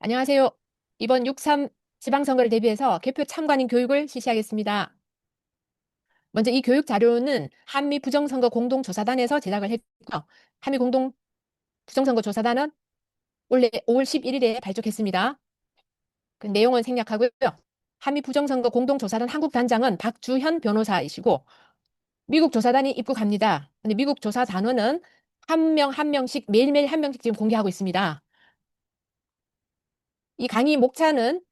안녕하세요. 이번 6.3 지방선거를 대비해서 개표 참관인 교육을 실시하겠습니다. 먼저 이 교육 자료는 한미 부정선거 공동조사단에서 제작을 했고요. 한미 공동 부정선거 조사단은 원래 5월 11일에 발족했습니다. 그 내용은 생략하고요. 한미 부정선거 공동조사단 한국단장은 박주현 변호사이시고 미국 조사단이 입국합니다. 근데 미국 조사 단원은 한 명 한 명씩 매일매일 한 명씩 지금 공개하고 있습니다. 이 강의 목차는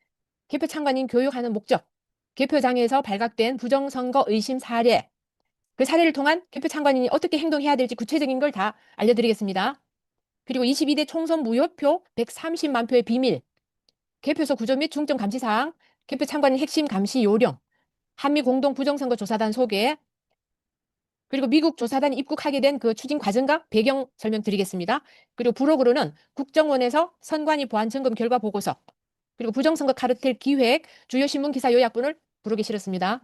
개표 참관인 교육하는 목적, 개표장에서 발각된 부정선거 의심 사례, 그 사례를 통한 개표 참관인이 어떻게 행동해야 될지 구체적인 걸 다 알려드리겠습니다. 그리고 22대 총선 무효표 130만 표의 비밀, 개표소 구조 및 중점 감시사항, 개표 참관인 핵심 감시 요령, 한미 공동 부정선거 조사단 소개, 그리고 미국 조사단이 입국하게 된 그 추진 과정과 배경 설명드리겠습니다. 그리고 부록으로는 국정원에서 선관위 보안 점검 결과 보고서, 그리고 부정선거 카르텔 기획, 주요 신문 기사 요약분을 부록에 실었습니다.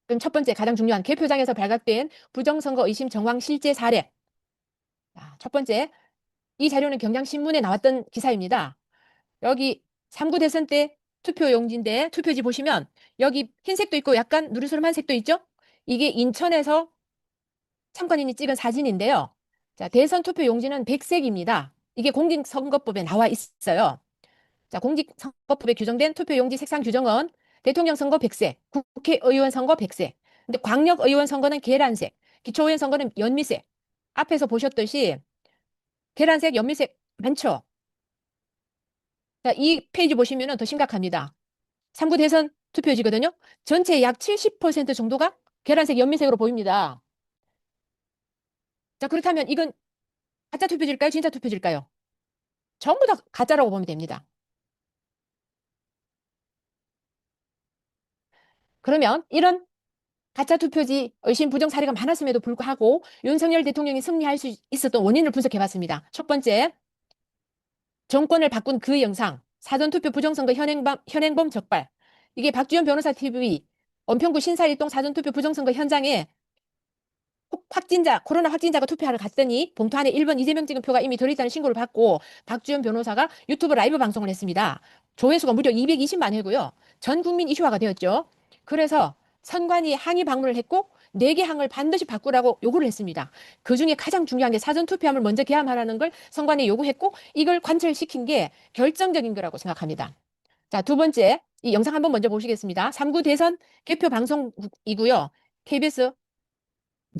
그럼 첫 번째 가장 중요한 개표장에서 발각된 부정선거 의심 정황 실제 사례. 첫 번째, 이 자료는 경향신문에 나왔던 기사입니다. 여기 3구 대선 때 투표용지인데 투표지 보시면 여기 흰색도 있고 약간 누르스름한 색도 있죠? 이게 인천에서 참관인이 찍은 사진인데요. 자, 대선 투표용지는 백색입니다. 이게 공직선거법에 나와 있어요. 자, 공직선거법에 규정된 투표용지 색상 규정은 대통령 선거 백색, 국회의원 선거 백색. 근데 광역의원 선거는 계란색, 기초의원 선거는 연미색. 앞에서 보셨듯이 계란색, 연미색 많죠? 자, 이 페이지 보시면 더 심각합니다. 3구 대선 투표지거든요. 전체 약 70% 정도가 계란색, 연미색으로 보입니다. 자, 그렇다면 이건 가짜 투표지일까요? 진짜 투표지일까요? 전부 다 가짜라고 보면 됩니다. 그러면 이런 가짜 투표지 의심 부정 사례가 많았음에도 불구하고 윤석열 대통령이 승리할 수 있었던 원인을 분석해봤습니다. 첫 번째, 정권을 바꾼 그 영상, 사전투표 부정선거 현행범 적발. 이게 박주현 변호사 TV, 은평구 신사일동 사전투표 부정선거 현장에 코로나 확진자가 투표하러 갔더니 봉투 안에 1번 이재명 찍은 표가 이미 들어있다는 신고를 받고 박주현 변호사가 유튜브 라이브 방송을 했습니다. 조회수가 무려 220만 회고요. 전 국민 이슈화가 되었죠. 그래서 선관위 항의 방문을 했고 4개 항을 반드시 바꾸라고 요구를 했습니다. 그중에 가장 중요한 게 사전투표함을 먼저 개함하라는 걸 선관위에 요구했고 이걸 관철시킨 게 결정적인 거라고 생각합니다. 자, 두 번째, 이 영상 한번 먼저 보시겠습니다. 3구 대선 개표 방송이고요. KBS.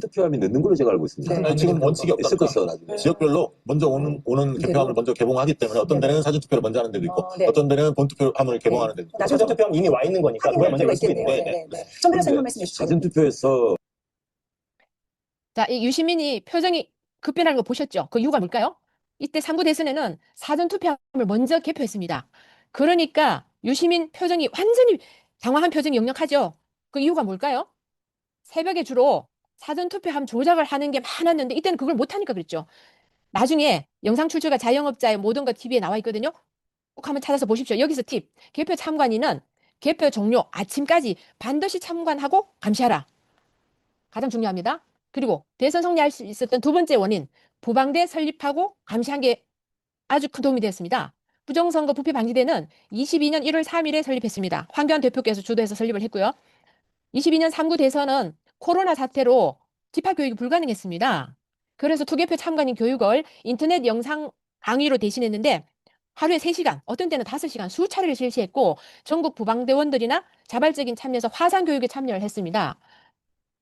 투표함이 늦는 걸로 제가 알고 있습니다. 아니, 지금 원칙이 있을 거 없답니다. 있어 나중에. 지역별로 먼저 오는 개표함을 먼저 개봉하기 때문에 어떤 데는 사전투표를 먼저 하는 데도 있고 네. 어떤 데는 본투표함을 개봉하는 데도 있고 사전투표함 이미 와 있는 거니까 그걸 먼저 확인할 읽을 필요가 수 있겠네요. 있는데 네. 전 변호사님 말씀해 주시죠. 사전투표에서 자, 이 유시민이 표정이 급변하는 거 보셨죠? 그 이유가 뭘까요? 이때 3구 대선에는 사전투표함을 먼저 개표했습니다. 그러니까 유시민 표정이 완전히 당황한 표정이 역력하죠? 그 이유가 뭘까요? 새벽에 주로 사전투표함 조작을 하는 게 많았는데 이때는 그걸 못하니까 그랬죠. 나중에 영상 출처가 자영업자의 모든 것 TV에 나와 있거든요. 꼭 한번 찾아서 보십시오. 여기서 팁. 개표 참관인은 개표 종료 아침까지 반드시 참관하고 감시하라. 가장 중요합니다. 그리고 대선 승리할 수 있었던 두 번째 원인, 부방대 설립하고 감시한 게 아주 큰 도움이 되었습니다. 부정선거 부패 방지대는 22년 1월 3일에 설립했습니다. 황교안 대표께서 주도해서 설립을 했고요. 22년 3구 대선은 코로나 사태로 집합교육이 불가능했습니다. 그래서 투개표 참관인 교육을 인터넷 영상 강의로 대신했는데 하루에 3시간, 어떤 때는 5시간 수차례를 실시했고 전국 부방대원들이나 자발적인 참여에서 화상 교육에 참여를 했습니다.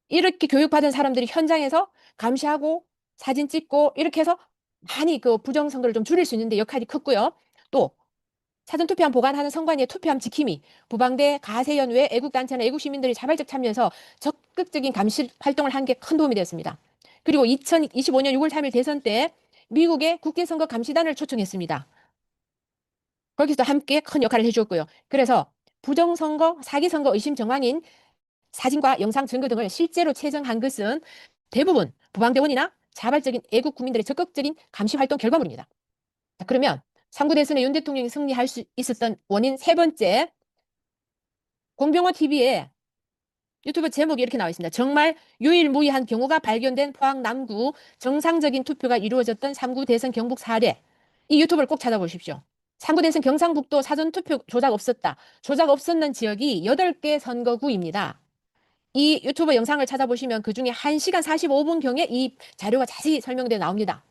이렇게 교육받은 사람들이 현장에서 감시하고 사진 찍고 이렇게 해서 많이 그 부정선거를 좀 줄일 수 있는데 역할이 컸고요. 또 사전투표함 보관하는 선관위의 투표함 지킴이, 부방대, 가세연 외 애국단체나 애국시민들이 자발적 참여해서 적극적인 감시 활동을 한 게 큰 도움이 되었습니다. 그리고 2025년 6월 3일 대선 때 미국의 국제선거 감시단을 초청했습니다. 거기서도 함께 큰 역할을 해주었고요. 그래서 부정선거, 사기선거 의심 정황인 사진과 영상 증거 등을 실제로 채정한 것은 대부분 부방대원이나 자발적인 애국 국민들의 적극적인 감시 활동 결과물입니다. 자, 그러면 3구 대선에 윤 대통령이 승리할 수 있었던 원인 세 번째, 공병호 TV에 유튜브 제목이 이렇게 나와 있습니다. 정말 유일무이한 경우가 발견된 포항 남구 정상적인 투표가 이루어졌던 3구 대선 경북 사례. 이 유튜브를 꼭 찾아보십시오. 3구 대선 경상북도 사전투표 조작 없었다. 조작 없었는 지역이 8개 선거구입니다. 이 유튜브 영상을 찾아보시면 그중에 1시간 45분경에 이 자료가 자세히 설명되어 나옵니다.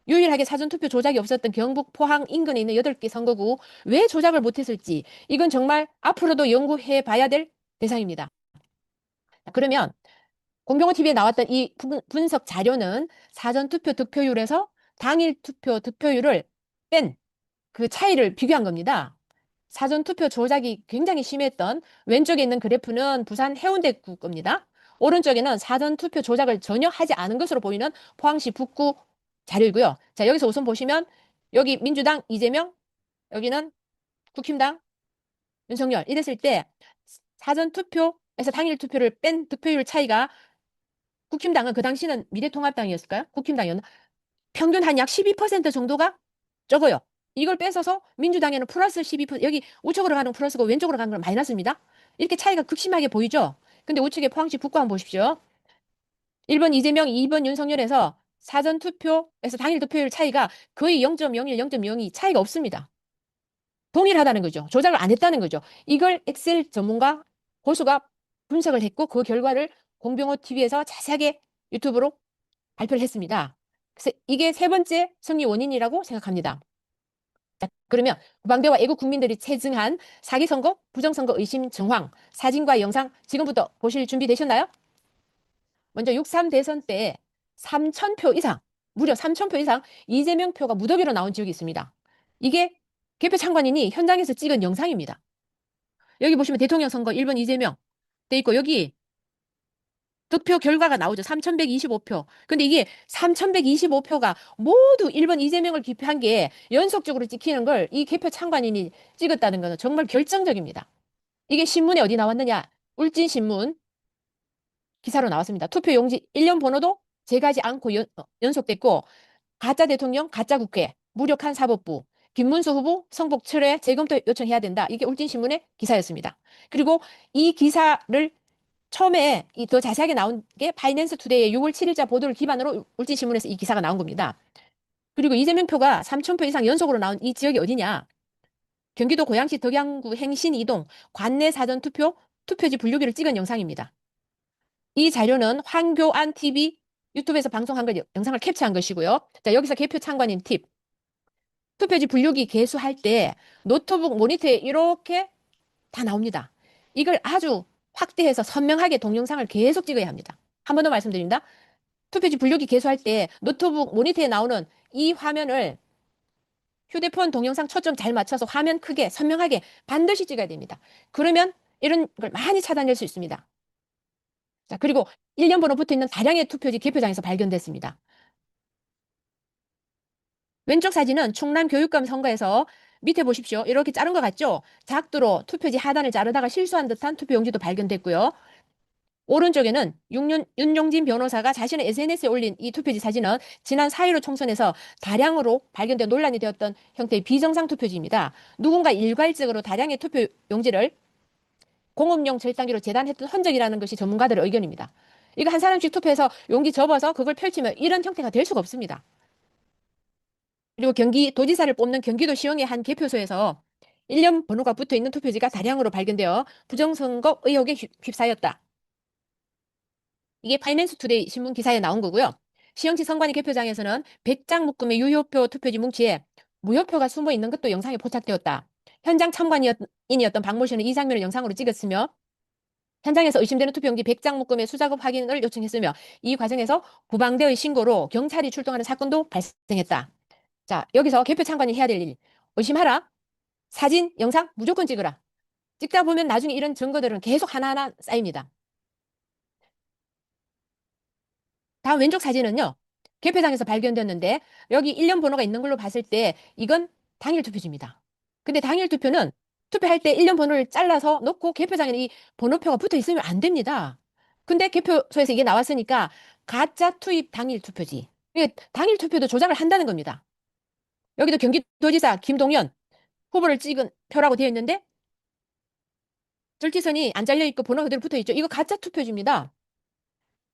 유일하게 사전투표 조작이 없었던 경북 포항 인근에 있는 8개 선거구 왜 조작을 못했을지 이건 정말 앞으로도 연구해 봐야 될 대상입니다. 그러면 공병호 TV에 나왔던 이 분석 자료는 사전투표 득표율에서 당일 투표 득표율을 뺀 그 차이를 비교한 겁니다. 사전투표 조작이 굉장히 심했던 왼쪽에 있는 그래프는 부산 해운대구 겁니다. 오른쪽에는 사전투표 조작을 전혀 하지 않은 것으로 보이는 포항시 북구 자료이고요. 자, 여기서 우선 보시면 여기 민주당 이재명, 여기는 국힘당 윤석열 이랬을 때 사전투표에서 당일 투표를 뺀 득표율 차이가 국힘당은 그 당시는 미래통합당이었을까요? 국힘당이었나? 평균 한 약 12% 정도가 적어요. 이걸 뺏어서 민주당에는 플러스 12%, 여기 우측으로 가는 플러스고 왼쪽으로 가는 건 마이너스입니다. 이렇게 차이가 극심하게 보이죠? 근데 우측에 포항시 북구 한번 보십시오. 1번 이재명, 2번 윤석열에서 사전투표에서 당일 득표율 차이가 거의 0.01, 0.02 차이가 없습니다. 동일하다는 거죠. 조작을 안 했다는 거죠. 이걸 엑셀 전문가 고수가 분석을 했고 그 결과를 공병호 TV에서 자세하게 유튜브로 발표를 했습니다. 그래서 이게 세 번째 승리 원인이라고 생각합니다. 자, 그러면 국방대와 애국 국민들이 체증한 사기 선거, 부정선거 의심 정황, 사진과 영상 지금부터 보실 준비 되셨나요? 먼저 6.3 대선 때 3,000표 이상, 무려 3,000표 이상 이재명 표가 무더기로 나온 지역이 있습니다. 이게 개표 참관인이 현장에서 찍은 영상입니다. 여기 보시면 대통령 선거 1번 이재명 돼 있고 여기 득표 결과가 나오죠. 3,125표. 근데 이게 3,125표가 모두 1번 이재명을 기표한 게 연속적으로 찍히는 걸 이 개표 참관인이 찍었다는 것은 정말 결정적입니다. 이게 신문에 어디 나왔느냐? 울진신문 기사로 나왔습니다. 투표 용지 1년 번호도 제가지 않고 연속됐고 가짜 대통령, 가짜 국회, 무력한 사법부, 김문수 후보 성폭 철회 재검토 요청해야 된다. 이게 울진신문의 기사였습니다. 그리고 이 기사를 처음에 더 자세하게 나온 게 파이낸스 투데이의 6월 7일자 보도를 기반으로 울진신문에서 이 기사가 나온 겁니다. 그리고 이재명 표가 3,000표 이상 연속으로 나온 이 지역이 어디냐? 경기도 고양시 덕양구 행신 이동 관내 사전 투표 투표지 분류기를 찍은 영상입니다. 이 자료는 황교안 TV 유튜브에서 방송한 걸 영상을 캡처한 것이고요. 자, 여기서 개표 참관인 팁. 투표지 분류기 개수할 때 노트북 모니터에 이렇게 다 나옵니다. 이걸 아주 확대해서 선명하게 동영상을 계속 찍어야 합니다. 한 번 더 말씀드립니다. 투표지 분류기 개수할 때 노트북 모니터에 나오는 이 화면을 휴대폰 동영상 초점 잘 맞춰서 화면 크게 선명하게 반드시 찍어야 됩니다. 그러면 이런 걸 많이 찾아낼 수 있습니다. 자, 그리고 1년 번호 붙어 있는 다량의 투표지 개표장에서 발견됐습니다. 왼쪽 사진은 충남 교육감 선거에서 밑에 보십시오. 이렇게 자른 것 같죠? 작두로 투표지 하단을 자르다가 실수한 듯한 투표용지도 발견됐고요. 오른쪽에는 윤용진 변호사가 자신의 SNS에 올린 이 투표지 사진은 지난 4.15 총선에서 다량으로 발견된 논란이 되었던 형태의 비정상 투표지입니다. 누군가 일괄적으로 다량의 투표용지를 공업용 절단기로 재단했던 흔적이라는 것이 전문가들의 의견입니다. 이거 한 사람씩 투표해서 용기 접어서 그걸 펼치면 이런 형태가 될 수가 없습니다. 그리고 경기도지사를 뽑는 경기도 시흥의 한 개표소에서 1년 번호가 붙어 있는 투표지가 다량으로 발견되어 부정선거 의혹에 휩싸였다. 이게 파이낸스 투데이 신문 기사에 나온 거고요. 시흥시 선관위 개표장에서는 100장 묶음의 유효표 투표지 뭉치에 무효표가 숨어 있는 것도 영상에 포착되었다. 현장 참관인이었던 박모 씨는 이 장면을 영상으로 찍었으며 현장에서 의심되는 투표용지 100장 묶음의 수작업 확인을 요청했으며 이 과정에서 부방대의 신고로 경찰이 출동하는 사건도 발생했다. 자, 여기서 개표 참관이 해야 될 일. 의심하라. 사진, 영상 무조건 찍으라. 찍다 보면 나중에 이런 증거들은 계속 하나하나 쌓입니다. 다음 왼쪽 사진은요. 개표장에서 발견됐는데 여기 1년 번호가 있는 걸로 봤을 때 이건 당일 투표지입니다. 근데 당일 투표는 투표할 때 1년 번호를 잘라서 놓고 개표장에 이 번호표가 붙어 있으면 안 됩니다. 근데 개표소에서 이게 나왔으니까 가짜 투입 당일 투표지. 이게 당일 투표도 조작을 한다는 겁니다. 여기도 경기도지사 김동연 후보를 찍은 표라고 되어 있는데 절지선이 안 잘려 있고 번호 그대로 붙어 있죠. 이거 가짜 투표지입니다.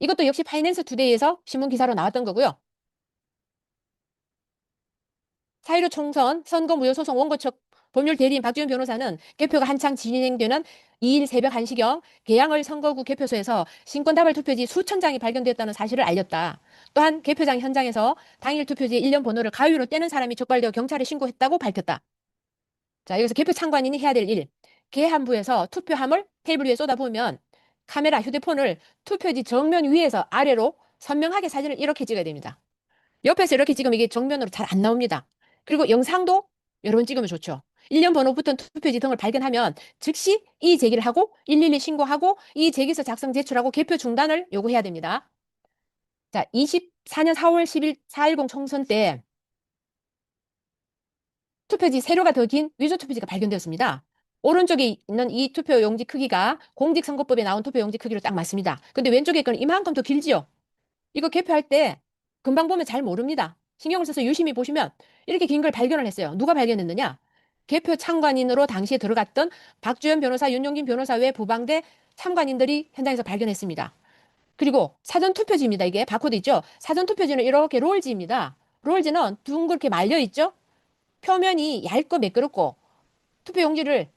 이것도 역시 파이낸스 투데이에서 신문 기사로 나왔던 거고요. 4.15 총선 선거무효소송 원고 측 법률 대리인 박지원 변호사는 개표가 한창 진행되는 2일 새벽 1시경 개항을 선거구 개표소에서 신권다발 투표지 수천 장이 발견됐다는 사실을 알렸다. 또한 개표장 현장에서 당일 투표지의 일련 번호를 가위로 떼는 사람이 적발되어 경찰에 신고했다고 밝혔다. 자, 여기서 개표 참관인이 해야 될 일. 계한부에서 투표함을 테이블 위에 쏟아부으면 카메라, 휴대폰을 투표지 정면 위에서 아래로 선명하게 사진을 이렇게 찍어야 됩니다. 옆에서 이렇게 찍으면 이게 정면으로 잘 안 나옵니다. 그리고 영상도 여러 번 찍으면 좋죠. 일련 번호 붙은 투표지 등을 발견하면 즉시 이의 제기를 하고 112 신고하고 이의 제기서 작성 제출하고 개표 중단을 요구해야 됩니다. 자, 24년 4월 10일 4.10 총선 때 투표지 세로가 더 긴 위조 투표지가 발견되었습니다. 오른쪽에 있는 이 투표 용지 크기가 공직선거법에 나온 투표 용지 크기로 딱 맞습니다. 근데 왼쪽에 거는 이만큼 더 길지요. 이거 개표할 때 금방 보면 잘 모릅니다. 신경을 써서 유심히 보시면 이렇게 긴 걸 발견을 했어요. 누가 발견했느냐? 개표 참관인으로 당시에 들어갔던 박주연 변호사, 윤용진 변호사 외 부방대 참관인들이 현장에서 발견했습니다. 그리고 사전투표지입니다. 이게 바코드 있죠? 사전투표지는 이렇게 롤지입니다. 롤지는 둥그렇게 말려 있죠? 표면이 얇고 매끄럽고 투표용지를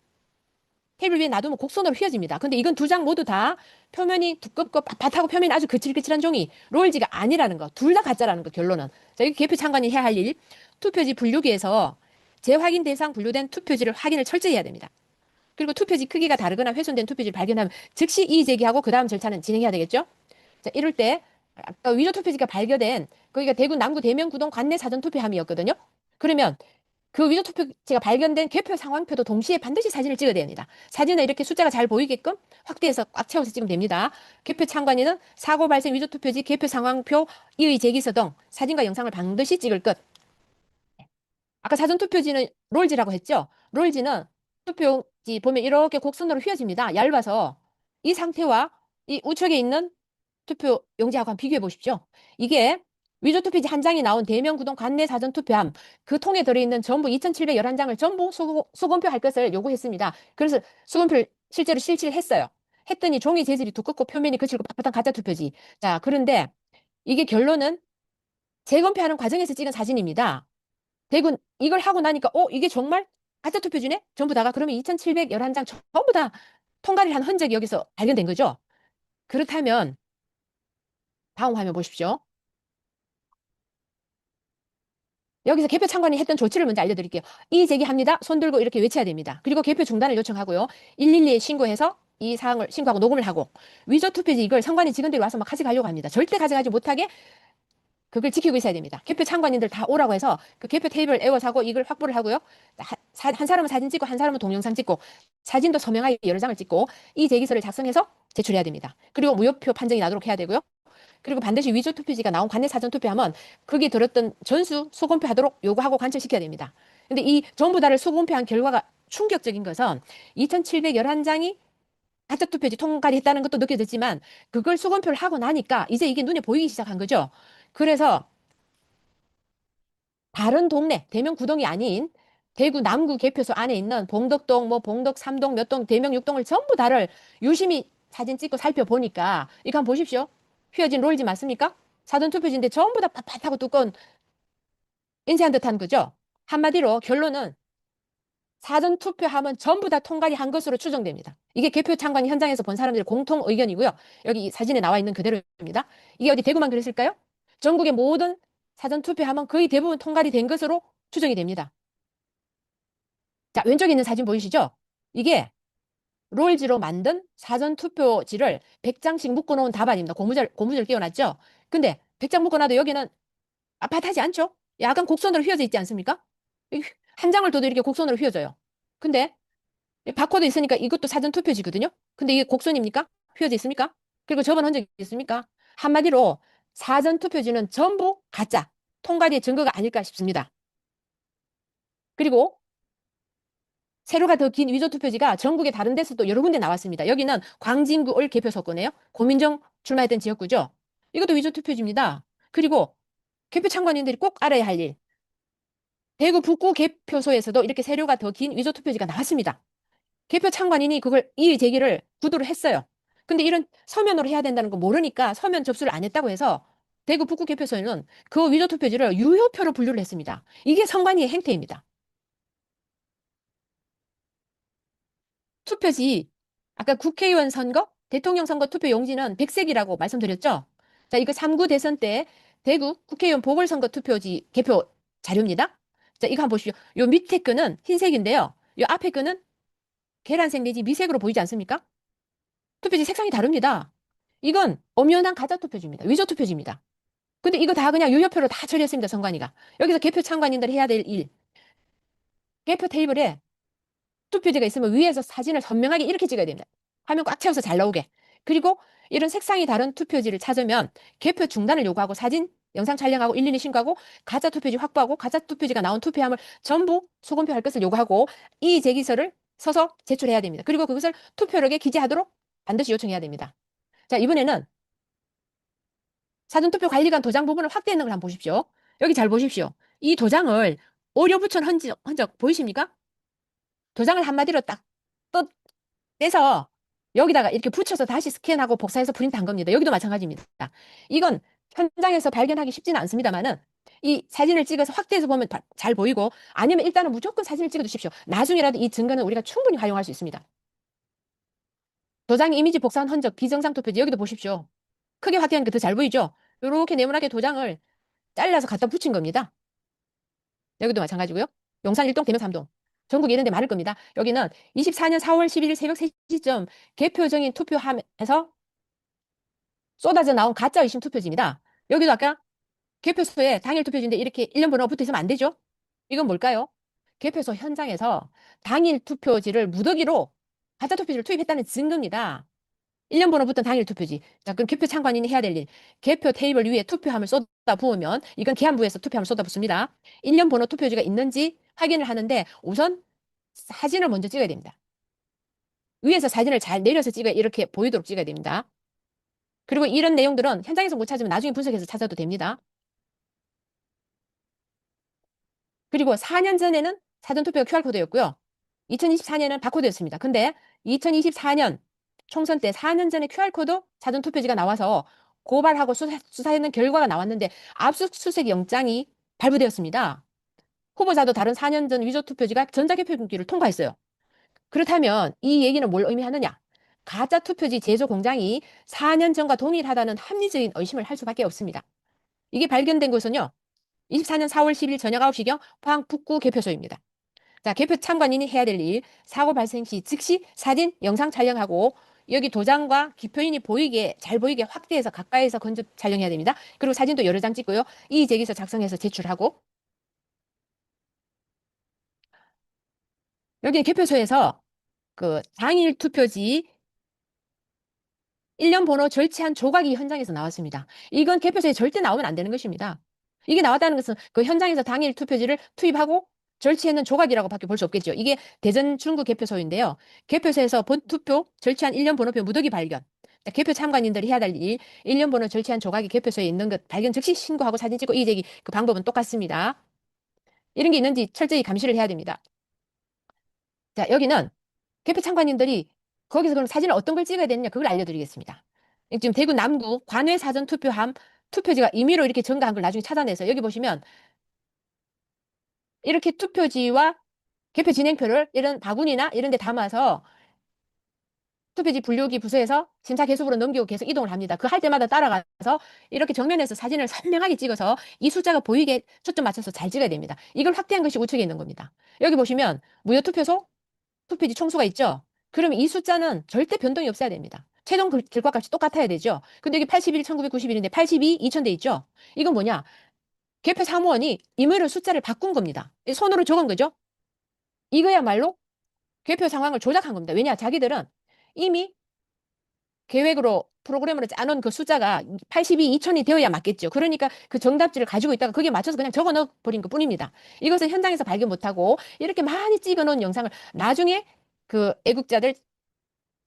테이블 위에 놔두면 곡선으로 휘어집니다. 근데 이건 두 장 모두 다 표면이 두껍고 빳빳하고 표면이 아주 거칠거칠한 종이 롤지가 아니라는 거. 둘 다 가짜라는 거 결론은. 자, 여기 개표 참관이 해야 할 일. 투표지 분류기에서 재확인 대상 분류된 투표지를 확인을 철저히 해야 됩니다. 그리고 투표지 크기가 다르거나 훼손된 투표지를 발견하면 즉시 이의 제기하고 그 다음 절차는 진행해야 되겠죠. 자, 이럴 때 아까 위조 투표지가 발견된 거기가 대구 남구 대명구동 관내 사전 투표함이었거든요. 그러면 그 위조 투표지가 발견된 개표 상황표도 동시에 반드시 사진을 찍어야 됩니다. 사진에 이렇게 숫자가 잘 보이게끔 확대해서 꽉 채워서 찍으면 됩니다. 개표 참관인은 사고 발생 위조 투표지 개표 상황표 이의 제기서 등 사진과 영상을 반드시 찍을 것. 아까 사전 투표지는 롤지라고 했죠? 롤지는 투표지 보면 이렇게 곡선으로 휘어집니다. 얇아서 이 상태와 이 우측에 있는 투표 용지하고 한번 비교해 보십시오. 이게 위조 투표지 한 장이 나온 대명구동 관내 사전 투표함 그 통에 들어있는 전부 2,711장을 전부 수검표 할 것을 요구했습니다. 그래서 수검표를 실제로 실시를 했어요. 했더니 종이 재질이 두껍고 표면이 거칠고 빳빳한 가짜 투표지. 자, 그런데 이게 결론은 재검표하는 과정에서 찍은 사진입니다. 대군 이걸 하고 나니까 이게 정말 가짜 투표지네? 전부 다가 그러면 2,711장 전부 다 통과를 한 흔적이 여기서 발견된 거죠. 그렇다면 다음 화면 보십시오. 여기서 개표 참관이 했던 조치를 먼저 알려드릴게요. 이의 제기합니다. 손 들고 이렇게 외쳐야 됩니다. 그리고 개표 중단을 요청하고요. 112에 신고해서 이 사항을 신고하고 녹음을 하고 위조 투표지 이걸 선관위 직원들이 와서 막 가져가려고 합니다. 절대 가져가지 못하게 그걸 지키고 있어야 됩니다. 개표 참관인들 다 오라고 해서 그 개표 테이블 애워사고 이걸 확보를 하고요. 한 사람은 사진 찍고 한 사람은 동영상 찍고 사진도 서명하게 여러 장을 찍고 이 제기서를 작성해서 제출해야 됩니다. 그리고 무효표 판정이 나도록 해야 되고요. 그리고 반드시 위조 투표지가 나온 관내 사전 투표하면 거기 들었던 전수 수검표하도록 요구하고 관철시켜야 됩니다. 근데 이 전부 다를 수검표한 결과가 충격적인 것은 2,711장이 가짜 투표지 통과를 했다는 것도 느껴졌지만 그걸 수검표를 하고 나니까 이제 이게 눈에 보이기 시작한 거죠. 그래서 다른 동네, 대명 구동이 아닌 대구 남구 개표소 안에 있는 봉덕동, 뭐 봉덕 3동, 몇 동, 대명 6동을 전부 다를 유심히 사진 찍고 살펴보니까 이거 한번 보십시오. 휘어진 롤지 맞습니까? 사전 투표지인데 전부 다 빳빳하고 두꺼운 인쇄한 듯한 거죠. 한마디로 결론은 사전 투표하면 전부 다 통과이 한 것으로 추정됩니다. 이게 개표 참관 현장에서 본 사람들의 공통 의견이고요. 여기 사진에 나와 있는 그대로입니다. 이게 어디 대구만 그랬을까요? 전국의 모든 사전 투표하면 거의 대부분 통과이 된 것으로 추정이 됩니다. 자, 왼쪽에 있는 사진 보이시죠? 이게 롤지로 만든 사전 투표지를 100장씩 묶어놓은 답안입니다. 고무줄 끼워놨죠? 근데 100장 묶어놔도 여기는 빳빳하지 않죠? 약간 곡선으로 휘어져 있지 않습니까? 한 장을 둬도 이렇게 곡선으로 휘어져요. 근데 바코드 있으니까 이것도 사전 투표지거든요? 근데 이게 곡선입니까? 휘어져 있습니까? 그리고 접은 흔적이 있습니까? 한마디로 사전 투표지는 전부 가짜, 통과의 증거가 아닐까 싶습니다. 그리고 세로가 더 긴 위조 투표지가 전국의 다른 데서도 여러 군데 나왔습니다. 여기는 광진구 올 개표소구네요. 고민정 출마했던 지역구죠. 이것도 위조 투표지입니다. 그리고 개표 참관인들이 꼭 알아야 할 일. 대구 북구 개표소에서도 이렇게 세로가 더 긴 위조 투표지가 나왔습니다. 개표 참관인이 그걸 이의 제기를 구두를 했어요. 근데 이런 서면으로 해야 된다는 거 모르니까 서면 접수를 안 했다고 해서 대구 북구 개표소에는 그 위조 투표지를 유효표로 분류를 했습니다. 이게 선관위의 행태입니다. 투표지, 아까 국회의원 선거, 대통령 선거 투표 용지는 백색이라고 말씀드렸죠? 자, 이거 3구 대선 때 대구 국회의원 보궐선거 투표지 개표 자료입니다. 자, 이거 한번 보십시오. 요 밑에 거는 흰색인데요. 요 앞에 거는 계란색 내지 미색으로 보이지 않습니까? 투표지 색상이 다릅니다. 이건 엄연한 가짜 투표지입니다. 위조 투표지입니다. 근데 이거 다 그냥 유효표로 다 처리했습니다, 선관위가. 여기서 개표 참관인들이 해야 될 일. 개표 테이블에 투표지가 있으면 위에서 사진을 선명하게 이렇게 찍어야 됩니다. 화면 꽉 채워서 잘 나오게. 그리고 이런 색상이 다른 투표지를 찾으면 개표 중단을 요구하고 사진, 영상 촬영하고 112 신고하고 가짜 투표지 확보하고 가짜 투표지가 나온 투표함을 전부 소검표할 것을 요구하고 이의 제기서를 서서 제출해야 됩니다. 그리고 그것을 투표록에 기재하도록 반드시 요청해야 됩니다. 자, 이번에는 사전투표 관리관 도장 부분을 확대했는 걸 한번 보십시오. 여기 잘 보십시오. 이 도장을 오려 붙인 흔적 보이십니까? 도장을 한마디로 딱 떼서 여기다가 이렇게 붙여서 다시 스캔하고 복사해서 프린트한 겁니다. 여기도 마찬가지입니다. 이건 현장에서 발견하기 쉽지는 않습니다만은 이 사진을 찍어서 확대해서 보면 잘 보이고 아니면 일단은 무조건 사진을 찍어 두십시오. 나중에라도 이 증거는 우리가 충분히 활용할 수 있습니다. 도장 이미지 복사한 흔적 비정상 투표지 여기도 보십시오. 크게 확대하니까 더 잘 보이죠? 이렇게 네모나게 도장을 잘라서 갖다 붙인 겁니다. 여기도 마찬가지고요. 용산 1동, 대면 3동. 전국 이런 데 많을 겁니다. 여기는 24년 4월 11일 새벽 3시쯤 개표정인 투표함에서 쏟아져 나온 가짜 의심 투표지입니다. 여기도 아까 개표소에 당일 투표지인데 이렇게 1년 번호가 붙어 있으면 안 되죠? 이건 뭘까요? 개표소 현장에서 당일 투표지를 무더기로 가짜 투표지를 투입했다는 증거입니다. 1년 번호 붙은 당일 투표지. 자, 그럼 개표 참관인이 해야 될 일. 개표 테이블 위에 투표함을 쏟아 부으면 이건 계안부에서 투표함을 쏟아 붓습니다. 1년 번호 투표지가 있는지 확인을 하는데 우선 사진을 먼저 찍어야 됩니다. 위에서 사진을 잘 내려서 찍어야 이렇게 보이도록 찍어야 됩니다. 그리고 이런 내용들은 현장에서 못 찾으면 나중에 분석해서 찾아도 됩니다. 그리고 4년 전에는 사전투표가 QR코드였고요. 2024년은 바코드였습니다. 근데 2024년 총선 때 4년 전에 QR코드 사전투표지가 나와서 고발하고 수사했는 결과가 나왔는데 압수수색 영장이 발부되었습니다. 후보자도 다른 4년 전 위조 투표지가 전자개표기를 통과했어요. 그렇다면 이 얘기는 뭘 의미하느냐? 가짜 투표지 제조 공장이 4년 전과 동일하다는 합리적인 의심을 할 수밖에 없습니다. 이게 발견된 곳은요. 24년 4월 10일 저녁 9시경 포항 북구 개표소입니다. 자, 개표 참관인이 해야 될 일, 사고 발생 시 즉시 사진, 영상 촬영하고 여기 도장과 기표인이 보이게 잘 보이게 확대해서 가까이서 건져 촬영해야 됩니다. 그리고 사진도 여러 장 찍고요. 이의 제기서 작성해서 제출하고 여기 개표소에서 그 당일 투표지 1년 번호 절취한 조각이 현장에서 나왔습니다. 이건 개표소에 절대 나오면 안 되는 것입니다. 이게 나왔다는 것은 그 현장에서 당일 투표지를 투입하고 절취했는 조각이라고 밖에 볼 수 없겠죠. 이게 대전 중구 개표소인데요. 개표소에서 본투표 절취한 1년 번호표 무더기 발견. 개표 참관인들이 해야 될 일, 1년 번호 절취한 조각이 개표소에 있는 것 발견 즉시 신고하고 사진 찍고 이의제기 그 방법은 똑같습니다. 이런 게 있는지 철저히 감시를 해야 됩니다. 자, 여기는 개표 참관인들이 거기서 그럼 사진을 어떤 걸 찍어야 되느냐 그걸 알려드리겠습니다. 지금 대구 남구 관외 사전 투표함 투표지가 임의로 이렇게 전가한 걸 나중에 찾아내서 여기 보시면 이렇게 투표지와 개표 진행표를 이런 바구니나 이런 데 담아서 투표지 분류기 부서에서 심사 계속으로 넘기고 계속 이동을 합니다. 그 할 때마다 따라가서 이렇게 정면에서 사진을 선명하게 찍어서 이 숫자가 보이게 초점 맞춰서 잘 찍어야 됩니다. 이걸 확대한 것이 우측에 있는 겁니다. 여기 보시면 무효 투표소 투표지 총수가 있죠. 그러면 이 숫자는 절대 변동이 없어야 됩니다. 최종 결과값이 똑같아야 되죠. 근데 여기 81, 1991인데 82, 2000돼 있죠. 이건 뭐냐? 개표 사무원이 임의로 숫자를 바꾼 겁니다. 손으로 적은 거죠. 이거야말로 개표 상황을 조작한 겁니다. 왜냐? 자기들은 이미 계획으로 프로그램으로 짜놓은 그 숫자가 82, 2000이 되어야 맞겠죠. 그러니까 그 정답지를 가지고 있다가 거기에 맞춰서 그냥 적어 넣어 버린 것 뿐입니다. 이것을 현장에서 발견 못하고 이렇게 많이 찍어 놓은 영상을 나중에 그 애국자들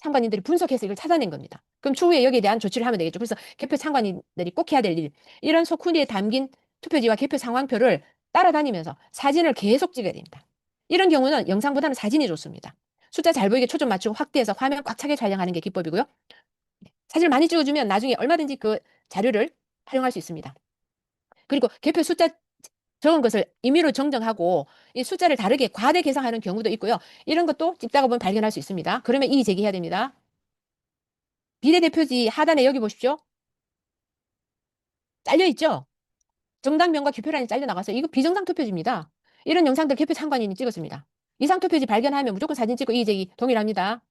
참관인들이 분석해서 이걸 찾아낸 겁니다. 그럼 추후에 여기에 대한 조치를 하면 되겠죠. 그래서 개표 참관인들이 꼭 해야 될 일. 이런 소쿠니에 담긴 투표지와 개표 상황표를 따라다니면서 사진을 계속 찍어야 됩니다. 이런 경우는 영상보다는 사진이 좋습니다. 숫자 잘 보이게 초점 맞추고 확대해서 화면 꽉 차게 촬영하는 게 기법이고요. 사진을 많이 찍어주면 나중에 얼마든지 그 자료를 활용할 수 있습니다. 그리고 개표 숫자 적은 것을 임의로 정정하고 이 숫자를 다르게 과대 계산하는 경우도 있고요. 이런 것도 찍다가 보면 발견할 수 있습니다. 그러면 이의 제기해야 됩니다. 비례대표지 하단에 여기 보십시오. 잘려 있죠? 정당명과 개표란이 잘려 나가서 이거 비정상 투표지입니다. 이런 영상들 개표 참관인이 찍었습니다. 이상 투표지 발견하면 무조건 사진 찍고 이의 제기 동일합니다.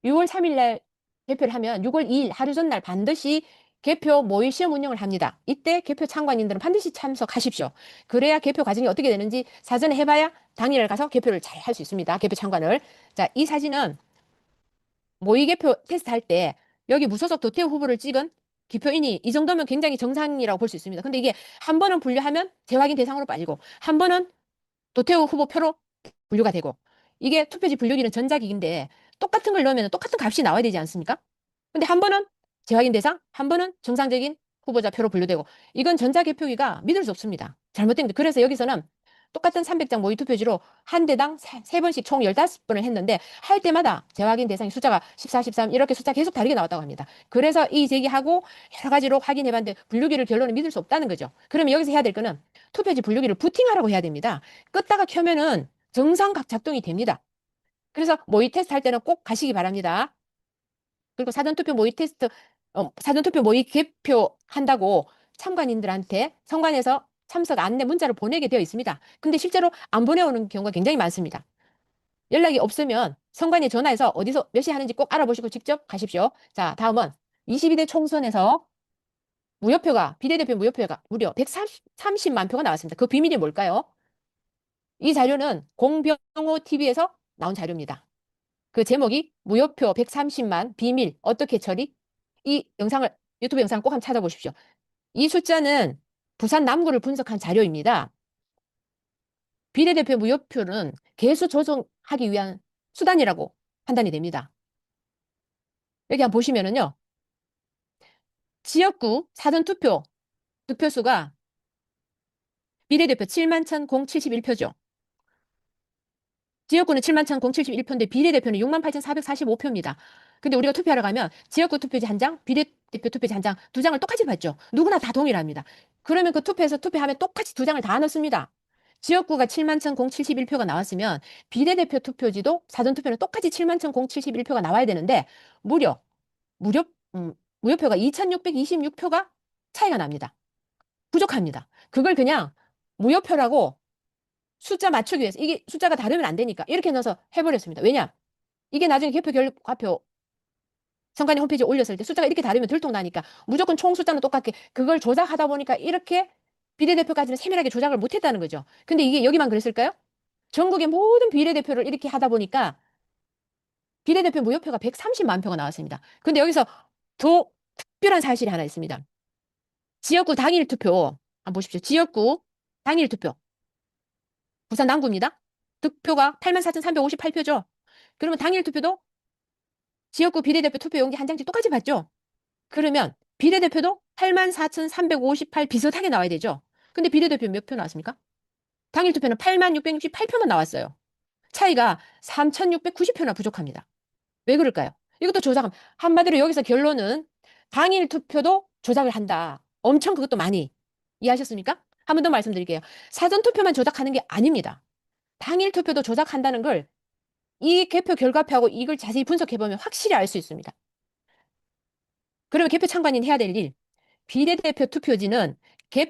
6월 3일 날 개표를 하면 6월 2일 하루 전날 반드시 개표 모의 시험 운영을 합니다. 이때 개표 참관인들은 반드시 참석하십시오. 그래야 개표 과정이 어떻게 되는지 사전에 해봐야 당일날 가서 개표를 잘 할 수 있습니다. 개표 참관을. 자, 이 사진은 모의 개표 테스트 할 때 여기 무소속 도태우 후보를 찍은 기표인이 이 정도면 굉장히 정상이라고 볼 수 있습니다. 근데 이게 한 번은 분류하면 재확인 대상으로 빠지고 한 번은 도태우 후보 표로 분류가 되고 이게 투표지 분류기는 전자기기인데 똑같은 걸 넣으면 똑같은 값이 나와야 되지 않습니까? 근데 한 번은 재확인 대상, 한 번은 정상적인 후보자 표로 분류되고 이건 전자개표기가 믿을 수 없습니다. 잘못된 게 그래서 여기서는 똑같은 300장 모의 투표지로 한 대당 세번씩총 15번을 했는데 할 때마다 재확인 대상이 숫자가 14, 13 이렇게 숫자 계속 다르게 나왔다고 합니다. 그래서 이 제기하고 여러 가지로 확인해봤는데 분류기를 결론을 믿을 수 없다는 거죠. 그러면 여기서 해야 될 거는 투표지 분류기를 부팅하라고 해야 됩니다. 껐다가 켜면은 정상각 작동이 됩니다. 그래서 모의 테스트 할 때는 꼭 가시기 바랍니다. 그리고 사전투표 모의 테스트, 사전투표 모의 개표한다고 참관인들한테 선관에서 참석 안내 문자를 보내게 되어 있습니다. 근데 실제로 안 보내오는 경우가 굉장히 많습니다. 연락이 없으면 선관위에 전화해서 어디서 몇 시 하는지 꼭 알아보시고 직접 가십시오. 자, 다음은 22대 총선에서 무효표가, 비례대표 무효표가 무려 130만 표가 나왔습니다. 그 비밀이 뭘까요? 이 자료는 공병호 TV에서 나온 자료입니다. 그 제목이 무효표 130만 비밀 어떻게 처리? 이 영상을 유튜브 영상 꼭 한번 찾아보십시오. 이 숫자는 부산 남구를 분석한 자료입니다. 비례대표 무효표는 개수 조정하기 위한 수단이라고 판단이 됩니다. 여기 한번 보시면은요. 지역구 사전투표 득표수가 비례대표 71,071표죠. 지역구는 71,071표인데 비례대표는 68,445표입니다. 근데 우리가 투표하러 가면 지역구 투표지 한 장, 비례대표 투표지 한 장, 두 장을 똑같이 받죠. 누구나 다 동일합니다. 그러면 그 투표에서 투표하면 똑같이 두 장을 다 넣습니다. 지역구가 71,071표가 나왔으면 비례대표 투표지도 사전투표는 똑같이 71,071표가 나와야 되는데 무려 무료 무효표가 2,626표가 차이가 납니다. 부족합니다. 그걸 그냥 무효표라고 숫자 맞추기 위해서 이게 숫자가 다르면 안 되니까 이렇게 넣어서 해버렸습니다. 왜냐? 이게 나중에 개표 결과표 선관위 홈페이지에 올렸을 때 숫자가 이렇게 다르면 들통나니까 무조건 총 숫자는 똑같게 그걸 조작하다 보니까 이렇게 비례대표까지는 세밀하게 조작을 못했다는 거죠. 근데 이게 여기만 그랬을까요? 전국의 모든 비례대표를 이렇게 하다 보니까 비례대표 무효표가 130만 표가 나왔습니다. 근데 여기서 더 특별한 사실이 하나 있습니다. 지역구 당일 투표 한번 보십시오. 지역구 당일 투표 부산 남구입니다. 득표가 84,358표죠. 그러면 당일 투표도 지역구 비례대표 투표 용지 한 장씩 똑같이 받죠. 그러면 비례대표도 84,358 비슷하게 나와야 되죠. 근데 비례대표 몇 표 나왔습니까? 당일 투표는 86,668표만 나왔어요. 차이가 3,690표나 부족합니다. 왜 그럴까요? 이것도 조작. 한마디로 여기서 결론은 당일 투표도 조작을 한다. 엄청 그것도 많이. 이해하셨습니까? 한 번 더 말씀드릴게요. 사전 투표만 조작하는 게 아닙니다. 당일 투표도 조작한다는 걸 이 개표 결과표하고 이걸 자세히 분석해보면 확실히 알 수 있습니다. 그러면 개표 참관인 해야 될 일, 비례대표 투표지는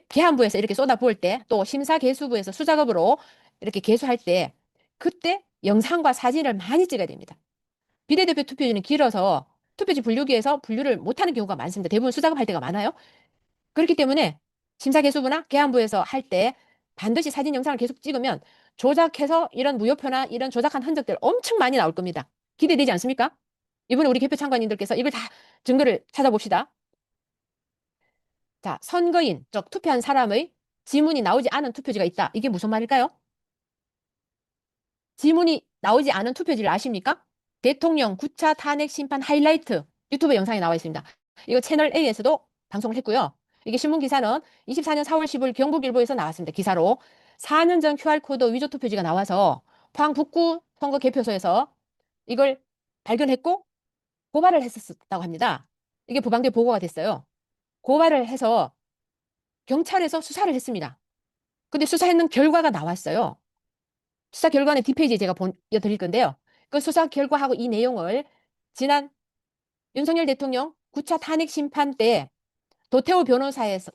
계한부에서 이렇게 쏟아부을 때, 또 심사개수부에서 수작업으로 이렇게 개수할 때, 그때 영상과 사진을 많이 찍어야 됩니다. 비례대표 투표지는 길어서 투표지 분류기에서 분류를 못하는 경우가 많습니다. 대부분 수작업할 때가 많아요. 그렇기 때문에 심사개수부나 계한부에서 할 때 반드시 사진 영상을 계속 찍으면 조작해서 이런 무효표나 이런 조작한 흔적들 엄청 많이 나올 겁니다. 기대되지 않습니까? 이번에 우리 개표 참관인들께서 이걸 다 증거를 찾아봅시다. 자, 선거인, 즉 투표한 사람의 지문이 나오지 않은 투표지가 있다. 이게 무슨 말일까요? 지문이 나오지 않은 투표지를 아십니까? 대통령 9차 탄핵 심판 하이라이트 유튜브 영상에 나와 있습니다. 이거 채널 A에서도 방송을 했고요. 이게 신문 기사는 24년 4월 10일 경북일보에서 나왔습니다. 기사로 4년 전 QR코드 위조 투표지가 나와서 포항 북구 선거 개표소에서 이걸 발견했고 고발을 했었다고 합니다. 이게 부방대 보고가 됐어요. 고발을 해서 경찰에서 수사를 했습니다. 근데 수사했는 결과가 나왔어요. 수사 결과는 뒷페이지에 제가 보여드릴 건데요. 그 수사 결과하고 이 내용을 지난 윤석열 대통령 9차 탄핵 심판 때 도태우 변호사에서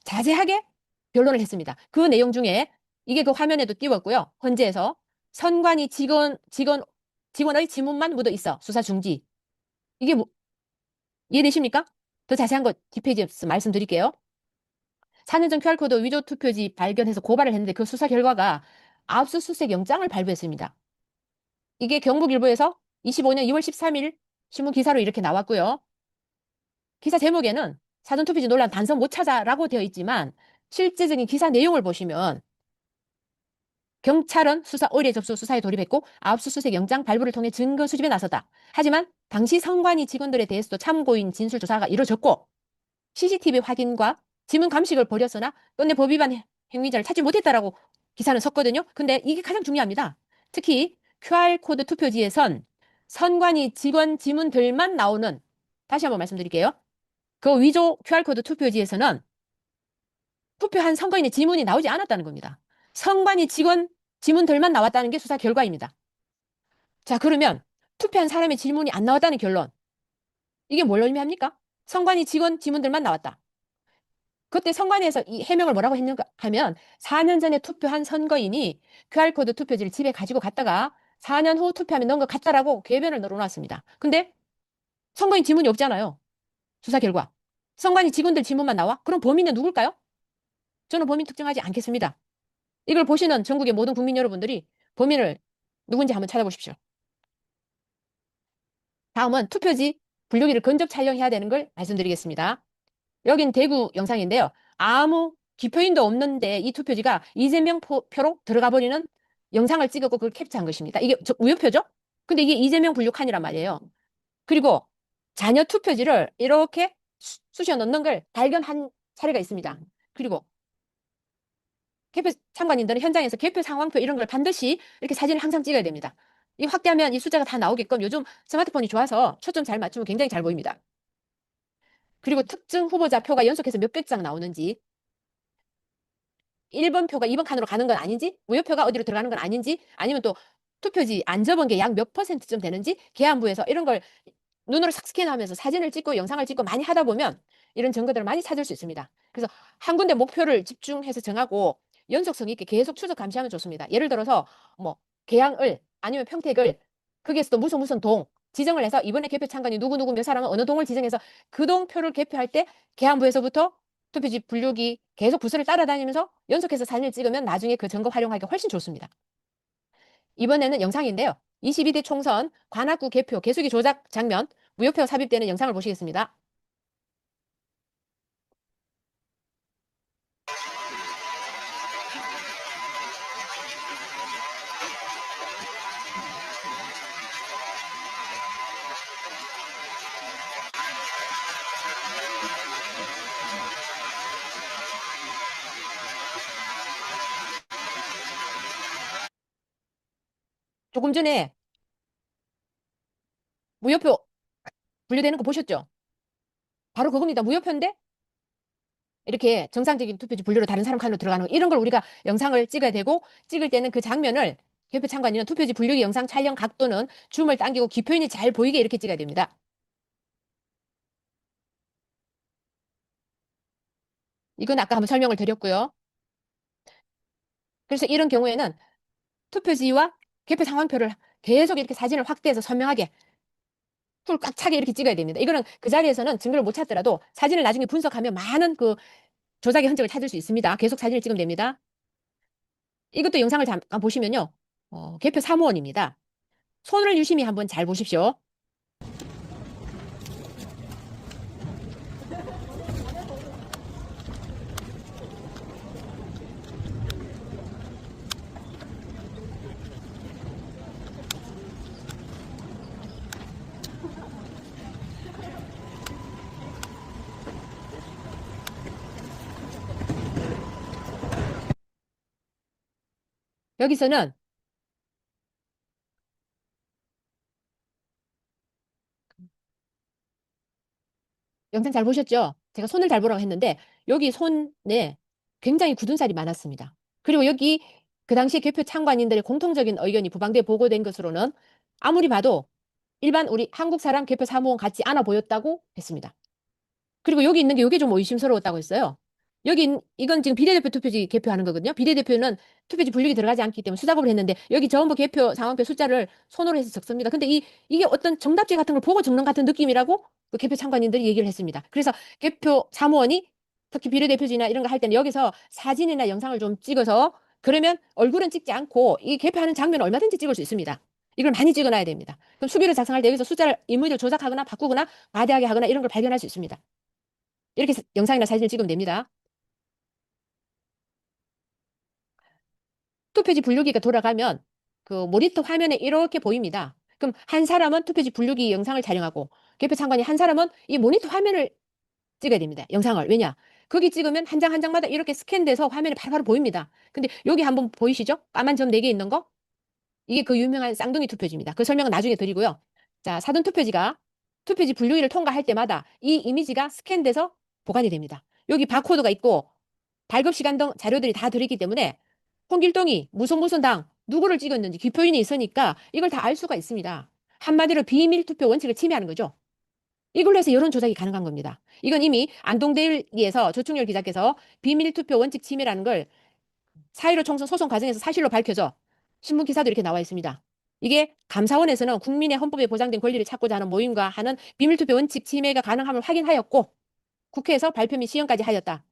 자세하게 변론을 했습니다. 그 내용 중에 이게 그 화면에도 띄웠고요. 헌재에서 선관위 직원의 지문만 묻어 있어. 수사 중지. 이게 이해되십니까? 더 자세한 거 뒷페이지에서 말씀드릴게요. 4년 전 QR코드 위조 투표지 발견해서 고발을 했는데 그 수사 결과가 압수수색 영장을 발부했습니다. 이게 경북일보에서 25년 2월 13일 신문 기사로 이렇게 나왔고요. 기사 제목에는 사전투표지 논란 단서 못 찾아라고 되어 있지만 실제적인 기사 내용을 보시면 경찰은 수사 의뢰 접수 수사에 돌입했고 압수수색 영장 발부를 통해 증거 수집에 나섰다. 하지만 당시 선관위 직원들에 대해서도 참고인 진술 조사가 이루어졌고 CCTV 확인과 지문 감식을 벌였으나 끝내 법 위반 행위자를 찾지 못했다라고 기사는 썼거든요. 근데 이게 가장 중요합니다. 특히 QR코드 투표지에선 선관위 직원 지문들만 나오는, 다시 한번 말씀드릴게요. 그 위조 QR코드 투표지에서는 투표한 선거인의 지문이 나오지 않았다는 겁니다. 선관위 직원 지문들만 나왔다는 게 수사 결과입니다. 자, 그러면 투표한 사람의 지문이 안 나왔다는 결론. 이게 뭘 의미합니까? 선관위 직원 지문들만 나왔다. 그때 선관위에서 이 해명을 뭐라고 했는가 하면 4년 전에 투표한 선거인이 QR코드 투표지를 집에 가지고 갔다가 4년 후 투표하면 넣은 것 같다라고 궤변을 늘어놨습니다. 근데 선거인 지문이 없잖아요. 수사 결과. 선관위 직원들 지문만 나와? 그럼 범인은 누굴까요? 저는 범인 특정하지 않겠습니다. 이걸 보시는 전국의 모든 국민 여러분들이 범인을 누군지 한번 찾아보십시오. 다음은 투표지 분류기를 근접 촬영해야 되는 걸 말씀드리겠습니다. 여긴 대구 영상인데요. 아무 기표인도 없는데 이 투표지가 이재명 표로 들어가 버리는 영상을 찍었고 그걸 캡처한 것입니다. 이게 우효표죠? 근데 이게 이재명 분류 칸이란 말이에요. 그리고 잔여 투표지를 이렇게 쑤셔 넣는 걸 발견한 사례가 있습니다. 그리고 개표 참관인들은 현장에서 개표 상황표 이런 걸 반드시 이렇게 사진을 항상 찍어야 됩니다. 이 확대하면 이 숫자가 다 나오게끔 요즘 스마트폰이 좋아서 초점 잘 맞추면 굉장히 잘 보입니다. 그리고 특정 후보자 표가 연속해서 몇백 장 나오는지, 1번 표가 2번 칸으로 가는 건 아닌지, 우효표가 어디로 들어가는 건 아닌지, 아니면 또 투표지 안 접은 게 약 몇 퍼센트쯤 되는지 계안부에서 이런 걸 눈으로 싹 스캔하면서 사진을 찍고 영상을 찍고 많이 하다 보면 이런 증거들을 많이 찾을 수 있습니다. 그래서 한 군데 목표를 집중해서 정하고 연속성 있게 계속 추적 감시하면 좋습니다. 예를 들어서 뭐 계양을 아니면 평택을 거기에서도 무슨 동 지정을 해서 이번에 개표 참관이 누구 몇 사람은 어느 동을 지정해서 그 동 표를 개표할 때 계안부에서부터 투표지 분류기 계속 부서를 따라다니면서 연속해서 사진을 찍으면 나중에 그 증거 활용하기가 훨씬 좋습니다. 이번에는 영상인데요. 22대 총선 관악구 개표 개수기 조작 장면, 무효표 삽입되는 영상을 보시겠습니다. 조금 전에 무효표 분류되는 거 보셨죠? 바로 그겁니다. 무효표인데 이렇게 정상적인 투표지 분류로 다른 사람 칸으로 들어가는 거, 이런 걸 우리가 영상을 찍어야 되고 찍을 때는 그 장면을 개표 참관인은 투표지 분류기 영상 촬영 각도는 줌을 당기고 기표인이 잘 보이게 이렇게 찍어야 됩니다. 이건 아까 한번 설명을 드렸고요. 그래서 이런 경우에는 투표지와 개표 상황표를 계속 이렇게 사진을 확대해서 선명하게 풀 꽉 차게 이렇게 찍어야 됩니다. 이거는 그 자리에서는 증거를 못 찾더라도 사진을 나중에 분석하면 많은 그 조작의 흔적을 찾을 수 있습니다. 계속 사진을 찍으면 됩니다. 이것도 영상을 잠깐 보시면요. 개표 사무원입니다. 손을 유심히 한번 잘 보십시오. 여기서는 영상 잘 보셨죠? 제가 손을 잘 보라고 했는데 여기 손에 굉장히 굳은 살이 많았습니다. 그리고 여기 그 당시 개표 참관인들의 공통적인 의견이 부방대에 보고된 것으로는 아무리 봐도 일반 우리 한국 사람 개표 사무원 같지 않아 보였다고 했습니다. 그리고 여기 있는 게 이게 좀 의심스러웠다고 했어요. 이건 지금 비례대표 투표지 개표하는 거거든요. 비례대표는 투표지 분류기 들어가지 않기 때문에 수작업을 했는데 여기 전부 개표 상황표 숫자를 손으로 해서 적습니다. 근데 이게 어떤 정답지 같은 걸 보고 적는 같은 느낌이라고 그 개표 참관인들이 얘기를 했습니다. 그래서 개표 사무원이 특히 비례대표지나 이런 거 할 때는 여기서 사진이나 영상을 좀 찍어서 그러면 얼굴은 찍지 않고 이 개표하는 장면을 얼마든지 찍을 수 있습니다. 이걸 많이 찍어놔야 됩니다. 그럼 수비를 작성할 때 여기서 숫자를 인물을 조작하거나 바꾸거나 과대하게 하거나 이런 걸 발견할 수 있습니다. 이렇게 영상이나 사진을 찍으면 됩니다. 투표지 분류기가 돌아가면 그 모니터 화면에 이렇게 보입니다. 그럼 한 사람은 투표지 분류기 영상을 촬영하고 개표 참관인 한 사람은 이 모니터 화면을 찍어야 됩니다. 영상을. 왜냐? 거기 찍으면 한 장 한 장마다 이렇게 스캔돼서 화면에 바로바로 보입니다. 근데 여기 한번 보이시죠? 까만 점 4개 있는 거? 이게 그 유명한 쌍둥이 투표지입니다. 그 설명은 나중에 드리고요. 자, 사전 투표지가 투표지 분류기를 통과할 때마다 이 이미지가 스캔돼서 보관이 됩니다. 여기 바코드가 있고 발급 시간 등 자료들이 다 들어있기 때문에 홍길동이 무슨 당 누구를 찍었는지 기표인이 있으니까 이걸 다 알 수가 있습니다. 한마디로 비밀 투표 원칙을 침해하는 거죠. 이걸로 해서 여론 조작이 가능한 겁니다. 이건 이미 안동대일기에서 조충렬 기자께서 비밀 투표 원칙 침해라는 걸 4.15 총선 소송 과정에서 사실로 밝혀져 신문 기사도 이렇게 나와 있습니다. 이게 감사원에서는 국민의 헌법에 보장된 권리를 찾고자 하는 모임과 하는 비밀 투표 원칙 침해가 가능함을 확인하였고 국회에서 발표 및 시행까지 하였다.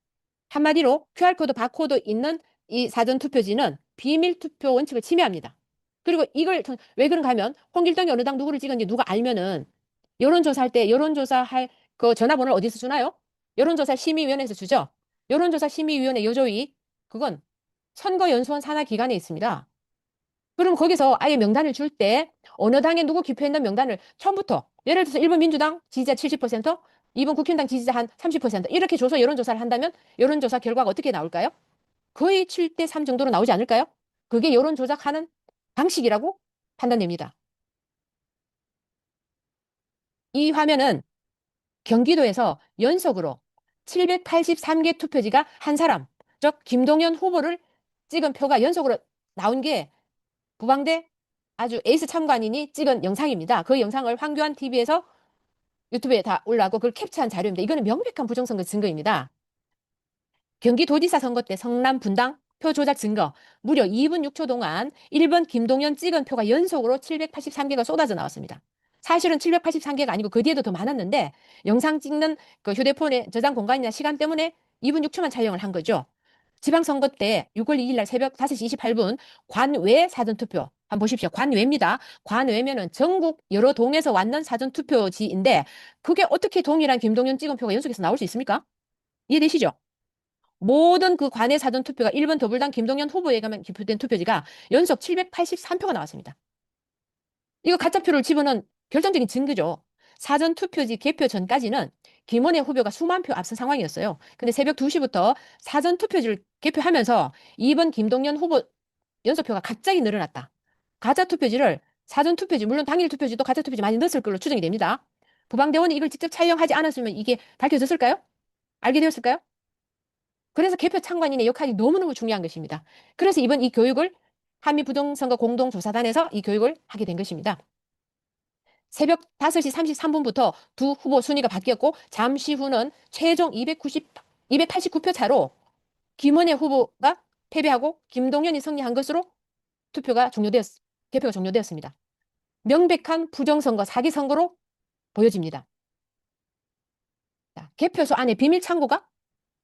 한마디로 QR코드, 바코드 있는 이 사전투표지는 비밀투표 원칙을 침해합니다. 그리고 이걸 왜 그런가 하면 홍길동이 어느 당 누구를 찍었는지 누가 알면은 여론조사할 때 여론조사할 그 전화번호를 어디서 주나요? 여론조사 심의위원회에서 주죠. 여론조사 심의위원회 여조위 그건 선거연수원 산하 기관에 있습니다. 그럼 거기서 아예 명단을 줄 때 어느 당에 누구 기표했는 명단을 처음부터 예를 들어서 1번 민주당 지지자 70%, 2번 국힘당 지지자 한 30% 이렇게 줘서 여론조사를 한다면 여론조사 결과가 어떻게 나올까요? 거의 7대 3 정도로 나오지 않을까요? 그게 여론 조작하는 방식이라고 판단됩니다. 이 화면은 경기도에서 연속으로 783개 투표지가 한 사람, 즉 김동연 후보를 찍은 표가 연속으로 나온 게 부방대 아주 에이스 참관인이 찍은 영상입니다. 그 영상을 황교안 TV에서 유튜브에 다 올라가고 그걸 캡처한 자료입니다. 이거는 명백한 부정선거 증거입니다. 경기도지사 선거 때 성남 분당 표 조작 증거 무려 2분 6초 동안 1번 김동연 찍은 표가 연속으로 783개가 쏟아져 나왔습니다. 사실은 783개가 아니고 그 뒤에도 더 많았는데 영상 찍는 그 휴대폰의 저장 공간이나 시간 때문에 2분 6초만 촬영을 한 거죠. 지방선거 때 6월 2일 날 새벽 5시 28분 관외 사전투표 한번 보십시오. 관외입니다. 관외면은 전국 여러 동에서 왔는 사전투표지인데 그게 어떻게 동일한 김동연 찍은 표가 연속해서 나올 수 있습니까? 이해되시죠? 모든 그 관외 사전 투표가 1번 더불당 김동연 후보에게만 기표된 투표지가 연속 783표가 나왔습니다. 이거 가짜표를 집어넣은 결정적인 증거죠. 사전 투표지 개표 전까지는 김원혜 후보가 수만 표 앞선 상황이었어요. 근데 새벽 2시부터 사전 투표지를 개표하면서 2번 김동연 후보 연속표가 갑자기 늘어났다. 가짜 투표지를 사전 투표지, 물론 당일 투표지도 가짜 투표지 많이 넣었을 걸로 추정이 됩니다. 부방대원이 이걸 직접 촬영하지 않았으면 이게 밝혀졌을까요? 알게 되었을까요? 그래서 개표 참관인의 역할이 너무너무 중요한 것입니다. 그래서 이번 이 교육을 한미부정선거 공동조사단에서 이 교육을 하게 된 것입니다. 새벽 5시 33분부터 두 후보 순위가 바뀌었고 잠시 후는 최종 289표 차로 김원혜 후보가 패배하고 김동연이 승리한 것으로 개표가 종료되었습니다. 명백한 부정선거, 사기선거로 보여집니다. 자, 개표소 안에 비밀 창고가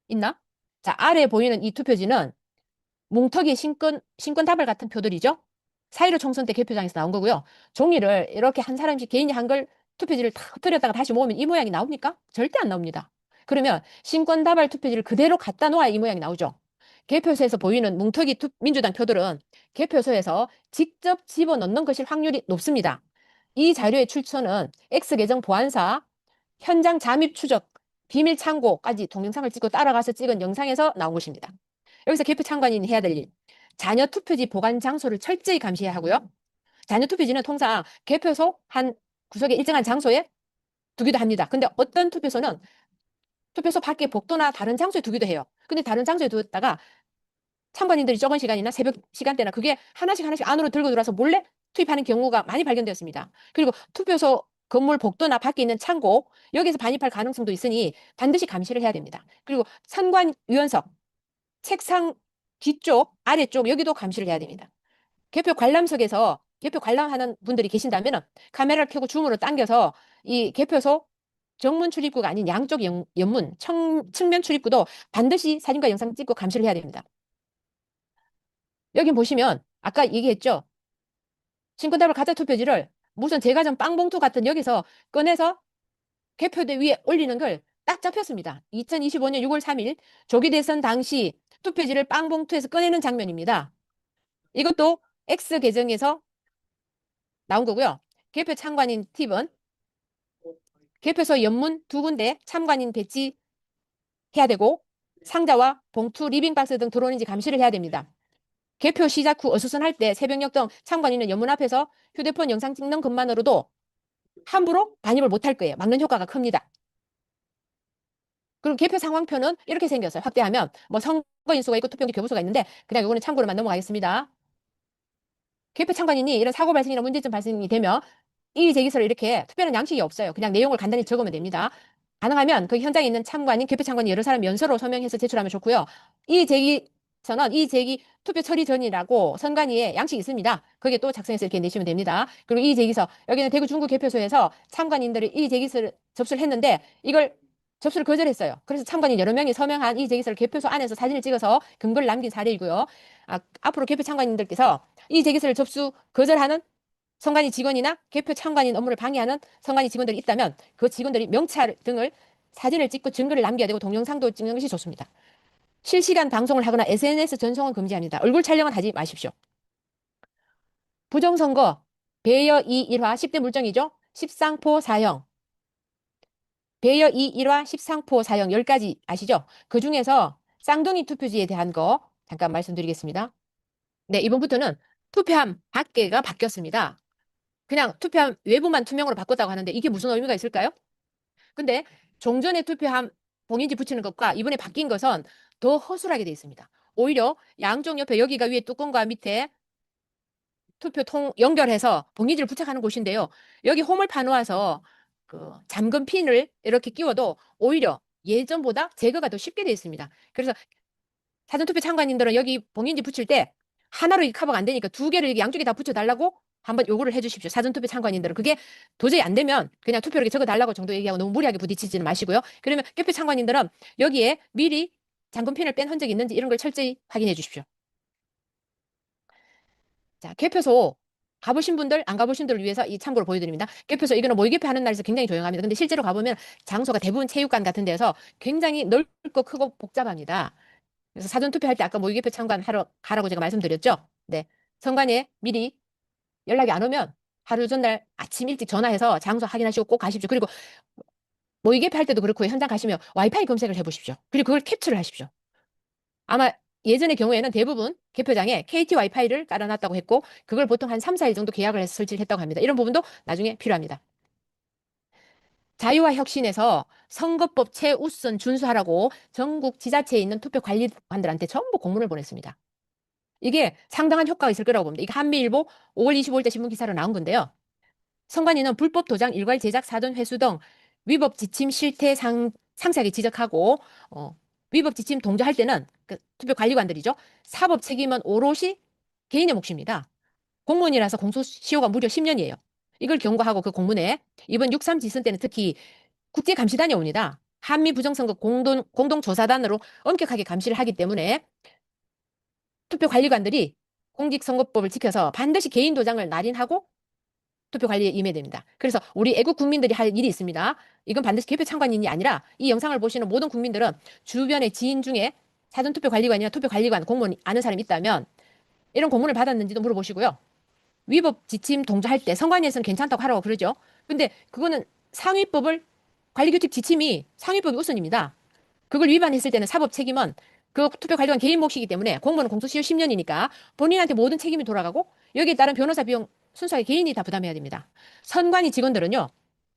있나? 자, 아래 보이는 이 투표지는 뭉터기 신권 다발 같은 표들이죠. 4.15 총선 때 개표장에서 나온 거고요. 종이를 이렇게 한 사람씩 개인이 한 걸 투표지를 탁 터뜨렸다가 다시 모으면 이 모양이 나옵니까? 절대 안 나옵니다. 그러면 신권다발 투표지를 그대로 갖다 놓아야 이 모양이 나오죠. 개표소에서 보이는 뭉터기 민주당 표들은 개표소에서 직접 집어넣는 것일 확률이 높습니다. 이 자료의 출처는 X계정 보안사, 현장 잠입 추적, 비밀 창고까지 동영상을 찍고 따라가서 찍은 영상에서 나온 것입니다. 여기서 개표 참관인이 해야 될 일. 자녀 투표지 보관 장소를 철저히 감시해야 하고요. 자녀 투표지는 통상 개표소 한 구석에 일정한 장소에 두기도 합니다. 근데 어떤 투표소는 투표소 밖에 복도나 다른 장소에 두기도 해요. 근데 다른 장소에 두었다가 참관인들이 적은 시간이나 새벽 시간대나 그게 하나씩 하나씩 안으로 들고 들어와서 몰래 투입하는 경우가 많이 발견되었습니다. 그리고 투표소 건물 복도나 밖에 있는 창고, 여기서 반입할 가능성도 있으니 반드시 감시를 해야 됩니다. 그리고 선관위원석, 책상 뒤쪽, 아래쪽, 여기도 감시를 해야 됩니다. 개표 관람석에서 개표 관람하는 분들이 계신다면 카메라를 켜고 줌으로 당겨서 이 개표소 정문 출입구가 아닌 양쪽 연문, 측면 출입구도 반드시 사진과 영상 찍고 감시를 해야 됩니다. 여기 보시면 아까 얘기했죠. 신권답을 가짜 투표지를 무슨 제과점 빵봉투 같은 여기서 꺼내서 개표대 위에 올리는 걸 딱 잡혔습니다. 2025년 6월 3일 조기 대선 당시 투표지를 빵봉투에서 꺼내는 장면입니다. 이것도 X 계정에서 나온 거고요. 개표 참관인 팁은 개표소 연문 2군데 참관인 배치해야 되고 상자와 봉투, 리빙박스 등 들어오는지 감시를 해야 됩니다. 개표 시작 후 어수선할 때 새벽녘 등 참관인은 연문 앞에서 휴대폰 영상 찍는 것만으로도 함부로 반입을 못할 거예요. 막는 효과가 큽니다. 그리고 개표 상황표는 이렇게 생겼어요. 확대하면 뭐 선거인수가 있고 투표용지 교부수가 있는데 그냥 이거는 참고로만 넘어가겠습니다. 개표 참관인이 이런 사고 발생이나 문제점 발생이 되면 이의 제기서를 이렇게 특별한 양식이 없어요. 그냥 내용을 간단히 적으면 됩니다. 가능하면 그 현장에 있는 참관인, 개표 참관인 여러 사람 연서로 서명해서 제출하면 좋고요. 이의 제기서는 이의 제기 투표 처리 전이라고 선관위에 양식이 있습니다. 거기에 또 작성해서 이렇게 내시면 됩니다. 그리고 이의 제기서, 여기는 대구 중구 개표소에서 참관인들이 이의 제기서를 접수를 했는데 이걸 접수를 거절했어요. 그래서 참관인 여러 명이 서명한 이의 제기서를 개표소 안에서 사진을 찍어서 근거를 남긴 사례이고요. 앞으로 개표 참관인들께서 이의 제기서를 접수 거절하는 선관위 직원이나 개표 참관인 업무를 방해하는 선관위 직원들이 있다면 그 직원들이 명찰 등을 사진을 찍고 증거를 남겨야 되고 동영상도 찍는 것이 좋습니다. 실시간 방송을 하거나 SNS 전송은 금지합니다. 얼굴 촬영은 하지 마십시오. 부정선거, 배여 2.1화 10대 물정이죠. 10상포 사형. 배여 2.1화 10상포 사형 10가지 아시죠? 그 중에서 쌍둥이 투표지에 대한 거 잠깐 말씀드리겠습니다. 네, 이번부터는 투표함 밖에가 바뀌었습니다. 그냥 투표함 외부만 투명으로 바꿨다고 하는데 이게 무슨 의미가 있을까요? 근데 종전에 투표함 봉인지 붙이는 것과 이번에 바뀐 것은 더 허술하게 되어 있습니다. 오히려 양쪽 옆에 여기가 위에 뚜껑과 밑에 투표통 연결해서 봉인지를 부착하는 곳인데요. 여기 홈을 파놓아서 그 잠금 핀을 이렇게 끼워도 오히려 예전보다 제거가 더 쉽게 되어 있습니다. 그래서 사전투표 참관인들은 여기 봉인지 붙일 때 하나로 이 커버가 안 되니까 두 개를 여기 양쪽에 다 붙여달라고 한번 요구를 해주십시오. 사전투표 참관인들은. 그게 도저히 안 되면 그냥 투표를 이렇게 적어달라고 정도 얘기하고 너무 무리하게 부딪히지는 마시고요. 그러면 개표 참관인들은 여기에 미리 잠금핀을 뺀 흔적이 있는지 이런 걸 철저히 확인해 주십시오. 자, 개표소 가보신 분들, 안 가보신 분들을 위해서 이 참고를 보여드립니다. 개표소, 이거는 모의개표 하는 날에서 굉장히 조용합니다. 근데 실제로 가보면 장소가 대부분 체육관 같은 데서 굉장히 넓고 크고 복잡합니다. 그래서 사전투표할 때 아까 모의개표 참관하러 가라고 제가 말씀드렸죠. 네. 선관위에 미리 연락이 안 오면 하루 전날 아침 일찍 전화해서 장소 확인하시고 꼭 가십시오. 그리고 모의개표 할 때도 그렇고 현장 가시면 와이파이 검색을 해보십시오. 그리고 그걸 캡처를 하십시오. 아마 예전의 경우에는 대부분 개표장에 KT 와이파이를 깔아놨다고 했고 그걸 보통 한 3, 4일 정도 계약을 해서 설치를 했다고 합니다. 이런 부분도 나중에 필요합니다. 자유와 혁신에서 선거법 최우선 준수하라고 전국 지자체에 있는 투표관리관들한테 전부 공문을 보냈습니다. 이게 상당한 효과가 있을 거라고 봅니다. 이게 한미일보 5월 25일자 신문 기사로 나온 건데요. 선관위는 불법 도장, 일괄 제작, 사전 회수 등 위법 지침 실태 상세하게 지적하고 위법 지침 동조할 때는 그 투표관리관들이죠. 사법 책임은 오롯이 개인의 몫입니다. 공무원이라서 공소시효가 무려 10년이에요. 이걸 경고하고 그 공문에 이번 6.3 지선 때는 특히 국제감시단이 옵니다. 한미 부정선거 공동조사단으로 엄격하게 감시를 하기 때문에 투표관리관들이 공직선거법을 지켜서 반드시 개인 도장을 날인하고 투표 관리에 임해야 됩니다. 그래서 우리 애국 국민들이 할 일이 있습니다. 이건 반드시 개표 참관인이 아니라 이 영상을 보시는 모든 국민들은 주변의 지인 중에 사전투표 관리관이나 투표 관리관 공무원 아는 사람이 있다면 이런 공문을 받았는지도 물어보시고요. 위법 지침 동조할 때 선관위에서는 괜찮다고 하라고 그러죠. 근데 그거는 상위법을 관리규칙 지침이 상위법이 우선입니다. 그걸 위반했을 때는 사법 책임은 그 투표관리관 개인 몫이기 때문에 공무원은 공소시효 10년이니까 본인한테 모든 책임이 돌아가고 여기에 따른 변호사 비용 순수하게 개인이 다 부담해야 됩니다. 선관위 직원들은요.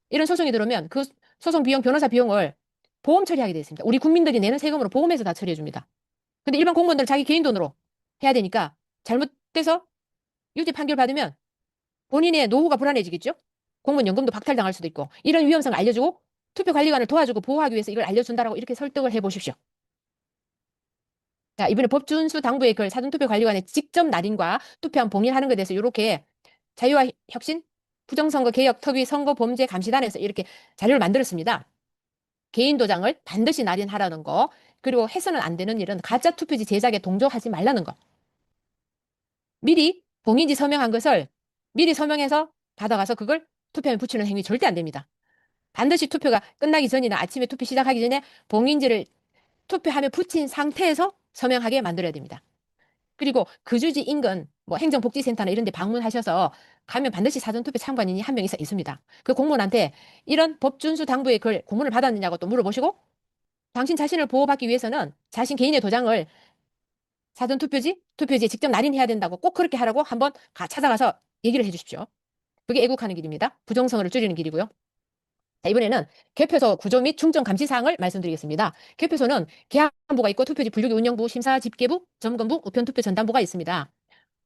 이런 소송이 들어오면 그 소송 비용, 변호사 비용을 보험 처리하게 되어 있습니다. 우리 국민들이 내는 세금으로 보험에서 다 처리해 줍니다. 근데 일반 공무원들 자기 개인 돈으로 해야 되니까 잘못돼서 유죄 판결 받으면 본인의 노후가 불안해지겠죠? 공무원 연금도 박탈당할 수도 있고 이런 위험성을 알려주고 투표관리관을 도와주고 보호하기 위해서 이걸 알려준다라고 이렇게 설득을 해보십시오. 자, 이번에 법준수 당부의 글 사전투표관리관의 직접 날인과 투표함 봉인하는 것에 대해서 이렇게 자유와 혁신 부정선거 개혁 특위 선거범죄 감시단에서 이렇게 자료를 만들었습니다. 개인 도장을 반드시 날인하라는 거, 그리고 해서는 안 되는 일은 가짜 투표지 제작에 동조하지 말라는 거. 미리 봉인지 서명한 것을 미리 서명해서 받아가서 그걸 투표함에 붙이는 행위 절대 안 됩니다. 반드시 투표가 끝나기 전이나 아침에 투표 시작하기 전에 봉인지를 투표함에 붙인 상태에서 서명하게 만들어야 됩니다. 그리고 거주지 인근 뭐 행정복지센터나 이런 데 방문하셔서 가면 반드시 사전투표 참관인이 한 명 있습니다. 그 공무원한테 이런 법준수 당부의 글 공문을 받았느냐고 또 물어보시고 당신 자신을 보호받기 위해서는 자신 개인의 도장을 투표지에 직접 날인해야 된다고 꼭 그렇게 하라고 한번 찾아가서 얘기를 해주십시오. 그게 애국하는 길입니다. 부정선거를 줄이는 길이고요. 자, 이번에는 개표소 구조 및 중점 감시 사항을 말씀드리겠습니다. 개표소는 개항부가 있고 투표지 분류기 운영부, 심사 집계부, 점검부, 우편투표 전담부가 있습니다.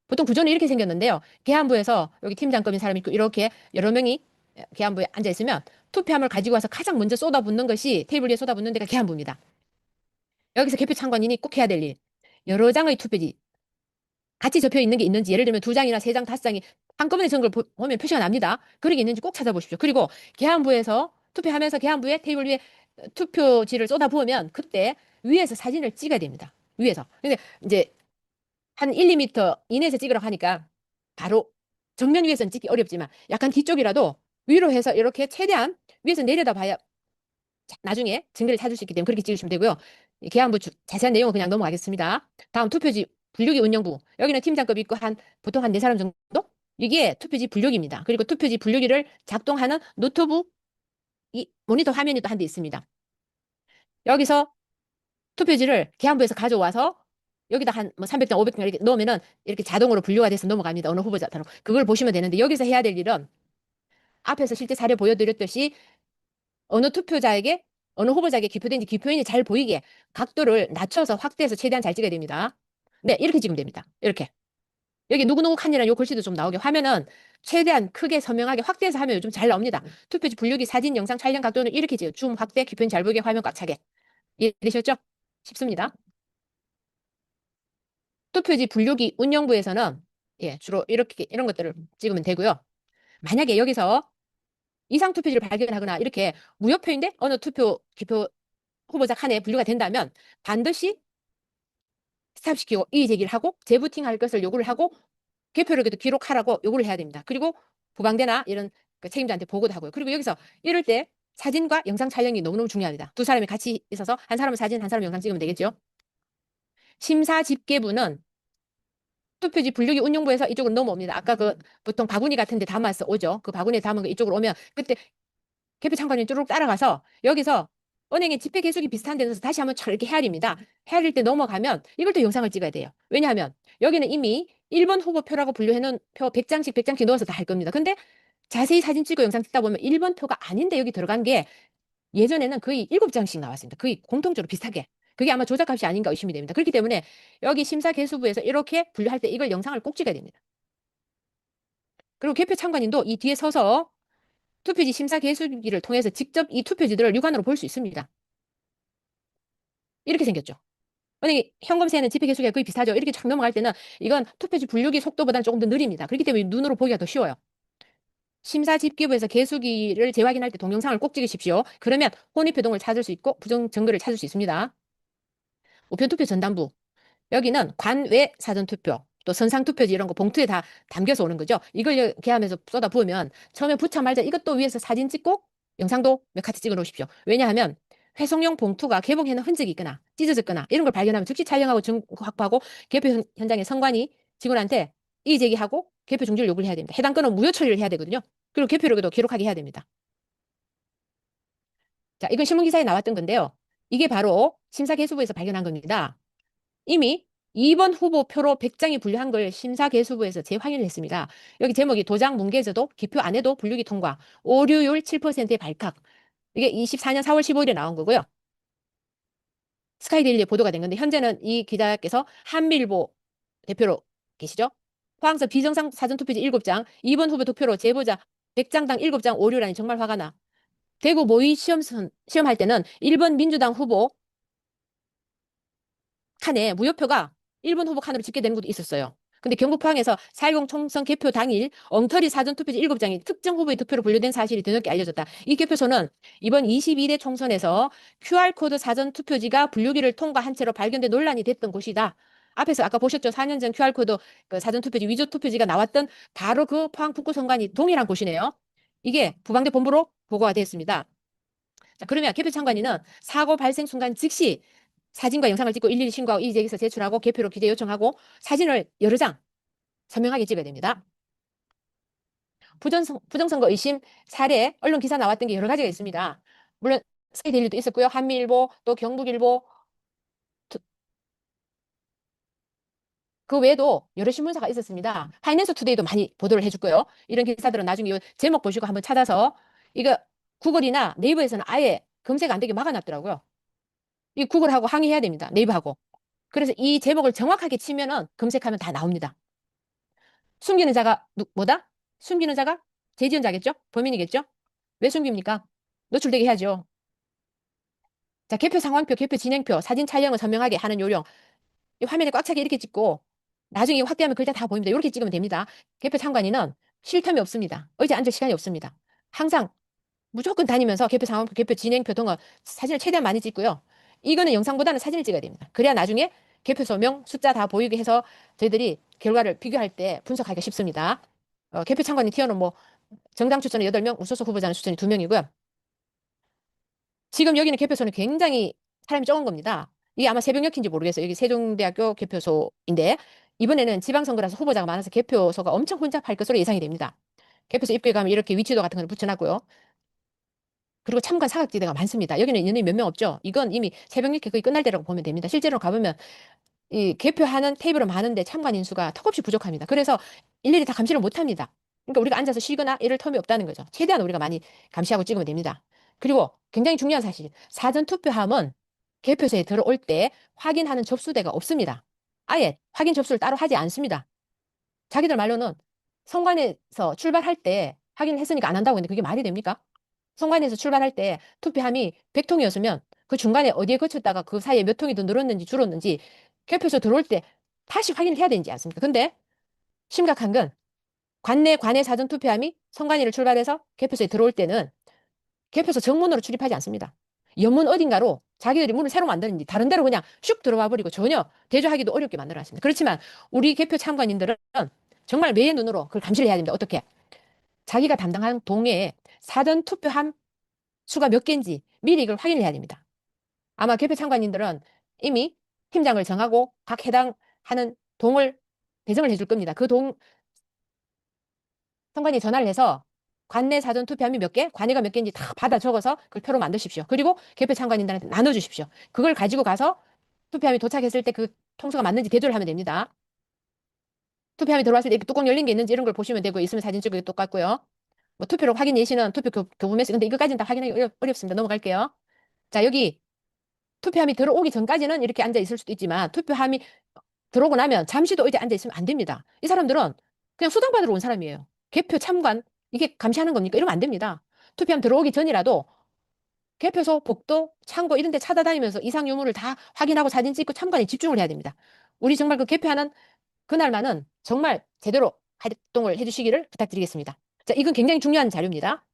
보통 구조는 이렇게 생겼는데요. 개항부에서 여기 팀장급인 사람이 있고 이렇게 여러 명이 개항부에 앉아 있으면 투표함을 가지고 와서 가장 먼저 쏟아붓는 것이 테이블 위에 쏟아붓는 데가 개항부입니다. 여기서 개표 참관인이 꼭 해야 될 일. 여러 장의 투표지 같이 접혀 있는 게 있는지, 예를 들면 2장이나 3장, 5장이 한꺼번에 적은 걸 보면 표시가 납니다. 그런 게 있는지 꼭 찾아보십시오. 그리고 개항부에서 투표하면서 개항부에 테이블 위에 투표지를 쏟아부으면 그때 위에서 사진을 찍어야 됩니다. 위에서. 근데 이제 한 1, 2m 이내에서 찍으라고 하니까 바로 정면 위에서는 찍기 어렵지만 약간 뒤쪽이라도 위로 해서 이렇게 최대한 위에서 내려다봐야 나중에 증거를 찾을 수 있기 때문에 그렇게 찍으시면 되고요. 개항부 자세한 내용은 그냥 넘어가겠습니다. 다음 투표지 분류기 운영부. 여기는 팀장급 있고 보통 한 4사람 정도? 이게 투표지 분류기입니다. 그리고 투표지 분류기를 작동하는 노트북 이 모니터 화면이 또 한 대 있습니다. 여기서 투표지를 개항부에서 가져와서 여기다 한 뭐 300장, 500장 이렇게 넣으면은 이렇게 자동으로 분류가 돼서 넘어갑니다. 어느 후보자처럼. 그걸 보시면 되는데 여기서 해야 될 일은 앞에서 실제 사례 보여드렸듯이 어느 투표자에게 어느 후보자에게 기표된지 기표인이 잘 보이게 각도를 낮춰서 확대해서 최대한 잘 찍어야 됩니다. 네, 이렇게 찍으면 됩니다. 이렇게. 여기 누구누구 칸이라는 요 글씨도 좀 나오게 화면은 최대한 크게 선명하게 확대해서 하면 요즘 잘 나옵니다. 투표지 분류기 사진, 영상 촬영 각도는 이렇게 찍어요. 줌, 확대, 기표인 잘 보이게 화면 꽉 차게. 이해되셨죠? 쉽습니다. 투표지 분류기 운영부에서는 주로 이렇게 이런 것들을 찍으면 되고요. 만약에 여기서 이상 투표지를 발견하거나 이렇게 무효표인데 어느 기표 후보자 칸에 분류가 된다면 반드시 스탑시키고 이의 제기를 하고 재부팅할 것을 요구를 하고 개표를 기록하라고 요구를 해야 됩니다. 그리고 부방대나 이런 그 책임자한테 보고도 하고요. 그리고 여기서 이럴 때 사진과 영상 촬영이 너무너무 중요합니다. 두 사람이 같이 있어서 한 사람은 사진, 한 사람은 영상 찍으면 되겠죠. 심사 집계부는 투표지 분류기 운영부에서 이쪽으로 넘어옵니다. 아까 그 보통 바구니 같은 데 담아서 오죠. 그 바구니에 담은 거 이쪽으로 오면 그때 개표 참관인이 쭈르륵 따라가서 여기서 은행의 지폐 개수기 비슷한 데서 다시 한번 저렇게 헤아립니다. 헤아릴 때 넘어가면 이걸 또 영상을 찍어야 돼요. 왜냐하면 여기는 이미 1번 후보표라고 분류해놓은 표 100장씩 넣어서 다 할 겁니다. 근데 자세히 사진 찍고 영상 찍다 보면 1번 표가 아닌데 여기 들어간 게 예전에는 거의 7장씩 나왔습니다. 거의 공통적으로 비슷하게. 그게 아마 조작값이 아닌가 의심이 됩니다. 그렇기 때문에 여기 심사개수부에서 이렇게 분류할 때 이걸 영상을 꼭 찍어야 됩니다. 그리고 개표 참관인도 이 뒤에 서서 투표지 심사 개수기를 통해서 직접 이 투표지들을 육안으로 볼 수 있습니다. 이렇게 생겼죠. 만약에 현검세는 지폐 개수기가 거의 비슷하죠. 이렇게 쫙 넘어갈 때는 이건 투표지 분류기 속도보다는 조금 더 느립니다. 그렇기 때문에 눈으로 보기가 더 쉬워요. 심사 집계부에서 개수기를 재확인할 때 동영상을 꼭 찍으십시오. 그러면 혼입표동을 찾을 수 있고 부정 증거를 찾을 수 있습니다. 우편투표 전담부. 여기는 관외 사전투표, 또 선상투표지 이런 거 봉투에 다 담겨서 오는 거죠. 이걸 이렇게 하면서 쏟아 부으면 처음에 붙자마자 이것도 위에서 사진 찍고 영상도 몇 카트 찍어 놓으십시오. 왜냐하면 회송용 봉투가 개봉에는 흔적이 있거나 찢어졌거나 이런 걸 발견하면 즉시 촬영하고 증거 확보하고 개표 현장의 선관위 직원한테 이의 제기하고 개표 중지를 요구를 해야 됩니다. 해당 건은 무효 처리를 해야 되거든요. 그리고 개표록에도 기록하게 해야 됩니다. 자, 이건 신문기사에 나왔던 건데요. 이게 바로 심사개수부에서 발견한 겁니다. 이미 2번 후보표로 100장이 분류한 걸 심사개수부에서 재확인을 했습니다. 여기 제목이 도장 뭉개져도 기표 안에도 분류기 통과, 오류율 7%의 발칵. 이게 24년 4월 15일에 나온 거고요. 스카이데일리에 보도가 된 건데 현재는 이 기자께서 한미일보 대표로 계시죠. 포항서 비정상 사전투표지 7장, 2번 후보 투표로 제보자 100장당 7장 오류라니 정말 화가 나. 대구 모의 시험할 때는 1번 민주당 후보 칸에 무효표가 1번 후보 칸으로 집계되는 것도 있었어요. 근데 경북 포항에서 4.10 총선 개표 당일 엉터리 사전투표지 7장이 특정 후보의 투표로 분류된 사실이 드넓게 알려졌다. 이 개표소는 이번 22대 총선에서 QR코드 사전투표지가 분류기를 통과한 채로 발견돼 논란이 됐던 곳이다. 앞에서 아까 보셨죠? 4년 전 QR코드 그 사전투표지 위조 투표지가 나왔던 바로 그 포항 북구선관위 동일한 곳이네요. 이게 부방대 본부로 보고가 됐습니다. 자, 그러면 개표 참관인은 사고 발생 순간 즉시 사진과 영상을 찍고 일일이 신고하고 이의제기서 제출하고 개표로 기재 요청하고 사진을 여러 장 선명하게 찍어야 됩니다. 부정선거 의심 사례 언론 기사 나왔던 게 여러 가지가 있습니다. 물론 스카이데일리도 있었고요. 한미일보 또 경북일보 그 외에도 여러 신문사가 있었습니다. 파이낸스 투데이도 많이 보도를 해줬고요. 이런 기사들은 나중에 이 제목 보시고 한번 찾아서 이거 구글이나 네이버에서는 아예 검색 안 되게 막아놨더라고요. 이 구글하고 항의해야 됩니다. 네이버하고. 그래서 이 제목을 정확하게 치면은 검색하면 다 나옵니다. 숨기는 자가 뭐다? 숨기는 자가 재지은 자겠죠? 범인이겠죠? 왜 숨깁니까? 노출되게 해야죠. 자, 개표 상황표, 개표 진행표, 사진 촬영을 선명하게 하는 요령. 이 화면에 꽉 차게 이렇게 찍고 나중에 확대하면 글자 다 보입니다. 이렇게 찍으면 됩니다. 개표 참관인은 쉴 틈이 없습니다. 의자에 앉을 시간이 없습니다. 항상 무조건 다니면서 개표 상황표, 개표 진행표 등을 사진을 최대한 많이 찍고요. 이거는 영상보다는 사진을 찍어야 됩니다. 그래야 나중에 개표 소명, 숫자 다 보이게 해서 저희들이 결과를 비교할 때 분석하기가 쉽습니다. 개표 참관인 티어는 뭐 정당 추천은 8명, 무소속 후보자는 추천이 2명이고요. 지금 여기는 개표소는 굉장히 사람이 적은 겁니다. 이게 아마 새벽녘인지 모르겠어요. 여기 세종대학교 개표소인데 이번에는 지방선거라서 후보자가 많아서 개표소가 엄청 혼잡할 것으로 예상이 됩니다. 개표소 입구에 가면 이렇게 위치도 같은 걸 붙여놨고요. 그리고 참관 사각지대가 많습니다. 여기는 인원이 몇 명 없죠. 이건 이미 새벽녘에 거의 끝날 때라고 보면 됩니다. 실제로 가보면 이 개표하는 테이블은 많은데 참관 인수가 턱없이 부족합니다. 그래서 일일이 다 감시를 못합니다. 그러니까 우리가 앉아서 쉬거나 이럴 텀이 없다는 거죠. 최대한 우리가 많이 감시하고 찍으면 됩니다. 그리고 굉장히 중요한 사실, 사전투표함은 개표소에 들어올 때 확인하는 접수대가 없습니다. 아예 확인 접수를 따로 하지 않습니다. 자기들 말로는 선관에서 출발할 때 확인을 했으니까 안 한다고 했는데 그게 말이 됩니까? 선관에서 출발할 때 투표함이 100통이었으면 그 중간에 어디에 거쳤다가 그 사이에 몇 통이 더 늘었는지 줄었는지 개표소 들어올 때 다시 확인을 해야 되지 않습니까? 근데 심각한 건 관내 사전 투표함이 선관위를 출발해서 개표소에 들어올 때는 개표소 정문으로 출입하지 않습니다. 연문 어딘가로 자기들이 문을 새로 만드는지 다른 데로 그냥 슉 들어와 버리고 전혀 대조하기도 어렵게 만들어놨습니다. 그렇지만 우리 개표 참관인들은 정말 매의 눈으로 그걸 감시를 해야 됩니다. 어떻게? 자기가 담당한 동에 사전 투표함 수가 몇 개인지 미리 이걸 확인을 해야 됩니다. 아마 개표 참관인들은 이미 팀장을 정하고 각 해당하는 동을 배정을 해줄 겁니다. 그 동 선관위 전화를 해서 관내 사전 투표함이 몇 개, 관내가 몇 개인지 다 받아 적어서 그걸 표로 만드십시오. 그리고 개표 참관인들한테 나눠주십시오. 그걸 가지고 가서 투표함이 도착했을 때 그 통수가 맞는지 대조를 하면 됩니다. 투표함이 들어왔을 때 뚜껑 열린 게 있는지 이런 걸 보시면 되고 있으면 사진 찍고 똑같고요. 뭐 투표로 확인 예시는 투표 교부 메시지. 근데 이거까지는 다 확인하기 어렵습니다. 넘어갈게요. 자, 여기 투표함이 들어오기 전까지는 이렇게 앉아 있을 수도 있지만 투표함이 들어오고 나면 잠시도 의자에 앉아 있으면 안 됩니다. 이 사람들은 그냥 수당 받으러 온 사람이에요. 개표 참관 이게 감시하는 겁니까? 이러면 안 됩니다. 투표함 들어오기 전이라도 개표소, 복도, 창고 이런 데 찾아다니면서 이상 유무를 다 확인하고 사진 찍고 참관에 집중을 해야 됩니다. 우리 정말 그 개표하는 그날만은 정말 제대로 활동을 해주시기를 부탁드리겠습니다. 자, 이건 굉장히 중요한 자료입니다.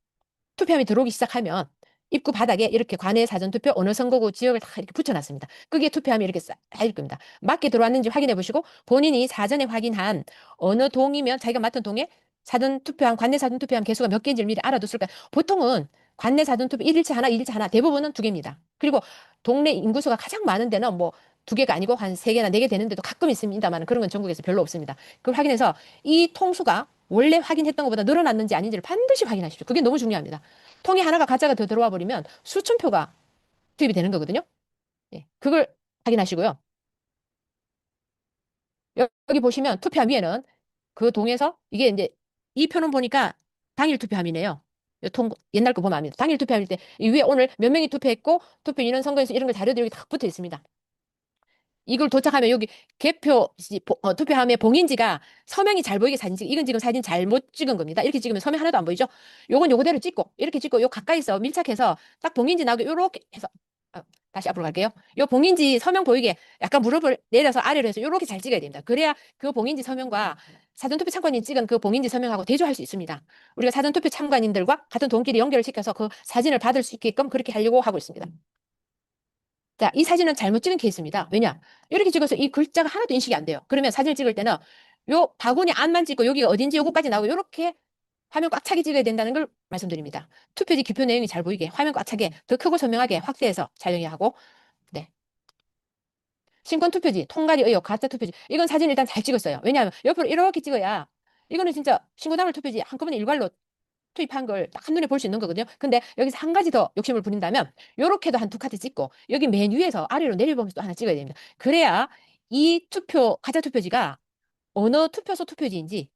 투표함이 들어오기 시작하면 입구 바닥에 이렇게 관내 사전투표 어느 선거구 지역을 다 이렇게 붙여놨습니다. 그게 투표함이 이렇게 쌓일 겁니다. 맞게 들어왔는지 확인해 보시고 본인이 사전에 확인한 어느 동이면 자기가 맡은 동에 사전투표함, 관내 사전투표함 개수가 몇 개인지를 미리 알아뒀을까요? 보통은 관내 사전투표 1일차 하나, 2일차 하나, 대부분은 2개입니다. 그리고 동네 인구수가 가장 많은 데는 뭐 2개가 아니고 한 3개나 4개 되는 데도 가끔 있습니다만 그런 건 전국에서 별로 없습니다. 그걸 확인해서 이 통수가 원래 확인했던 것보다 늘어났는지 아닌지를 반드시 확인하십시오. 그게 너무 중요합니다. 통이 하나가 가짜가 더 들어와 버리면 수천 표가 투입이 되는 거거든요. 예, 그걸 확인하시고요. 여기 보시면 투표함 위에는 그 동에서 이게 이제 이 표는 보니까 당일 투표함이네요. 옛날 거 보면 압니다. 당일 투표함일 때 이 위에 오늘 몇 명이 투표했고 투표 인원 선거에서 이런 걸 자료들이 다 붙어 있습니다. 이걸 도착하면 여기 투표함의 봉인지가 서명이 잘 보이게 사진 찍. 이건 지금 사진 잘못 찍은 겁니다. 이렇게 찍으면 서명 하나도 안 보이죠? 요건 요거대로 찍고 이렇게 찍고 요 가까이서 밀착해서 딱 봉인지 나오게 요렇게 해서 다시 앞으로 갈게요. 요 봉인지 서명 보이게 약간 무릎을 내려서 아래로 해서 요렇게 잘 찍어야 됩니다. 그래야 그 봉인지 서명과 사전투표 참관인이 찍은 그 봉인지 서명하고 대조할 수 있습니다. 우리가 사전투표 참관인들과 같은 돈끼리 연결을 시켜서 그 사진을 받을 수 있게끔 그렇게 하려고 하고 있습니다. 자, 이 사진은 잘못 찍은 케이스입니다. 왜냐? 이렇게 찍어서 이 글자가 하나도 인식이 안 돼요. 그러면 사진을 찍을 때는 요 바구니 안만 찍고 여기가 어딘지 요거까지 나오고 요렇게 화면 꽉 차게 찍어야 된다는 걸 말씀드립니다. 투표지 기표 내용이 잘 보이게 화면 꽉 차게 더 크고 선명하게 확대해서 촬영해야 하고 네. 신권 투표지, 통과리 의혹, 가짜 투표지. 이건 사진 일단 잘 찍었어요. 왜냐하면 옆으로 이렇게 찍어야 이거는 진짜 신고당을 투표지 한꺼번에 일괄로 투입한 걸 딱 한눈에 볼 수 있는 거거든요. 근데 여기서 한 가지 더 욕심을 부린다면 요렇게도 한 두 카드 찍고 여기 맨 위에서 아래로 내려보면서 또 하나 찍어야 됩니다. 그래야 이 가짜 투표지가 어느 투표소 투표지인지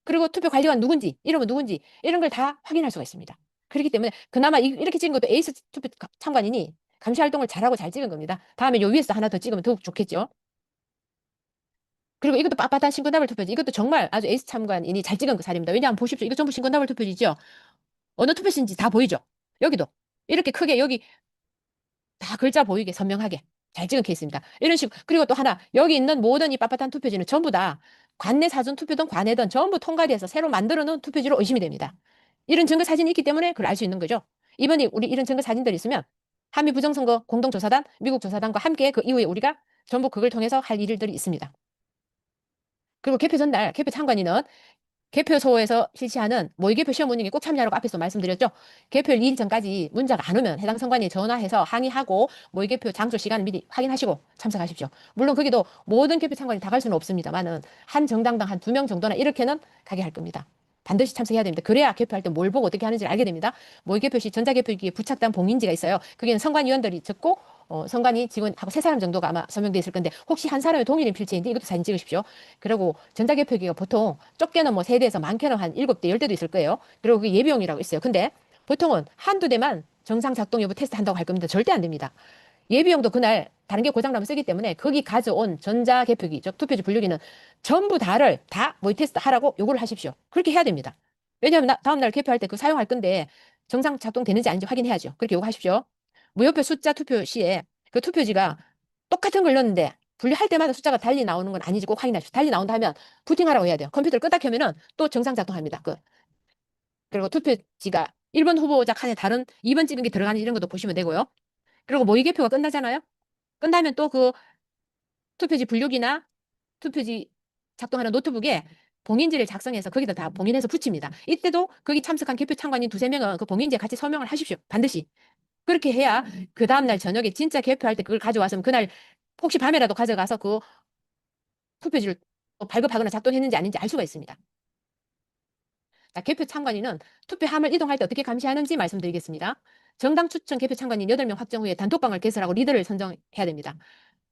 그리고 투표 관리관 누군지 이름은 누군지 이런 걸 다 확인할 수가 있습니다. 그렇기 때문에 그나마 이렇게 찍은 것도 에이스 투표 참관인이 감시 활동을 잘하고 잘 찍은 겁니다. 다음에 요 위에서 하나 더 찍으면 더욱 좋겠죠. 그리고 이것도 빳빳한 신권다발 투표지. 이것도 정말 아주 에이스 참관인이 잘 찍은 그 사례입니다. 왜냐하면 보십시오. 이거 전부 신권다발 투표지죠. 어느 투표지인지 다 보이죠. 여기도 이렇게 크게 여기 다 글자 보이게 선명하게 잘 찍은 케이스입니다. 이런 식으로 그리고 또 하나 여기 있는 모든 이 빳빳한 투표지는 전부 다 관내 사전 투표든 관내든 전부 통과돼서 새로 만들어 놓은 투표지로 의심이 됩니다. 이런 증거 사진이 있기 때문에 그걸 알 수 있는 거죠. 이번에 우리 이런 증거 사진들이 있으면 한미 부정선거 공동조사단, 미국 조사단과 함께 그 이후에 우리가 전부 그걸 통해서 할 일들이 있습니다. 그리고 개표 전날 개표 참관인은 개표소에서 실시하는 모의개표 시험 운영에 꼭 참여하라고 앞에서 말씀드렸죠. 개표일 2일 전까지 문자가 안 오면 해당 선관위에 전화해서 항의하고 모의개표 장소 시간을 미리 확인하시고 참석하십시오. 물론 거기도 모든 개표 참관이 다 갈 수는 없습니다만은 한 정당당 한 2명 정도나 이렇게는 가게 할 겁니다. 반드시 참석해야 됩니다. 그래야 개표할 때 뭘 보고 어떻게 하는지를 알게 됩니다. 모의개표 시 전자개표기에 부착된 봉인지가 있어요. 그게는 선관위원들이 적고 선관위 직원하고 3사람 정도가 아마 서명돼 있을 건데 혹시 한 사람의 동일인 필체인데 이것도 사진 찍으십시오. 그리고 전자개표기가 보통 적게는 뭐 3대에서 많게는 한 7대, 10대도 있을 거예요. 그리고 그게 예비용이라고 있어요. 근데 보통은 한두 대만 정상 작동 여부 테스트 한다고 할 겁니다. 절대 안 됩니다. 예비용도 그날 다른 게 고장나면 쓰기 때문에 거기 가져온 전자개표기, 즉 투표지 분류기는 전부 다를 다 모의 테스트 하라고 요구를 하십시오. 그렇게 해야 됩니다. 왜냐하면 다음날 개표할 때 그 사용할 건데 정상 작동되는지 아닌지 확인해야죠. 그렇게 요구하십시오. 무효표 숫자 투표 시에 그 투표지가 똑같은 걸 넣었는데 분류할 때마다 숫자가 달리 나오는 건 아닌지 꼭 확인하십시오. 달리 나온다 하면 부팅하라고 해야 돼요. 컴퓨터를 끄다 켜면은 또 정상 작동합니다. 그리고 투표지가 1번 후보자 칸에 다른 2번 찍은 게 들어가는지 이런 것도 보시면 되고요. 그리고 모의 개표가 끝나잖아요. 끝나면 또 그 투표지 분류기나 투표지 작동하는 노트북에 봉인지를 작성해서 거기다 다 봉인해서 붙입니다. 이때도 거기 참석한 개표 참관인 2~3명은 그 봉인지에 같이 서명을 하십시오. 반드시. 그렇게 해야 그 다음날 저녁에 진짜 개표할 때 그걸 가져왔으면 그날 혹시 밤에라도 가져가서 그 투표지를 발급하거나 작동했는지 아닌지 알 수가 있습니다. 자, 개표 참관인은 투표함을 이동할 때 어떻게 감시하는지 말씀드리겠습니다. 정당 추천 개표 참관인 8명 확정 후에 단톡방을 개설하고 리더를 선정해야 됩니다.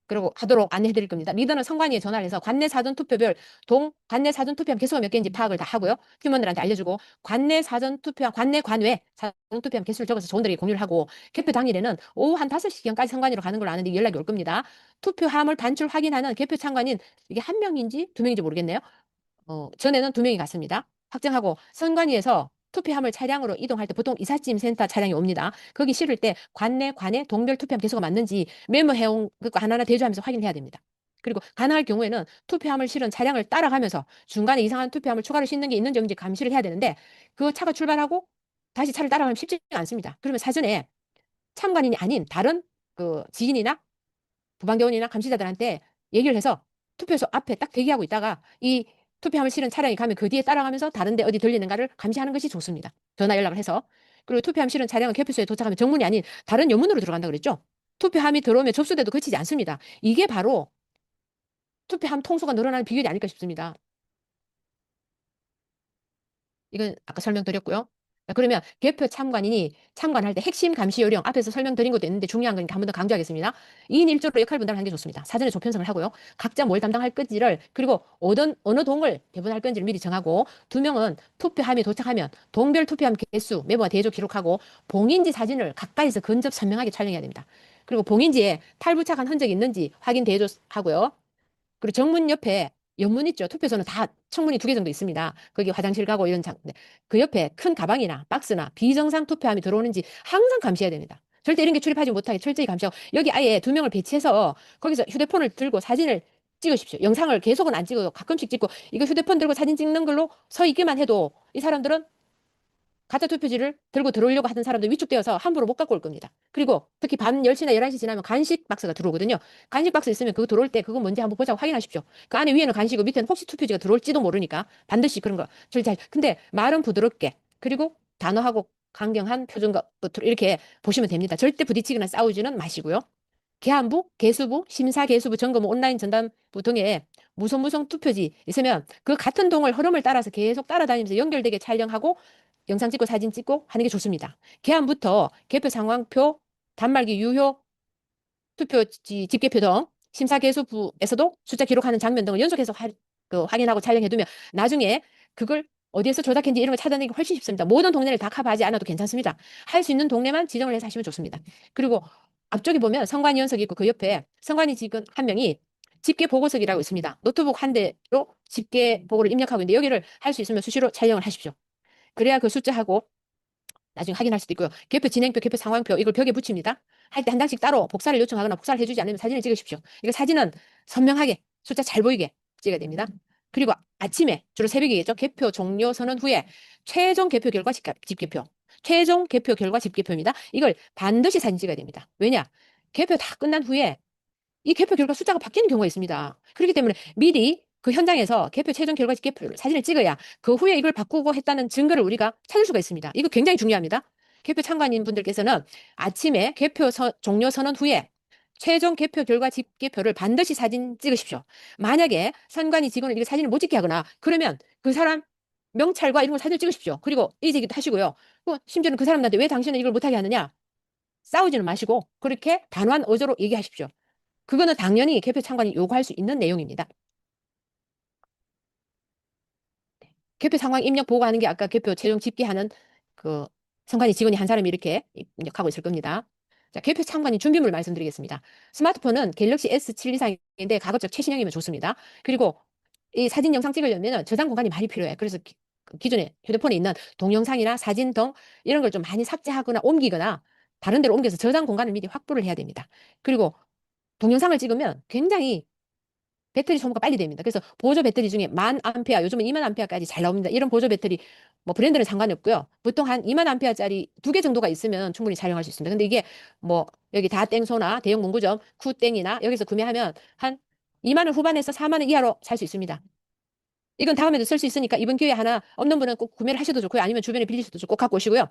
그리고 하도록 안내해 드릴 겁니다. 리더는 선관위에 전화를 해서 관내 사전 투표별 관내 사전 투표함 개수가 몇 개인지 파악을 다 하고요. 팀원들한테 알려주고 관내 사전 투표함, 관내 관외 사전 투표함 개수를 적어서 조원들에게 공유를 하고 개표 당일에는 오후 한 5시경까지 선관위로 가는 걸로 아는데 연락이 올 겁니다. 투표함을 반출 확인하는 개표 참관인 이게 1명인지 2명인지 모르겠네요. 전에는 2명이 갔습니다. 확정하고 선관위에서 투표함을 차량으로 이동할 때 보통 이삿짐 센터 차량이 옵니다. 거기 실을 때 관내 동별 투표함 개수가 맞는지 메모해온 것과 하나하나 대조하면서 확인해야 됩니다. 그리고 가능할 경우에는 투표함을 실은 차량을 따라가면서 중간에 이상한 투표함을 추가로 싣는 게 있는지 없는지 감시를 해야 되는데 그 차가 출발하고 다시 차를 따라가면 쉽지가 않습니다. 그러면 사전에 참관인이 아닌 다른 그 지인이나 부방대원이나 감시자들한테 얘기를 해서 투표소 앞에 딱 대기하고 있다가 이 투표함을 실은 차량이 가면 그 뒤에 따라가면서 다른 데 어디 들리는가를 감시하는 것이 좋습니다. 전화 연락을 해서. 그리고 투표함 실은 차량은 개표소에 도착하면 정문이 아닌 다른 연문으로 들어간다 그랬죠. 투표함이 들어오면 접수돼도 그치지 않습니다. 이게 바로 투표함 통수가 늘어나는 비결이 아닐까 싶습니다. 이건 아까 설명드렸고요. 자, 그러면 개표 참관인이 참관할 때 핵심 감시 요령 앞에서 설명드린 것도 있는데 중요한 거니까 한 번 더 강조하겠습니다. 2인 1조로 역할 분담을 하는 게 좋습니다. 사전에 조편성을 하고요. 각자 뭘 담당할 건지를 그리고 어느 동을 배분할 건지를 미리 정하고 2명은 투표함이 도착하면 동별 투표함 개수 메모와 대조 기록하고 봉인지 사진을 가까이서 근접 선명하게 촬영해야 됩니다. 그리고 봉인지에 탈부착한 흔적이 있는지 확인대조 하고요. 그리고 정문 옆에 옆문 있죠. 투표소는 다 청문이 2개 정도 있습니다. 거기 화장실 가고 이런 네. 그 옆에 큰 가방이나 박스나 비정상 투표함이 들어오는지 항상 감시해야 됩니다. 절대 이런 게 출입하지 못하게 철저히 감시하고 여기 아예 2명을 배치해서 거기서 휴대폰을 들고 사진을 찍으십시오. 영상을 계속은 안 찍어요. 가끔씩 찍고 이거 휴대폰 들고 사진 찍는 걸로 서 있기만 해도 이 사람들은 가짜 투표지를 들고 들어오려고 하던 사람들 위축되어서 함부로 못 갖고 올 겁니다. 그리고 특히 밤 10시나 11시 지나면 간식 박스가 들어오거든요. 간식 박스 있으면 그거 들어올 때 그거 뭔지 한번 보자고 확인하십시오. 그 안에 위에는 간식이고 밑에는 혹시 투표지가 들어올지도 모르니까 반드시 그런 거. 근데 말은 부드럽게 그리고 단호하고 강경한 표정과 이렇게 보시면 됩니다. 절대 부딪히거나 싸우지는 마시고요. 계안부, 개수부, 심사개수부, 점검 온라인 전담부 등에 무소무성 투표지 있으면 그 같은 동을 흐름을 따라서 계속 따라다니면서 연결되게 촬영하고 영상 찍고 사진 찍고 하는 게 좋습니다. 개안부터 개표 상황표, 단말기 유효 투표지 집계표 등 심사개수부에서도 숫자 기록하는 장면 등을 연속해서 확인하고 촬영해두면 나중에 그걸 어디에서 조작했는지 이런 걸 찾아내기 훨씬 쉽습니다. 모든 동네를 다 커버하지 않아도 괜찮습니다. 할 수 있는 동네만 지정을 해서 하시면 좋습니다. 그리고 앞쪽에 보면 선관위 연석이 있고 그 옆에 선관위 직원 한 명이 집계 보고석이라고 있습니다. 노트북 한 대로 집계 보고를 입력하고 있는데 여기를 할 수 있으면 수시로 촬영을 하십시오. 그래야 그 숫자하고 나중에 확인할 수도 있고요. 개표 진행표, 개표 상황표 이걸 벽에 붙입니다. 할 때 한 장씩 따로 복사를 요청하거나 복사를 해주지 않으면 사진을 찍으십시오. 이거 사진은 선명하게 숫자 잘 보이게 찍어야 됩니다. 그리고 아침에 주로 새벽이겠죠. 개표 종료 선언 후에 최종 개표 결과 집계표. 최종 개표 결과 집계표입니다. 이걸 반드시 사진 찍어야 됩니다. 왜냐? 개표 다 끝난 후에 이 개표 결과 숫자가 바뀌는 경우가 있습니다. 그렇기 때문에 미리 그 현장에서 개표 최종 결과 집계표 사진을 찍어야 그 후에 이걸 바꾸고 했다는 증거를 우리가 찾을 수가 있습니다. 이거 굉장히 중요합니다. 개표 참관인 분들께서는 아침에 개표 종료 선언 후에 최종 개표 결과 집계표를 반드시 사진 찍으십시오. 만약에 선관위 직원을 이렇게 사진을 못 찍게 하거나 그러면 그 사람 명찰과 이런 걸 사진 찍으십시오. 그리고 이 얘기도 하시고요. 심지어는 그 사람한테 왜 당신은 이걸 못하게 하느냐? 싸우지는 마시고 그렇게 단호한 어조로 얘기하십시오. 그거는 당연히 개표 참관이 요구할 수 있는 내용입니다. 개표 상황 입력 보고하는 게 아까 개표 최종 집계하는 그 선관위 직원이 한 사람이 이렇게 입력하고 있을 겁니다. 자, 개표 참관인 준비물 말씀드리겠습니다. 스마트폰은 갤럭시 S7 이상인데 가급적 최신형이면 좋습니다. 그리고 이 사진 영상 찍으려면 저장 공간이 많이 필요해. 그래서 기존에 휴대폰에 있는 동영상이나 사진 등 이런 걸 좀 많이 삭제하거나 옮기거나 다른 데로 옮겨서 저장 공간을 미리 확보를 해야 됩니다. 그리고 동영상을 찍으면 굉장히 배터리 소모가 빨리 됩니다. 그래서 보조 배터리 중에 10,000A, 요즘은 20,000A까지 잘 나옵니다. 이런 보조 배터리, 뭐 브랜드는 상관이 없고요. 보통 한 20,000A짜리 2개 정도가 있으면 충분히 촬영할 수 있습니다. 근데 이게 뭐 여기 다땡소나 대형 문구점 쿠땡이나 여기서 구매하면 한 2만 원 후반에서 4만 원 이하로 살 수 있습니다. 이건 다음에도 쓸 수 있으니까 이번 기회에 하나 없는 분은 꼭 구매를 하셔도 좋고요. 아니면 주변에 빌리셔도 좋고 꼭 갖고 오시고요.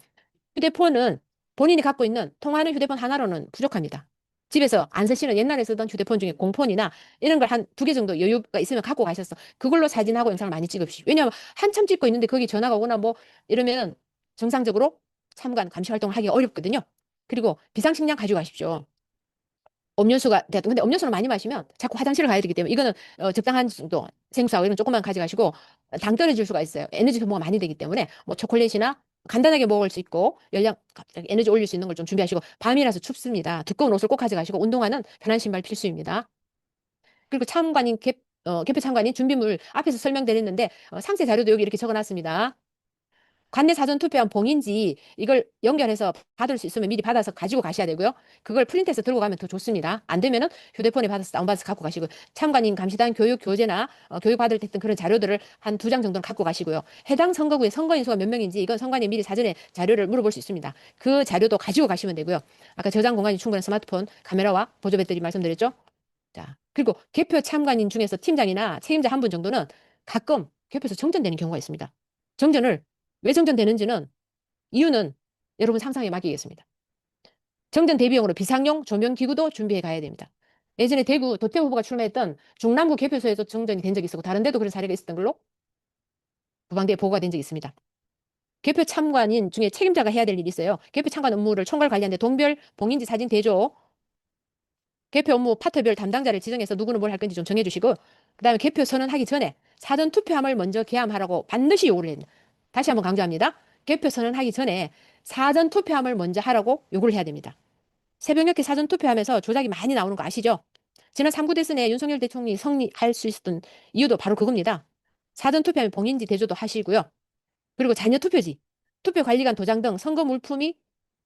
휴대폰은 본인이 갖고 있는 통화하는 휴대폰 하나로는 부족합니다. 집에서 안 쓰시는 옛날에 쓰던 휴대폰 중에 공폰이나 이런 걸 한 2개 정도 여유가 있으면 갖고 가셔서 그걸로 사진하고 영상을 많이 찍으십시오. 왜냐하면 한참 찍고 있는데 거기 전화가 오거나 뭐 이러면 정상적으로 참관, 감시 활동을 하기 어렵거든요. 그리고 비상식량 가져가십시오. 음료수가 근데 음료수를 많이 마시면 자꾸 화장실을 가야 되기 때문에 이거는 적당한 정도 생수하고 이런 조금만 가져가시고 당 떨어질 수가 있어요. 에너지 소모가 많이 되기 때문에 뭐 초콜릿이나 간단하게 먹을 수 있고 열량 갑자기 에너지 올릴 수 있는 걸 좀 준비하시고 밤이라서 춥습니다. 두꺼운 옷을 꼭 가져가시고 운동화는 편한 신발 필수입니다. 그리고 개표 참관인 준비물 앞에서 설명드렸는데 상세 자료도 여기 이렇게 적어놨습니다. 관내 사전 투표한 봉인지 이걸 연결해서 받을 수 있으면 미리 받아서 가지고 가셔야 되고요. 그걸 프린트해서 들고 가면 더 좋습니다. 안 되면은 휴대폰에 받아서 다운받아서 갖고 가시고 참관인 감시단 교육 교재나 교육 받을 때 했던 그런 자료들을 한 2장 정도는 갖고 가시고요. 해당 선거구의 선거인 수가 몇 명인지 이건 선관위 미리 사전에 자료를 물어볼 수 있습니다. 그 자료도 가지고 가시면 되고요. 아까 저장 공간이 충분한 스마트폰, 카메라와 보조 배터리 말씀드렸죠. 자, 그리고 개표 참관인 중에서 팀장이나 책임자 한 분 정도는 가끔 개표에서 정전되는 경우가 있습니다. 정전을 왜 정전되는지는 이유는 여러분 상상에 맡기겠습니다. 정전 대비용으로 비상용 조명 기구도 준비해 가야 됩니다. 예전에 대구 도태 후보가 출마했던 중남구 개표소에서 정전이 된 적이 있었고 다른 데도 그런 사례가 있었던 걸로 부방대에 보고가 된 적이 있습니다. 개표 참관인 중에 책임자가 해야 될 일이 있어요. 개표 참관 업무를 총괄 관리하는데 동별 봉인지 사진 대조 개표 업무 파트별 담당자를 지정해서 누구는 뭘 할 건지 좀 정해주시고 그다음에 개표 선언하기 전에 사전 투표함을 먼저 개함하라고 반드시 요구를 해야 됩니다. 다시 한번 강조합니다. 개표 선언하기 전에 사전 투표함을 먼저 하라고 요구를 해야 됩니다. 새벽녘에 사전투표하면서 조작이 많이 나오는 거 아시죠? 지난 3구 대선에 윤석열 대통령이 승리할 수 있었던 이유도 바로 그겁니다. 사전투표하면 봉인지 대조도 하시고요. 그리고 잔여 투표지, 투표 관리관 도장 등 선거 물품이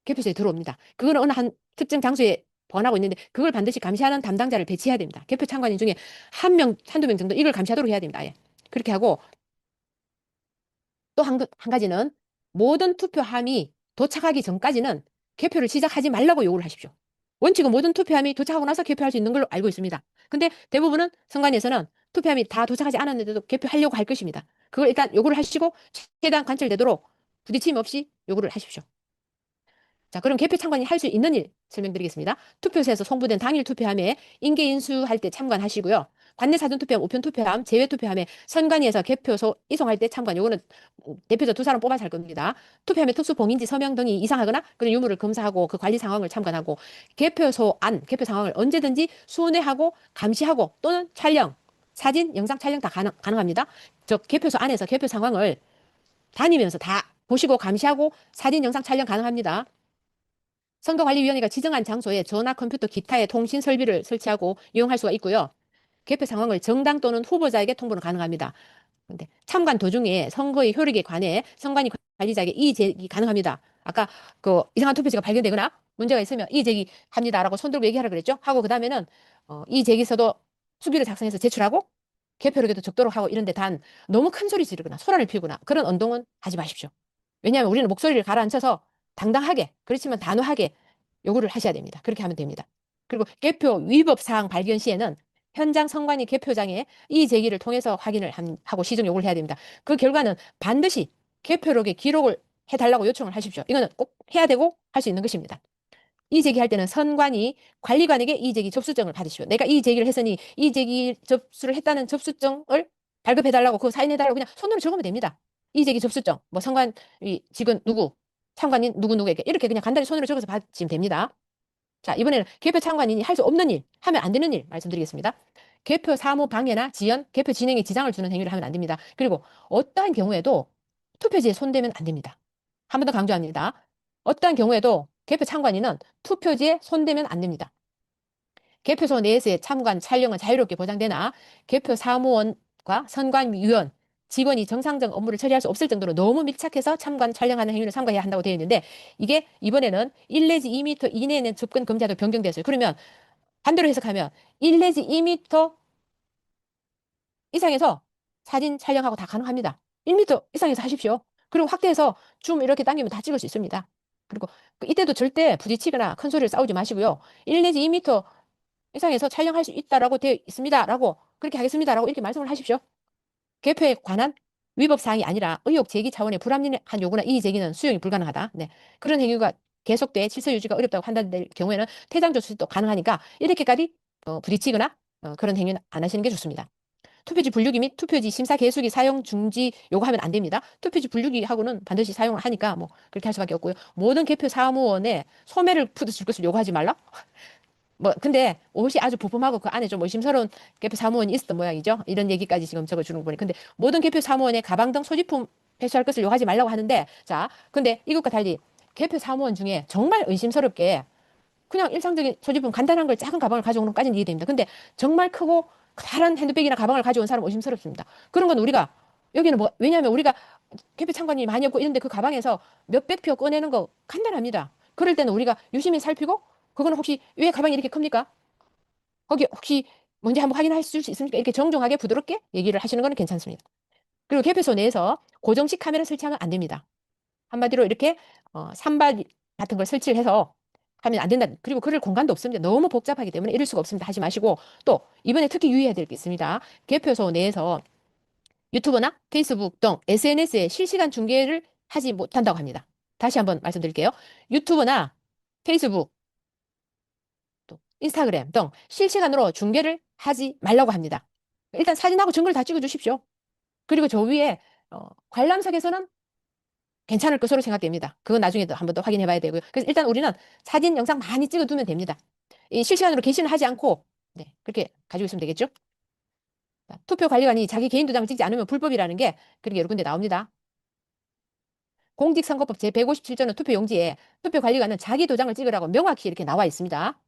개표소에 들어옵니다. 그거는 어느 한 특정 장소에 보관하고 있는데 그걸 반드시 감시하는 담당자를 배치해야 됩니다. 개표 참관인 중에 한 명, 한두 명 정도 이걸 감시하도록 해야 됩니다. 예. 그렇게 하고 또 한 가지는 모든 투표함이 도착하기 전까지는 개표를 시작하지 말라고 요구를 하십시오. 원칙은 모든 투표함이 도착하고 나서 개표할 수 있는 걸로 알고 있습니다. 근데 대부분은 선관위에서는 투표함이 다 도착하지 않았는데도 개표하려고 할 것입니다. 그걸 일단 요구를 하시고 최대한 관철되도록 부딪힘 없이 요구를 하십시오. 자, 그럼 개표 참관이 할 수 있는 일 설명드리겠습니다. 투표소에서 송부된 당일 투표함에 인계 인수할 때 참관하시고요. 관내 사전 투표함, 우편 투표함, 제외 투표함에 선관위에서 개표소 이송할 때 참관. 요거는 대표자 두 사람 뽑아서 할 겁니다. 투표함에 특수 봉인지 서명 등이 이상하거나 그런 유무를 검사하고 그 관리 상황을 참관하고 개표소 안, 개표 상황을 언제든지 순회하고 감시하고 또는 촬영, 사진, 영상 촬영 다 가능합니다. 저 개표소 안에서 개표 상황을 다니면서 다 보시고 감시하고 사진, 영상 촬영 가능합니다. 선거관리위원회가 지정한 장소에 전화, 컴퓨터, 기타의 통신 설비를 설치하고 이용할 수가 있고요. 개표 상황을 정당 또는 후보자에게 통보는 가능합니다. 근데 참관 도중에 선거의 효력에 관해 선관위 관리자에게 이의 제기 가능합니다. 아까 그 이상한 투표지가 발견되거나 문제가 있으면 이의 제기합니다라고 손 들고 얘기하라 그랬죠. 하고 그다음에는 이의 제기서도 수기를 작성해서 제출하고 개표록에도 적도록 하고 이런데 단 너무 큰 소리 지르거나 소란을 피우거나 그런 운동은 하지 마십시오. 왜냐하면 우리는 목소리를 가라앉혀서 당당하게 그렇지만 단호하게 요구를 하셔야 됩니다. 그렇게 하면 됩니다. 그리고 개표 위법 사항 발견 시에는 현장 선관위 개표장에 이의 제기를 통해서 확인을 하고 시정 요구를 해야 됩니다. 그 결과는 반드시 개표록에 기록을 해달라고 요청을 하십시오. 이거는 꼭 해야 되고 할 수 있는 것입니다. 이의 제기할 때는 선관위 관리관에게 이의 제기 접수증을 받으시오. 내가 이의 제기를 했으니 이의 제기 접수를 했다는 접수증을 발급해달라고 그거 사인해달라고 그냥 손으로 적으면 됩니다. 이의 제기 접수증, 뭐 선관위 직원 누구, 참관인 누구에게 이렇게 그냥 간단히 손으로 적어서 받으시면 됩니다. 자, 이번에는 개표 참관인이 할 수 없는 일, 하면 안 되는 일 말씀드리겠습니다. 개표 사무 방해나 지연, 개표 진행에 지장을 주는 행위를 하면 안 됩니다. 그리고 어떠한 경우에도 투표지에 손대면 안 됩니다. 한 번 더 강조합니다. 어떠한 경우에도 개표 참관인은 투표지에 손대면 안 됩니다. 개표소 내에서의 참관, 촬영은 자유롭게 보장되나 개표 사무원과 선관위원, 직원이 정상적 업무를 처리할 수 없을 정도로 너무 밀착해서 참관, 촬영하는 행위를 삼가해야 한다고 되어 있는데 이게 이번에는 1 내지 2m 이내에는 접근 금지하도록 변경됐어요. 그러면 반대로 해석하면 1 내지 2m 이상에서 사진 촬영하고 다 가능합니다. 1m 이상에서 하십시오. 그리고 확대해서 줌 이렇게 당기면 다 찍을 수 있습니다. 그리고 이때도 절대 부딪히거나 큰 소리를 싸우지 마시고요. 1 내지 2m 이상에서 촬영할 수 있다라고 되어 있습니다라고 그렇게 하겠습니다라고 이렇게 말씀을 하십시오. 개표에 관한 위법 사항이 아니라 의혹 제기 차원의 불합리한 요구나 이의 제기는 수용이 불가능하다. 네. 그런 행위가 계속돼 질서 유지가 어렵다고 판단될 경우에는 퇴장 조치도 가능하니까 이렇게까지 부딪히거나 그런 행위는 안 하시는 게 좋습니다. 투표지 분류기 및 투표지 심사 개수기 사용 중지 요구하면 안 됩니다. 투표지 분류기하고는 반드시 사용을 하니까 뭐 그렇게 할 수밖에 없고요. 모든 개표 사무원에 소매를 푸드실 것을 요구하지 말라. 뭐 근데 옷이 아주 부품하고 그 안에 좀 의심스러운 개표 사무원이 있었던 모양이죠. 이런 얘기까지 지금 적어주는 거 보니. 근데 모든 개표 사무원의 가방 등 소지품 회수할 것을 요구하지 말라고 하는데 자, 근데 이것과 달리 개표 사무원 중에 정말 의심스럽게 그냥 일상적인 소지품 간단한 걸 작은 가방을 가져오는 것까지는 이해됩니다. 근데 정말 크고 다른 핸드백이나 가방을 가져온 사람은 의심스럽습니다. 그런 건 우리가 여기는 뭐 왜냐하면 우리가 개표 참관이 많이 없고 이런데 그 가방에서 몇백 표 꺼내는 거 간단합니다. 그럴 때는 우리가 유심히 살피고 그거는 혹시 왜 가방이 이렇게 큽니까? 거기 혹시 뭔지 한번 확인할 수 있습니까? 이렇게 정중하게 부드럽게 얘기를 하시는 거는 괜찮습니다. 그리고 개표소 내에서 고정식 카메라 설치하면 안 됩니다. 한마디로 이렇게 산발 같은 걸 설치를 해서 하면 안 된다. 그리고 그럴 공간도 없습니다. 너무 복잡하기 때문에 이럴 수가 없습니다. 하지 마시고 또 이번에 특히 유의해야 될 게 있습니다. 개표소 내에서 유튜브나 페이스북 등 SNS에 실시간 중계를 하지 못한다고 합니다. 다시 한번 말씀드릴게요. 유튜브나 페이스북 또 인스타그램 등 실시간으로 중계를 하지 말라고 합니다. 일단 사진하고 증거를 다 찍어주십시오. 그리고 저 위에 관람석에서는 괜찮을 것으로 생각됩니다. 그건 나중에 한 번 더 확인해 봐야 되고요. 그래서 일단 우리는 사진, 영상 많이 찍어두면 됩니다. 이 실시간으로 게시는 하지 않고 네, 그렇게 가지고 있으면 되겠죠. 투표 관리관이 자기 개인 도장을 찍지 않으면 불법이라는 게 그렇게 여러 군데 나옵니다. 공직선거법 제157조는 투표용지에 투표관리관은 자기 도장을 찍으라고 명확히 이렇게 나와 있습니다.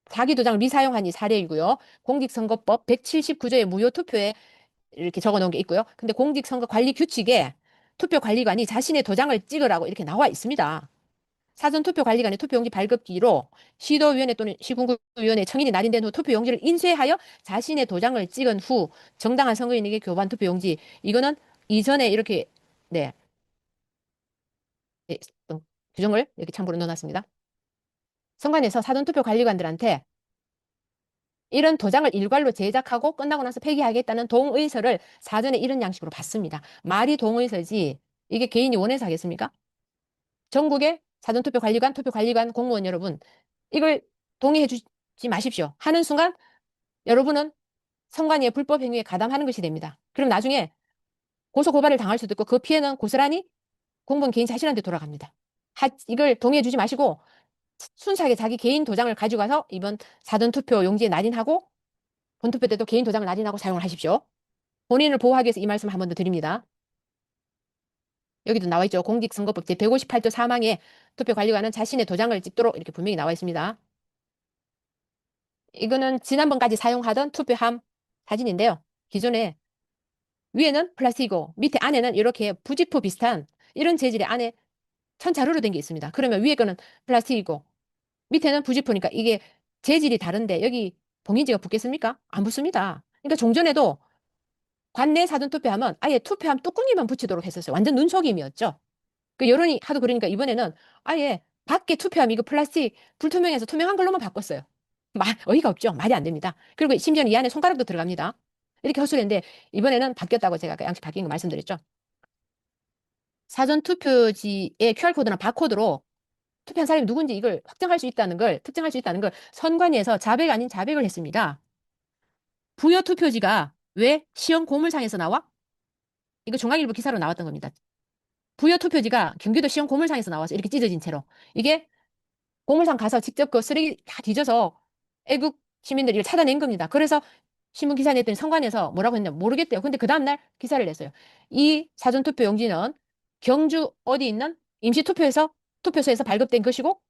자기 도장을 미사용하니 사례이고요. 공직선거법 179조의 무효 투표에 이렇게 적어 놓은 게 있고요. 근데 공직선거관리규칙에 투표관리관이 자신의 도장을 찍으라고 이렇게 나와 있습니다. 사전투표관리관의 투표용지 발급기로 시도위원회 또는 시군구위원회 청인이 날인된 후 투표용지를 인쇄하여 자신의 도장을 찍은 후 정당한 선거인에게 교부한 투표용지. 이거는 이전에 이렇게 네, 네, 규정을 이렇게 참고로 넣어놨습니다. 선관위에서 사전투표관리관들한테 이런 도장을 일괄로 제작하고 끝나고 나서 폐기하겠다는 동의서를 사전에 이런 양식으로 받습니다. 말이 동의서지 이게 개인이 원해서 하겠습니까? 전국의 사전투표관리관, 투표관리관 공무원 여러분, 이걸 동의해 주지 마십시오. 하는 순간 여러분은 선관위의 불법 행위에 가담하는 것이 됩니다. 그럼 나중에 고소고발을 당할 수도 있고 그 피해는 고스란히 공무원 개인 자신한테 돌아갑니다. 이걸 동의해 주지 마시고 순수하게 자기 개인 도장을 가지고 가서 이번 사전투표 용지에 날인하고 본투표 때도 개인 도장을 날인하고 사용을 하십시오. 본인을 보호하기 위해서 이 말씀 한 번 더 드립니다. 여기도 나와 있죠. 공직선거법 제158조 3항에 투표관리관은 자신의 도장을 찍도록 이렇게 분명히 나와 있습니다. 이거는 지난번까지 사용하던 투표함 사진인데요. 기존에 위에는 플라스틱이고 밑에 안에는 이렇게 부직포 비슷한 이런 재질의 안에 천자루로 된 게 있습니다. 그러면 위에 거는 플라스틱이고 밑에는 부직포니까 이게 재질이 다른데 여기 봉인지가 붙겠습니까? 안 붙습니다. 그러니까 종전에도 관내 사전 투표하면 아예 투표함 뚜껑이만 붙이도록 했었어요. 완전 눈속임이었죠. 그 여론이 하도 그러니까 이번에는 아예 밖에 투표함 이거 플라스틱 불투명해서 투명한 걸로만 바꿨어요. 어이가 없죠. 말이 안 됩니다. 그리고 심지어는 이 안에 손가락도 들어갑니다. 이렇게 헛소리인데 이번에는 바뀌었다고 제가 양식 바뀐 거 말씀드렸죠. 사전 투표지의 QR코드나 바코드로 투표한 사람이 누군지 이걸 확정할 수 있다는 걸, 특정할 수 있다는 걸 선관위에서 자백 아닌 자백을 했습니다. 부여 투표지가 왜 시험 고물상에서 나와? 이거 중앙일보 기사로 나왔던 겁니다. 부여 투표지가 경기도 시험 고물상에서 나와서 이렇게 찢어진 채로. 이게 고물상 가서 직접 그 쓰레기 다 뒤져서 애국 시민들이 이걸 찾아낸 겁니다. 그래서 신문 기사 냈더니 선관위에서 뭐라고 했냐 모르겠대요. 근데 그 다음날 기사를 냈어요. 이 사전투표 용지는 경주 어디 있는 임시투표에서 투표소에서 발급된 것이고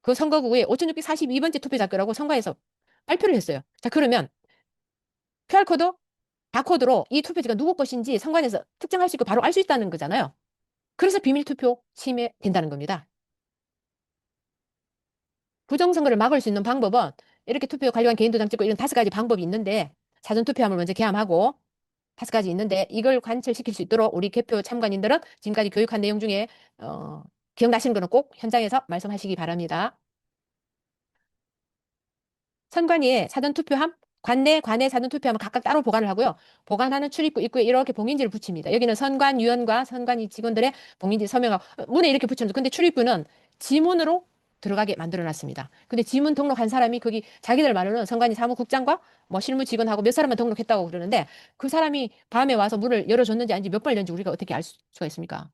그 선거구에 5642번째 투표자 거라고 선관위에서 발표를 했어요. 자 그러면 QR코드, 바코드로 이 투표지가 누구 것인지 선관위에서 특정할 수 있고 바로 알 수 있다는 거잖아요. 그래서 비밀투표 침해된다는 겁니다. 부정선거를 막을 수 있는 방법은 이렇게 투표 관리관 개인 도장 찍고 이런 5가지 방법이 있는데 사전투표함을 먼저 개함하고 5가지 있는데 이걸 관철시킬 수 있도록 우리 개표 참관인들은 지금까지 교육한 내용 중에 기억나시는 거는 꼭 현장에서 말씀하시기 바랍니다. 선관위에 사전투표함, 관내 사전투표함은 각각 따로 보관을 하고요. 보관하는 출입구 입구에 이렇게 봉인지를 붙입니다. 여기는 선관위원과 선관위 직원들의 봉인지 서명하고 문에 이렇게 붙여놓죠. 근데 출입구는 지문으로 들어가게 만들어놨습니다. 근데 지문 등록한 사람이 거기 자기들 말로는 선관위 사무국장과 뭐 실무 직원하고 몇 사람만 등록했다고 그러는데 그 사람이 밤에 와서 문을 열어줬는지 아닌지 몇 번 열는지 우리가 어떻게 알 수가 있습니까?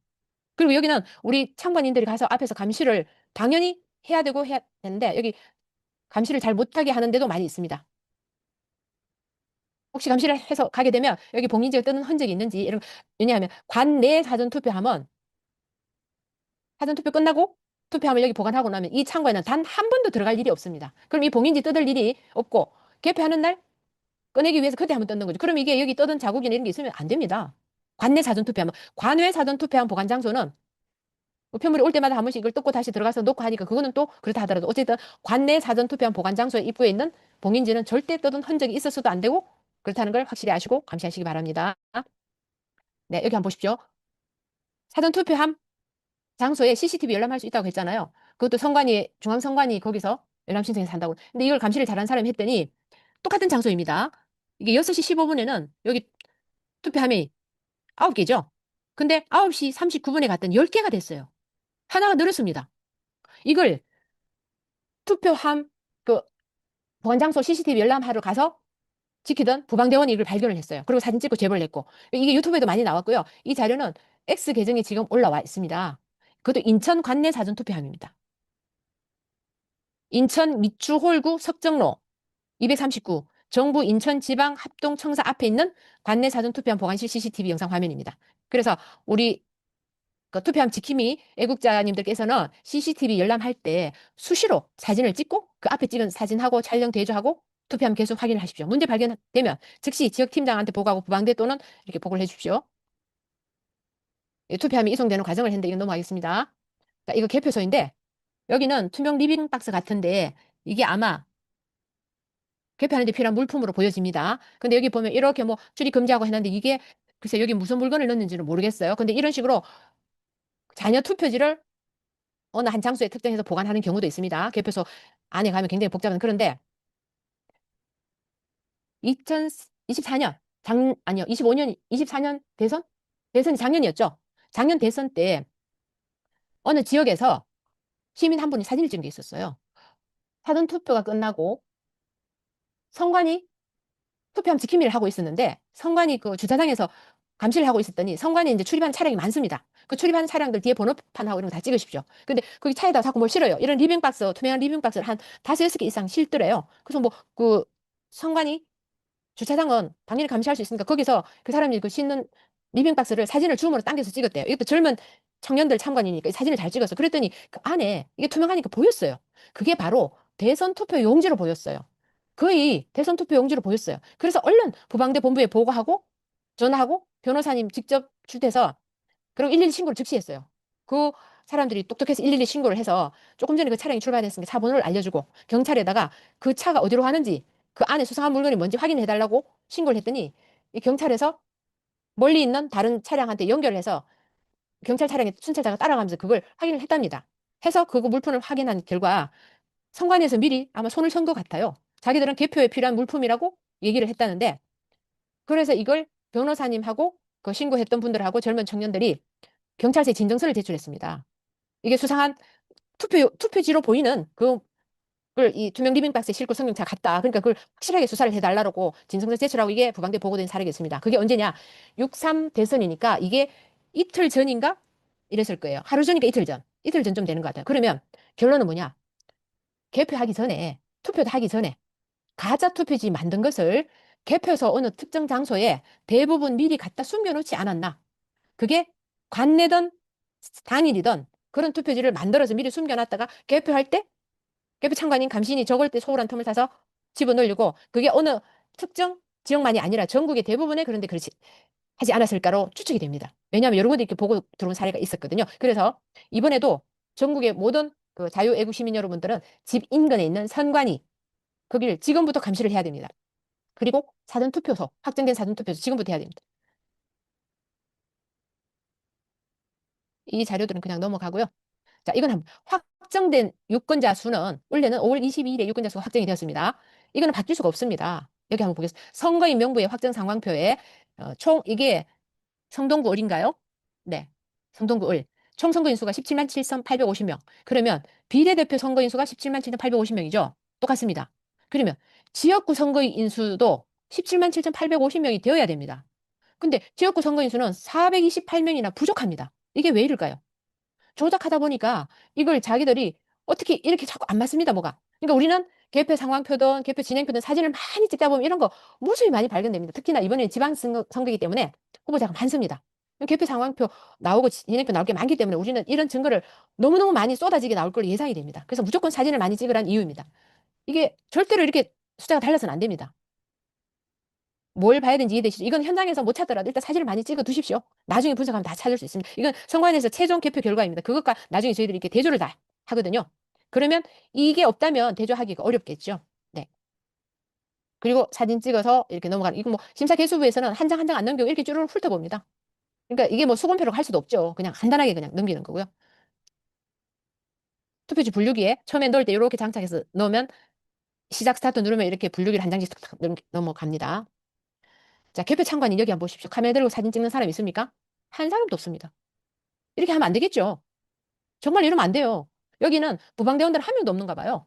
그리고 여기는 우리 참관인들이 가서 앞에서 감시를 당연히 해야 되고 해야 되는데 여기 감시를 잘 못하게 하는 데도 많이 있습니다. 혹시 감시를 해서 가게 되면 여기 봉인지가 뜨는 흔적이 있는지 이런 왜냐하면 관내 사전투표하면 사전투표 끝나고 투표함을 여기 보관하고 나면 이 창고에는 단 한 번도 들어갈 일이 없습니다. 그럼 이 봉인지 뜯을 일이 없고 개표하는 날 꺼내기 위해서 그때 한번 뜯는 거죠. 그럼 이게 여기 떠든 자국이나 이런 게 있으면 안 됩니다. 관내 사전투표하면 관외 사전투표함 보관 장소는 우편물이 올 때마다 한 번씩 이걸 뜯고 다시 들어가서 놓고 하니까 그거는 또 그렇다 하더라도 어쨌든 관내 사전투표함 보관 장소의 입구에 있는 봉인지는 절대 뜯은 흔적이 있어서도 안 되고 그렇다는 걸 확실히 아시고 감시하시기 바랍니다. 네, 여기 한번 보십시오. 사전투표함 장소에 CCTV 열람할 수 있다고 했잖아요. 그것도 중앙선관위 거기서 열람 신청해서 한다고. 근데 이걸 감시를 잘한 사람이 했더니 똑같은 장소입니다. 이게 6시 15분에는 여기 투표함이 9개죠. 근데 9시 39분에 갔더니 10개가 됐어요. 하나가 늘었습니다. 이걸 투표함 그 보관장소 CCTV 열람하러 가서 지키던 부방대원이 이걸 발견을 했어요. 그리고 사진 찍고 제보를 했고 이게 유튜브에도 많이 나왔고요. 이 자료는 X 계정에 지금 올라와 있습니다. 그것도 인천 관내 사전투표함입니다. 인천 미추홀구 석정로 239 정부 인천지방합동청사 앞에 있는 관내 사전투표함 보관실 CCTV 영상 화면입니다. 그래서 우리 그 투표함 지킴이 애국자님들께서는 CCTV 열람할 때 수시로 사진을 찍고 그 앞에 찍은 사진하고 촬영 대조하고 투표함 계속 확인을 하십시오. 문제 발견되면 즉시 지역팀장한테 보고하고 부방대 또는 이렇게 보고를 해주십시오. 예, 투표함이 이송되는 과정을 했는데 이건 넘어가겠습니다. 자, 이거 개표소인데 여기는 투명 리빙박스 같은데 이게 아마 개표하는 데 필요한 물품으로 보여집니다. 근데 여기 보면 이렇게 뭐 출입 금지하고 했는데 이게 글쎄 여기 무슨 물건을 넣는지는 모르겠어요. 근데 이런 식으로 자녀 투표지를 어느 한 장소에 특정해서 보관하는 경우도 있습니다. 개표소 안에 가면 굉장히 복잡한 그런데 2024년 아니요 25년 24년 대선이 작년이었죠. 작년 대선 때 어느 지역에서 시민 한 분이 사진을 찍은 게 있었어요. 사전 투표가 끝나고 선관위 투표함 지킴이를 하고 있었는데 선관위 그 주차장에서 감시를 하고 있었더니 선관위 이제 출입하는 차량이 많습니다. 그 출입하는 차량들 뒤에 번호판하고 이런 거 다 찍으십시오. 근데 거기 차에다 자꾸 뭘 실어요. 이런 리빙박스, 투명한 리빙박스를 한 5-6개 이상 실더래요. 그래서 뭐 그 선관위 주차장은 당연히 감시할 수 있으니까 거기서 그 사람이 그 싣는 리빙박스를 사진을 줌으로 당겨서 찍었대요. 이것도 젊은 청년들 참관이니까 이 사진을 잘 찍었어. 그랬더니 그 안에 이게 투명하니까 보였어요. 그게 바로 대선 투표 용지로 보였어요. 거의 대선 투표 용지로 보였어요. 그래서 얼른 부방대 본부에 보고하고 전화하고 변호사님 직접 출대해서 그리고 112 신고를 즉시 했어요. 그 사람들이 똑똑해서 112 신고를 해서 조금 전에 그 차량이 출발했으니까 차 번호를 알려주고 경찰에다가 그 차가 어디로 가는지 그 안에 수상한 물건이 뭔지 확인해달라고 신고를 했더니 이 경찰에서 멀리 있는 다른 차량한테 연결을 해서 경찰 차량의 순찰자가 따라가면서 그걸 확인을 했답니다. 해서 그거 물품을 확인한 결과 선관위에서 미리 아마 손을 선 것 같아요. 자기들은 개표에 필요한 물품이라고 얘기를 했다는데 그래서 이걸 변호사님하고 그 신고했던 분들하고 젊은 청년들이 경찰서에 진정서를 제출했습니다. 이게 수상한 투표지로 보이는 그걸 이 투명 리빙박스에 싣고 성경차 갔다. 그러니까 그걸 확실하게 수사를 해달라고 진정서 제출하고 이게 부방대 보고된 사례가 있습니다. 그게 언제냐? 6.3 대선이니까 이게 이틀 전인가? 이랬을 거예요. 하루 전이니까 이틀 전. 이틀 전쯤 되는 것 같아요. 그러면 결론은 뭐냐? 개표하기 전에, 투표도 하기 전에 가짜 투표지 만든 것을 개표소 어느 특정 장소에 대부분 미리 갖다 숨겨놓지 않았나? 그게 관내든 당일이든 그런 투표지를 만들어서 미리 숨겨놨다가 개표할 때 개표 참관인 감시인이 적을 때 소홀한 틈을 타서 집어넣으려고 그게 어느 특정 지역만이 아니라 전국의 대부분의 그런데 그렇지 하지 않았을까로 추측이 됩니다. 왜냐하면 여러 군데 이렇게 보고 들어온 사례가 있었거든요. 그래서 이번에도 전국의 모든 그 자유애국 시민 여러분들은 집 인근에 있는 선관위 거기를 지금부터 감시를 해야 됩니다. 그리고 사전투표소, 확정된 사전투표소 지금부터 해야 됩니다. 이 자료들은 그냥 넘어가고요. 자, 이건 확정된 유권자 수는 원래는 5월 22일에 유권자 수가 확정이 되었습니다. 이거는 바뀔 수가 없습니다. 여기 한번 보겠습니다. 선거인 명부의 확정 상황표에 총 이게 성동구 을인가요? 네. 성동구 을. 총 선거인 수가 17만 7,850명. 그러면 비례대표 선거인 수가 17만 7,850명이죠. 똑같습니다. 그러면 지역구 선거인 수도 17만 7,850명이 되어야 됩니다. 근데 지역구 선거인 수는 428명이나 부족합니다. 이게 왜 이럴까요? 조작하다 보니까 이걸 자기들이 어떻게 이렇게 자꾸 안 맞습니다, 뭐가. 그러니까 우리는 개표 상황표든 개표 진행표든 사진을 많이 찍다 보면 이런 거 무수히 많이 발견됩니다. 특히나 이번에 지방선거이기 때문에 후보자가 많습니다. 개표 상황표 나오고 진행표 나올 게 많기 때문에 우리는 이런 증거를 너무너무 많이 쏟아지게 나올 걸로 예상이 됩니다. 그래서 무조건 사진을 많이 찍으라는 이유입니다. 이게 절대로 이렇게 숫자가 달라서는 안 됩니다. 뭘 봐야 되는지 이해되시죠? 이건 현장에서 못 찾더라도 일단 사진을 많이 찍어 두십시오. 나중에 분석하면 다 찾을 수 있습니다. 이건 선관위에서 최종 개표 결과입니다. 그것과 나중에 저희들이 이렇게 대조를 다 하거든요. 그러면 이게 없다면 대조하기가 어렵겠죠. 네. 그리고 사진 찍어서 이렇게 넘어가는, 이거 뭐 심사개수부에서는 한 장 한 장 안 넘기고 이렇게 쭈르륵 훑어봅니다. 그러니까 이게 뭐 수검표로 할 수도 없죠. 그냥 간단하게 그냥 넘기는 거고요. 투표지 분류기에 처음에 넣을 때 이렇게 장착해서 넣으면 시작 스타트 누르면 이렇게 분류기를 한 장씩 탁탁 넘어갑니다. 자, 개표 참관인 여기 한번 보십시오. 카메라 들고 사진 찍는 사람 있습니까? 한 사람도 없습니다. 이렇게 하면 안 되겠죠. 정말 이러면 안 돼요. 여기는 부방대원들 한 명도 없는가 봐요.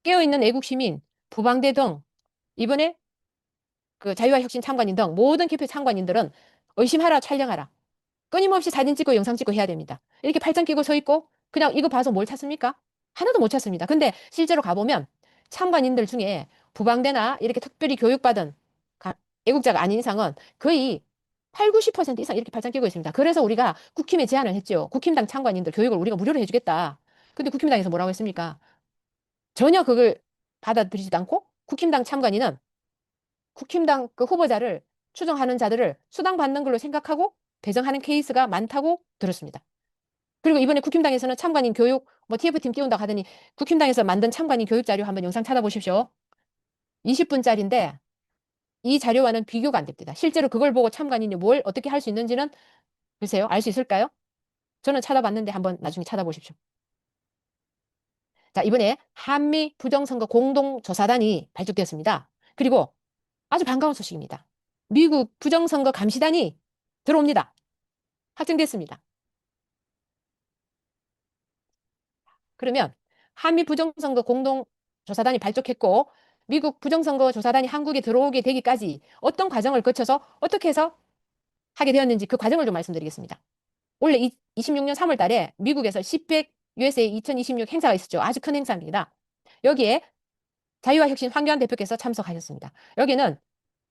깨어있는 애국시민, 부방대 등 이번에 그 자유와 혁신 참관인 등 모든 개표 참관인들은 의심하라 촬영하라. 끊임없이 사진 찍고 영상 찍고 해야 됩니다. 이렇게 팔짱 끼고 서 있고 그냥 이거 봐서 뭘 찾습니까? 하나도 못 찾습니다. 근데 실제로 가보면 참관인들 중에 부방대나 이렇게 특별히 교육받은 애국자가 아닌 이상은 거의 8, 90% 이상 이렇게 팔짱 끼고 있습니다. 그래서 우리가 국힘에 제안을 했죠. 국힘당 참관인들 교육을 우리가 무료로 해주겠다. 근데 국힘당에서 뭐라고 했습니까? 전혀 그걸 받아들이지도 않고 국힘당 참관인은 국힘당 그 후보자를 추정하는 자들을 수당 받는 걸로 생각하고 배정하는 케이스가 많다고 들었습니다. 그리고 이번에 국힘당에서는 참관인 교육 뭐 TF팀 띄운다고 하더니 국힘당에서 만든 참관인 교육 자료 한번 영상 찾아보십시오. 20분짜리인데 이 자료와는 비교가 안 됩니다. 실제로 그걸 보고 참관인이 뭘 어떻게 할 수 있는지는 글쎄요, 알 수 있을까요? 저는 찾아봤는데 한번 나중에 찾아보십시오. 자, 이번에 한미 부정선거 공동조사단이 발족되었습니다. 그리고 아주 반가운 소식입니다. 미국 부정선거 감시단이 들어옵니다. 확정됐습니다. 그러면 한미 부정선거 공동조사단이 발족했고 미국 부정선거 조사단이 한국에 들어오게 되기까지 어떤 과정을 거쳐서 어떻게 해서 하게 되었는지 그 과정을 좀 말씀드리겠습니다. 원래 26년 3월 달에 미국에서 CPEC USA 2026 행사가 있었죠. 아주 큰 행사입니다. 여기에 자유와 혁신 황교안 대표께서 참석하셨습니다. 여기는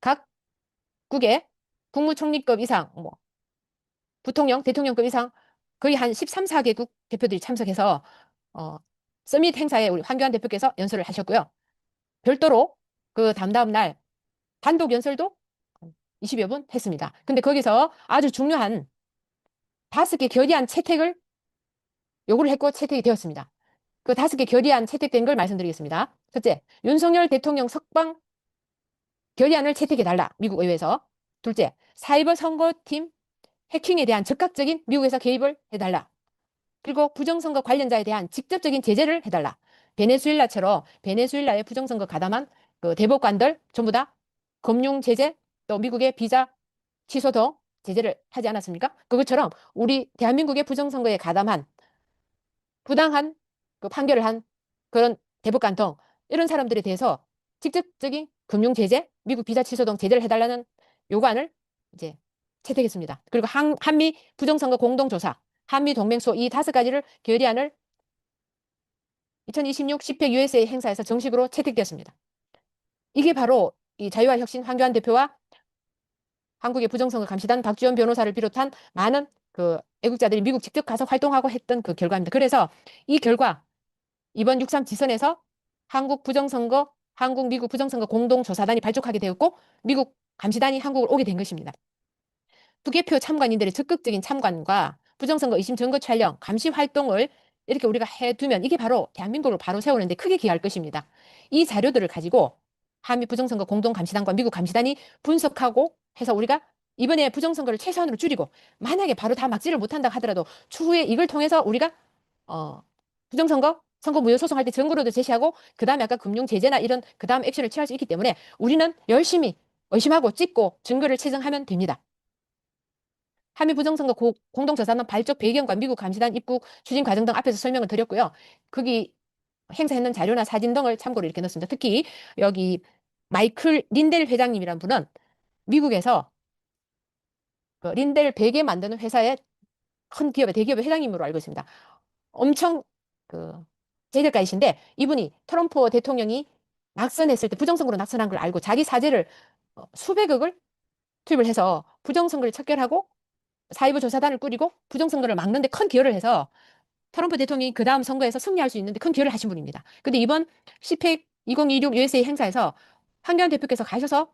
각국의 국무총리급 이상, 뭐 부통령, 대통령급 이상 거의 한 13, 14개국 대표들이 참석해서 서밋 행사에 우리 황교안 대표께서 연설을 하셨고요. 별도로 그 다음 날 단독 연설도 20여 분 했습니다. 근데 거기서 아주 중요한 5개 결의안 채택을 요구를 했고 채택이 되었습니다. 그 5개 결의안 채택된 걸 말씀드리겠습니다. 첫째, 윤석열 대통령 석방 결의안을 채택해달라. 미국 의회에서. 둘째, 사이버 선거팀 해킹에 대한 적극적인 미국에서 개입을 해달라. 그리고 부정선거 관련자에 대한 직접적인 제재를 해달라. 베네수엘라처럼 베네수엘라의 부정선거 가담한 그 대법관들 전부 다 금융 제재 또 미국의 비자 취소 등 제재를 하지 않았습니까? 그것처럼 우리 대한민국의 부정선거에 가담한 부당한 그 판결을 한 그런 대법관 등 이런 사람들에 대해서 직접적인 금융 제재, 미국 비자 취소 등 제재를 해달라는 요구안을 이제 채택했습니다. 그리고 한미 부정선거 공동조사, 한미 동맹소 이 5가지를 결의안을 2026 CPEC USA 행사에서 정식으로 채택되었습니다. 이게 바로 이 자유와 혁신 황교안 대표와 한국의 부정선거 감시단 박지원 변호사를 비롯한 많은 그 애국자들이 미국 직접 가서 활동하고 했던 그 결과입니다. 그래서 이 결과 이번 6.3 지선에서 한국 미국 부정선거 공동조사단이 발족하게 되었고 미국 감시단이 한국을 오게 된 것입니다. 투개표 참관인들의 적극적인 참관과 부정선거 의심 증거 촬영, 감시 활동을 이렇게 우리가 해두면 이게 바로 대한민국을 바로 세우는데 크게 기여할 것입니다. 이 자료들을 가지고 한미 부정선거 공동감시단과 미국 감시단이 분석하고 해서 우리가 이번에 부정선거를 최소한으로 줄이고 만약에 바로 다 막지를 못한다 하더라도 추후에 이걸 통해서 우리가 부정선거 선거 무효 소송할 때 증거로도 제시하고 그 다음에 아까 금융 제재나 이런 그 다음 액션을 취할 수 있기 때문에 우리는 열심히 의심하고 찍고 증거를 채증하면 됩니다. 한미 부정선거 공동조사는 발족 배경과 미국 감시단 입국 추진 과정 등 앞에서 설명을 드렸고요. 거기 행사했는 자료나 사진 등을 참고로 이렇게 넣습니다. 특히 여기 마이클 린델 회장님이란 분은 미국에서 그 린델 베개 만드는 회사의 큰 기업의 대기업의 회장님으로 알고 있습니다. 엄청 그 재력가이신데 이분이 트럼프 대통령이 낙선했을 때 부정선거로 낙선한 걸 알고 자기 사재를 수백억을 투입을 해서 부정선거를 척결하고 사이버 조사단을 꾸리고 부정선거를 막는데 큰 기여를 해서 트럼프 대통령이 그 다음 선거에서 승리할 수 있는데 큰 기여를 하신 분입니다. 근데 이번 CPEC 2026 USA 행사에서 황교안 대표께서 가셔서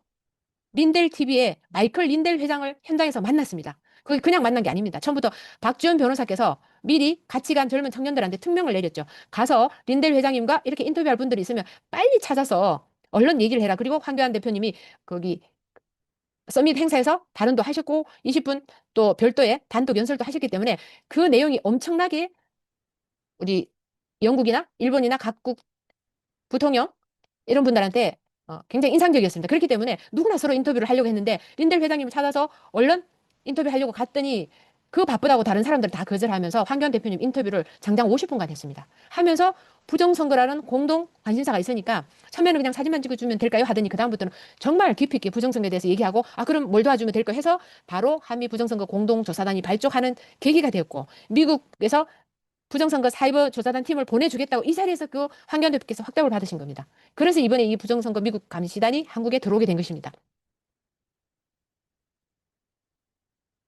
린델 TV의 마이클 린델 회장을 현장에서 만났습니다. 그게 그냥 만난 게 아닙니다. 처음부터 박지원 변호사께서 미리 같이 간 젊은 청년들한테 특명을 내렸죠. 가서 린델 회장님과 이렇게 인터뷰할 분들이 있으면 빨리 찾아서 얼른 얘기를 해라. 그리고 황교안 대표님이 거기 서밋 행사에서 발언도 하셨고 20분 또 별도의 단독 연설도 하셨기 때문에 그 내용이 엄청나게 우리 영국이나 일본이나 각국 부통령 이런 분들한테 굉장히 인상적이었습니다. 그렇기 때문에 누구나 서로 인터뷰를 하려고 했는데 린델 회장님을 찾아서 얼른 인터뷰하려고 갔더니 그 바쁘다고 다른 사람들 다 거절하면서 황교안 대표님 인터뷰를 장장 50분간 했습니다. 하면서 부정선거라는 공동 관심사가 있으니까 처음에는 그냥 사진만 찍어주면 될까요? 하더니 그다음부터는 정말 깊이 있게 부정선거에 대해서 얘기하고 그럼 뭘 도와주면 될까 해서 바로 한미 부정선거 공동조사단이 발족하는 계기가 되었고 미국에서 부정선거 사이버 조사단 팀을 보내주겠다고 이 자리에서 그 황교안 대표께서 확답을 받으신 겁니다. 그래서 이번에 이 부정선거 미국 감시단이 한국에 들어오게 된 것입니다.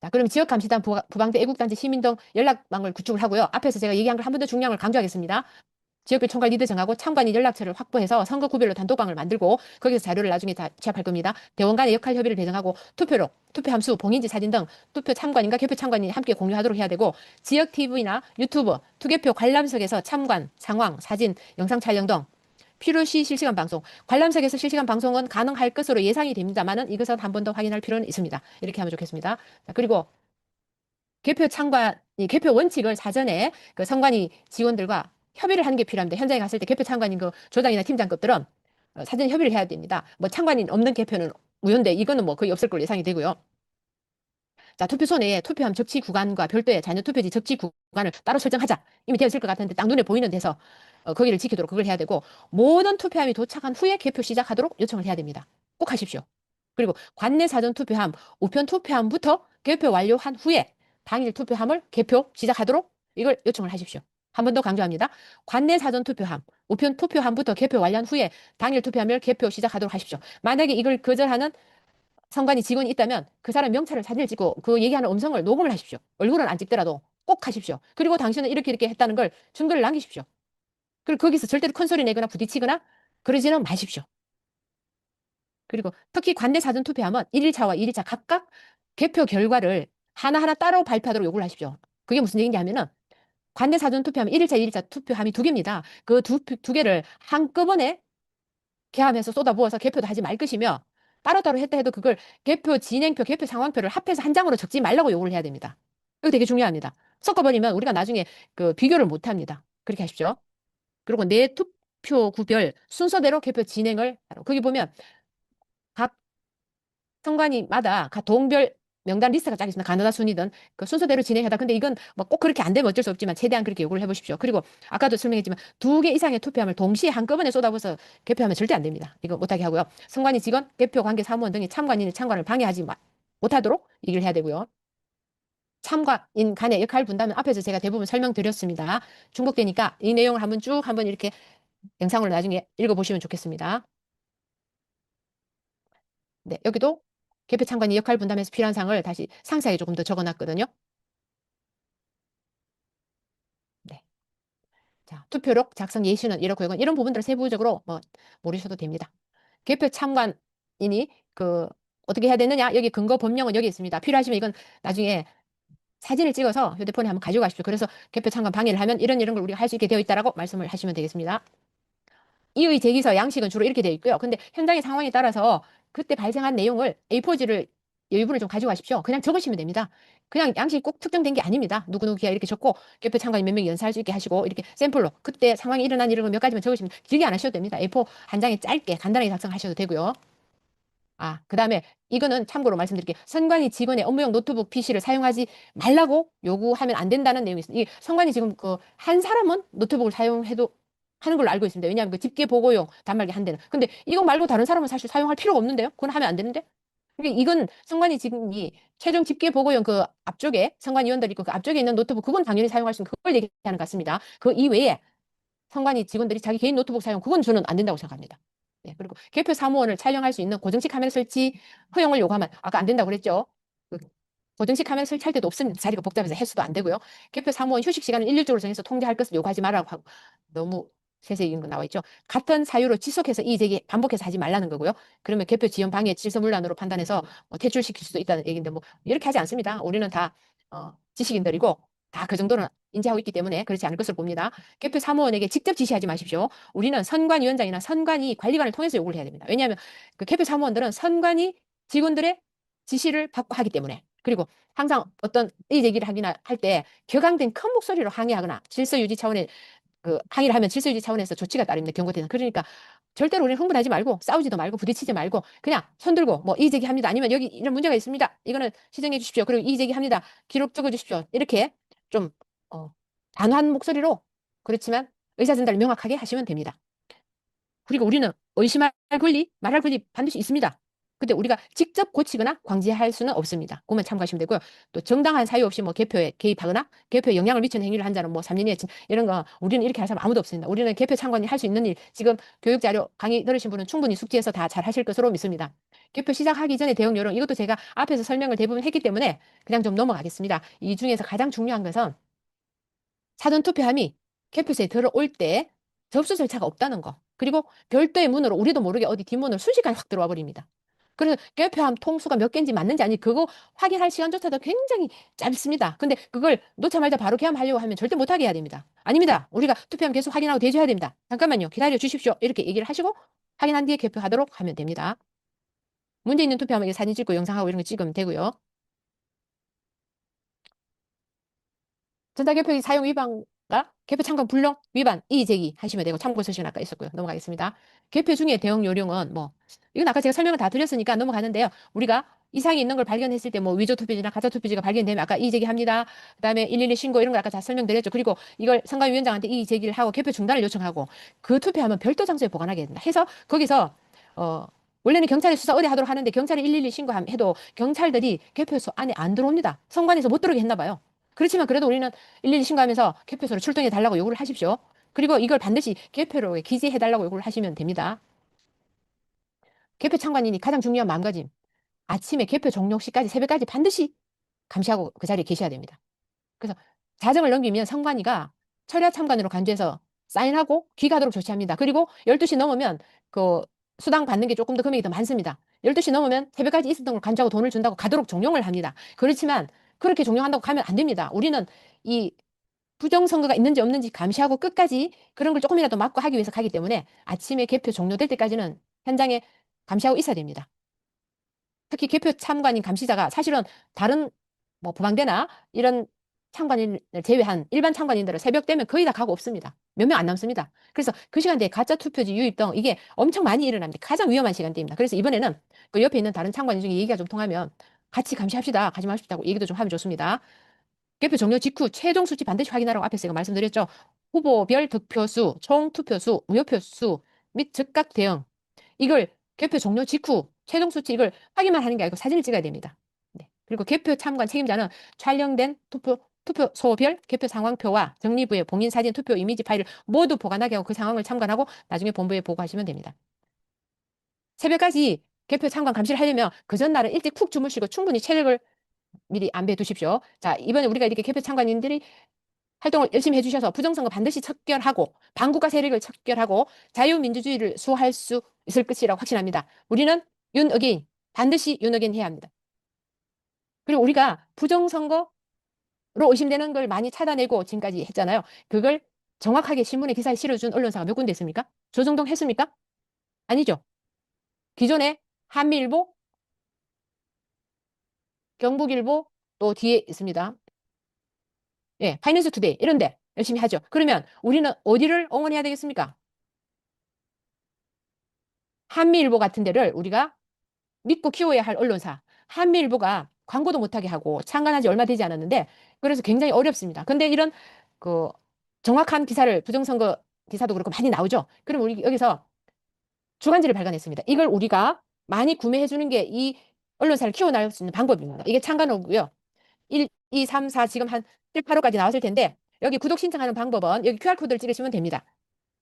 자, 그럼 지역 감시단 부방대 애국단체 시민등 연락망을 구축을 하고요. 앞에서 제가 얘기한 걸 한 번 더 중량을 강조하겠습니다. 지역별 총괄 리더 정하고 참관인 연락처를 확보해서 선거 구별로 단톡방을 만들고 거기서 자료를 나중에 다 취합할 겁니다. 대원 간의 역할 협의를 배정하고 투표로 투표 함수, 봉인지 사진 등 투표 참관인과 개표 참관인이 함께 공유하도록 해야 되고 지역 TV나 유튜브, 투개표 관람석에서 참관, 상황, 사진, 영상 촬영 등 필요시 실시간 방송. 관람석에서 실시간 방송은 가능할 것으로 예상이 됩니다만은 이것은 한 번 더 확인할 필요는 있습니다. 이렇게 하면 좋겠습니다. 자, 그리고 개표 참관, 이 개표 원칙을 사전에 그 선관위 직원들과 협의를 하는 게 필요합니다. 현장에 갔을 때 개표 참관인 그 조장이나 팀장급들은 사전 협의를 해야 됩니다. 뭐 참관인 없는 개표는 무효인데 이거는 뭐 거의 없을 걸로 예상이 되고요. 자, 투표소 내에 투표함 적치 구간과 별도의 잔여 투표지 적치 구간을 따로 설정하자. 이미 되어 있을 것 같은데 딱 눈에 보이는 데서 거기를 지키도록 그걸 해야 되고 모든 투표함이 도착한 후에 개표 시작하도록 요청을 해야 됩니다. 꼭 하십시오. 그리고 관내 사전 투표함, 우편 투표함부터 개표 완료한 후에 당일 투표함을 개표 시작하도록 이걸 요청을 하십시오. 한 번 더 강조합니다. 관내 사전 투표함, 우편 투표함부터 개표 완료한 후에 당일 투표함을 개표 시작하도록 하십시오. 만약에 이걸 거절하는 선관위 직원이 있다면 그 사람 명찰을 사진을 찍고 그 얘기하는 음성을 녹음을 하십시오. 얼굴은 안 찍더라도 꼭 하십시오. 그리고 당신은 이렇게 이렇게 했다는 걸 증거를 남기십시오. 그리고 거기서 절대로 큰 소리 내거나 부딪히거나 그러지는 마십시오. 그리고 특히 관내 사전 투표함은 1일차와 2일차 각각 개표 결과를 하나하나 따로 발표하도록 요구를 하십시오. 그게 무슨 얘기인지 하면은 관내 사전 투표함 1일차, 2일차 투표함이 두 개입니다. 그 두 개를 한꺼번에 개함해서 쏟아부어서 개표도 하지 말 것이며 따로따로 했다 해도 그걸 개표 진행표, 개표 상황표를 합해서 한 장으로 적지 말라고 요구를 해야 됩니다. 이거 되게 중요합니다. 섞어버리면 우리가 나중에 그 비교를 못 합니다. 그렇게 하십시오. 그리고 내 투표구별 순서대로 개표 진행을 거기 보면 각 선관위마다 각 동별 명단 리스트가 쫙 있습니다. 가나다 순이든 그 순서대로 진행하다. 근데 이건 뭐 꼭 그렇게 안 되면 어쩔 수 없지만 최대한 그렇게 요구를 해보십시오. 그리고 아까도 설명했지만 두 개 이상의 투표함을 동시에 한꺼번에 쏟아부어서 개표하면 절대 안 됩니다. 이거 못하게 하고요. 선관위 직원, 개표 관계 사무원 등이 참관인의 참관을 방해하지 못하도록 얘기를 해야 되고요. 참관인 간의 역할 분담은 앞에서 제가 대부분 설명드렸습니다. 중복되니까 이 내용을 한번 이렇게 영상으로 나중에 읽어보시면 좋겠습니다. 네, 여기도 개표 참관인 역할 분담에서 필요한 사항을 다시 상세하게 조금 더 적어놨거든요. 네. 자, 투표록 작성 예시는 이렇고 이런 부분들을 세부적으로 뭐 모르셔도 됩니다. 개표 참관인이 그 어떻게 해야 되느냐? 여기 근거 법령은 여기 있습니다. 필요하시면 이건 나중에 사진을 찍어서 휴대폰에 한번 가져가십시오. 그래서 개표 참관 방해를 하면 이런 걸 우리가 할 수 있게 되어 있다라고 말씀을 하시면 되겠습니다. 이의 제기서 양식은 주로 이렇게 되어 있고요. 근데 현장의 상황에 따라서 그때 발생한 내용을 A4지를 여유분을 좀 가져가십시오. 그냥 적으시면 됩니다. 그냥 양식이 꼭 특정된 게 아닙니다. 누구누구야 이렇게 적고 개표 참관인 몇 명이 연사할 수 있게 하시고 이렇게 샘플로 그때 상황이 일어난 이런 걸 몇 가지만 적으시면 길게 안 하셔도 됩니다. A4 한 장에 짧게 간단하게 작성하셔도 되고요. 아, 그다음에 이거는 참고로 말씀드릴게요. 선관위 직원의 업무용 노트북 PC를 사용하지 말라고 요구하면 안 된다는 내용이 있습니다. 이 선관위 지금 그 한 사람은 노트북을 사용해도 하는 걸로 알고 있습니다. 왜냐하면 그 집계 보고용 단말기 한 대는. 근데 이거 말고 다른 사람은 사실 사용할 필요가 없는데요. 그건 하면 안 되는데. 그러니까 이건 선관위 직원이 최종 집계 보고용 그 앞쪽에 선관위원들이 있고 그 앞쪽에 있는 노트북 그건 당연히 사용할 수 있는 그걸 얘기하는 것 같습니다. 그 이외에 선관위 직원들이 자기 개인 노트북 사용 그건 저는 안 된다고 생각합니다. 네, 그리고 개표 사무원을 촬영할 수 있는 고정식 카메라 설치 허용을 요구하면 아까 안 된다고 그랬죠. 그 고정식 카메라 설치할 때도 없습니다. 자리가 복잡해서 해수도 안 되고요. 개표 사무원 휴식 시간을 일률적으로 정해서 통제할 것을 요구하지 말라고 하고 너무 세세히 이런 거 나와 있죠. 같은 사유로 지속해서 이의 제기 반복해서 하지 말라는 거고요. 그러면 개표 지연 방해 질서문란으로 판단해서 퇴출시킬 수도 있다는 얘기인데 뭐 이렇게 하지 않습니다. 우리는 다 지식인들이고 다 그 정도는 인지하고 있기 때문에 그렇지 않을 것으로 봅니다. 개표 사무원에게 직접 지시하지 마십시오. 우리는 선관위원장이나 선관위 관리관을 통해서 요구를 해야 됩니다. 왜냐하면 그 개표 사무원들은 선관위 직원들의 지시를 받고 하기 때문에 그리고 항상 어떤 이의 제기를 하기나 할 때 격앙된 큰 목소리로 항의하거나 질서 유지 차원의 그 항의를 하면 질서 유지 차원에서 조치가 따릅니다. 경고대는. 그러니까 절대로 우리는 흥분하지 말고 싸우지도 말고 부딪히지 말고 그냥 손 들고 뭐 이의 제기합니다. 아니면 여기 이런 문제가 있습니다. 이거는 시정해 주십시오. 그리고 이의 제기합니다. 기록 적어 주십시오. 이렇게 좀 단호한 목소리로 그렇지만 의사 전달을 명확하게 하시면 됩니다. 그리고 우리는 의심할 권리, 말할 권리 반드시 있습니다. 근데 우리가 직접 고치거나 강제할 수는 없습니다. 그것만 참고하시면 되고요. 또 정당한 사유 없이 뭐 개표에 개입하거나 개표에 영향을 미치는 행위를 한 자는 뭐 3년 이하 이런 거 우리는 이렇게 할 사람 아무도 없습니다. 우리는 개표 참관이 할 수 있는 일 지금 교육 자료 강의 들으신 분은 충분히 숙지해서 다 잘 하실 것으로 믿습니다. 개표 시작하기 전에 대응 요령 이것도 제가 앞에서 설명을 대부분 했기 때문에 그냥 좀 넘어가겠습니다. 이 중에서 가장 중요한 것은 사전투표함이 개표소에 들어올 때 접수 절차가 없다는 거. 그리고 별도의 문으로 우리도 모르게 어디 뒷문으로 순식간에 확 들어와 버립니다. 그래서 개표함 통수가 몇 개인지 맞는지 아니 그거 확인할 시간조차도 굉장히 짧습니다. 근데 그걸 놓자마자 바로 개함하려고 하면 절대 못하게 해야 됩니다. 아닙니다. 우리가 투표함 계속 확인하고 대조해야 됩니다. 잠깐만요. 기다려 주십시오. 이렇게 얘기를 하시고 확인한 뒤에 개표하도록 하면 됩니다. 문제 있는 투표함에 사진 찍고 영상하고 이런 거 찍으면 되고요. 전자개표기 사용 위반과 개표 참관 불능 위반 이의 제기 하시면 되고 참고 서식은 아까 있었고요. 넘어가겠습니다. 개표 중에 대응 요령은 뭐 이건 아까 제가 설명을 다 드렸으니까 넘어가는데요. 우리가 이상이 있는 걸 발견했을 때 뭐 위조 투표지나 가짜 투표지가 발견되면 아까 이의 제기합니다. 그다음에 112 신고 이런 거 아까 다 설명드렸죠. 그리고 이걸 선관위원장한테 이의 제기를 하고 개표 중단을 요청하고 그 투표함은 별도 장소에 보관하게 된다. 해서 거기서 원래는 경찰에 수사 의뢰하도록 하는데 경찰에 112 신고해도 경찰들이 개표소 안에 안 들어옵니다. 선관위에서 못 들어오게 했나 봐요. 그렇지만 그래도 우리는 112 신고하면서 개표소로 출동해 달라고 요구를 하십시오. 그리고 이걸 반드시 개표로에 기재해 달라고 요구를 하시면 됩니다. 개표 참관인이 가장 중요한 마음가짐. 아침에 개표 종료 시까지 새벽까지 반드시 감시하고 그 자리에 계셔야 됩니다. 그래서 자정을 넘기면 선관위가 철야 참관으로 간주해서 사인하고 귀가하도록 조치합니다. 그리고 12시 넘으면 그 수당 받는 게 조금 더 금액이 더 많습니다. 12시 넘으면 새벽까지 있었던 걸 간주하고 돈을 준다고 가도록 종용을 합니다. 그렇지만 그렇게 종용한다고 가면 안 됩니다. 우리는 이 부정선거가 있는지 없는지 감시하고 끝까지 그런 걸 조금이라도 막고 하기 위해서 가기 때문에 아침에 개표 종료될 때까지는 현장에 감시하고 있어야 됩니다. 특히 개표 참관인 감시자가 사실은 다른 뭐 부방대나 이런 참관인을 제외한 일반 참관인들은 새벽 되면 거의 다 가고 없습니다. 몇 명 안 남습니다. 그래서 그 시간대에 가짜 투표지 유입 등 이게 엄청 많이 일어납니다. 가장 위험한 시간대입니다. 그래서 이번에는 그 옆에 있는 다른 참관인 중에 얘기가 좀 통하면 같이 감시합시다. 가지 마십시오. 얘기도 좀 하면 좋습니다. 개표 종료 직후 최종 수치 반드시 확인하라고 앞에서 제가 말씀드렸죠. 후보별 득표수, 총 투표수, 무효표수 및 즉각 대응. 이걸 개표 종료 직후 최종 수치 이걸 확인만 하는 게 아니고 사진을 찍어야 됩니다. 네. 그리고 개표 참관 책임자는 촬영된 투표소별 개표 상황표와 정리부의 봉인 사진 투표 이미지 파일을 모두 보관하게 하고 그 상황을 참관하고 나중에 본부에 보고하시면 됩니다. 새벽까지 개표 참관 감시를 하려면 그 전날은 일찍 푹 주무시고 충분히 체력을 미리 안배해 두십시오. 자, 이번에 우리가 이렇게 개표 참관인들이 활동을 열심히 해주셔서 부정선거 반드시 척결하고 반국가 세력을 척결하고 자유민주주의를 수호할 수 있을 것이라고 확신합니다. 우리는 윤어게인 반드시 윤어게인 해야 합니다. 그리고 우리가 부정선거로 의심되는 걸 많이 찾아내고 지금까지 했잖아요. 그걸 정확하게 신문에 기사에 실어준 언론사가 몇 군데 있습니까? 조정동 했습니까? 아니죠. 기존에 한미일보, 경북일보 또 뒤에 있습니다. 예, 파이낸스 투데이 이런데 열심히 하죠. 그러면 우리는 어디를 응원해야 되겠습니까? 한미일보 같은 데를 우리가 믿고 키워야 할 언론사. 한미일보가 광고도 못하게 하고 창간한 지 얼마 되지 않았는데 그래서 굉장히 어렵습니다. 근데 이런 그 정확한 기사를 부정선거 기사도 그렇고 많이 나오죠. 그럼 우리 여기서 주간지를 발간했습니다. 이걸 우리가 많이 구매해 주는 게 이 언론사를 키워나갈 수 있는 방법입니다. 이게 창간호고요. 1, 2, 3, 4 지금 한 7, 8호까지 나왔을 텐데 여기 구독 신청하는 방법은 여기 QR코드를 찍으시면 됩니다.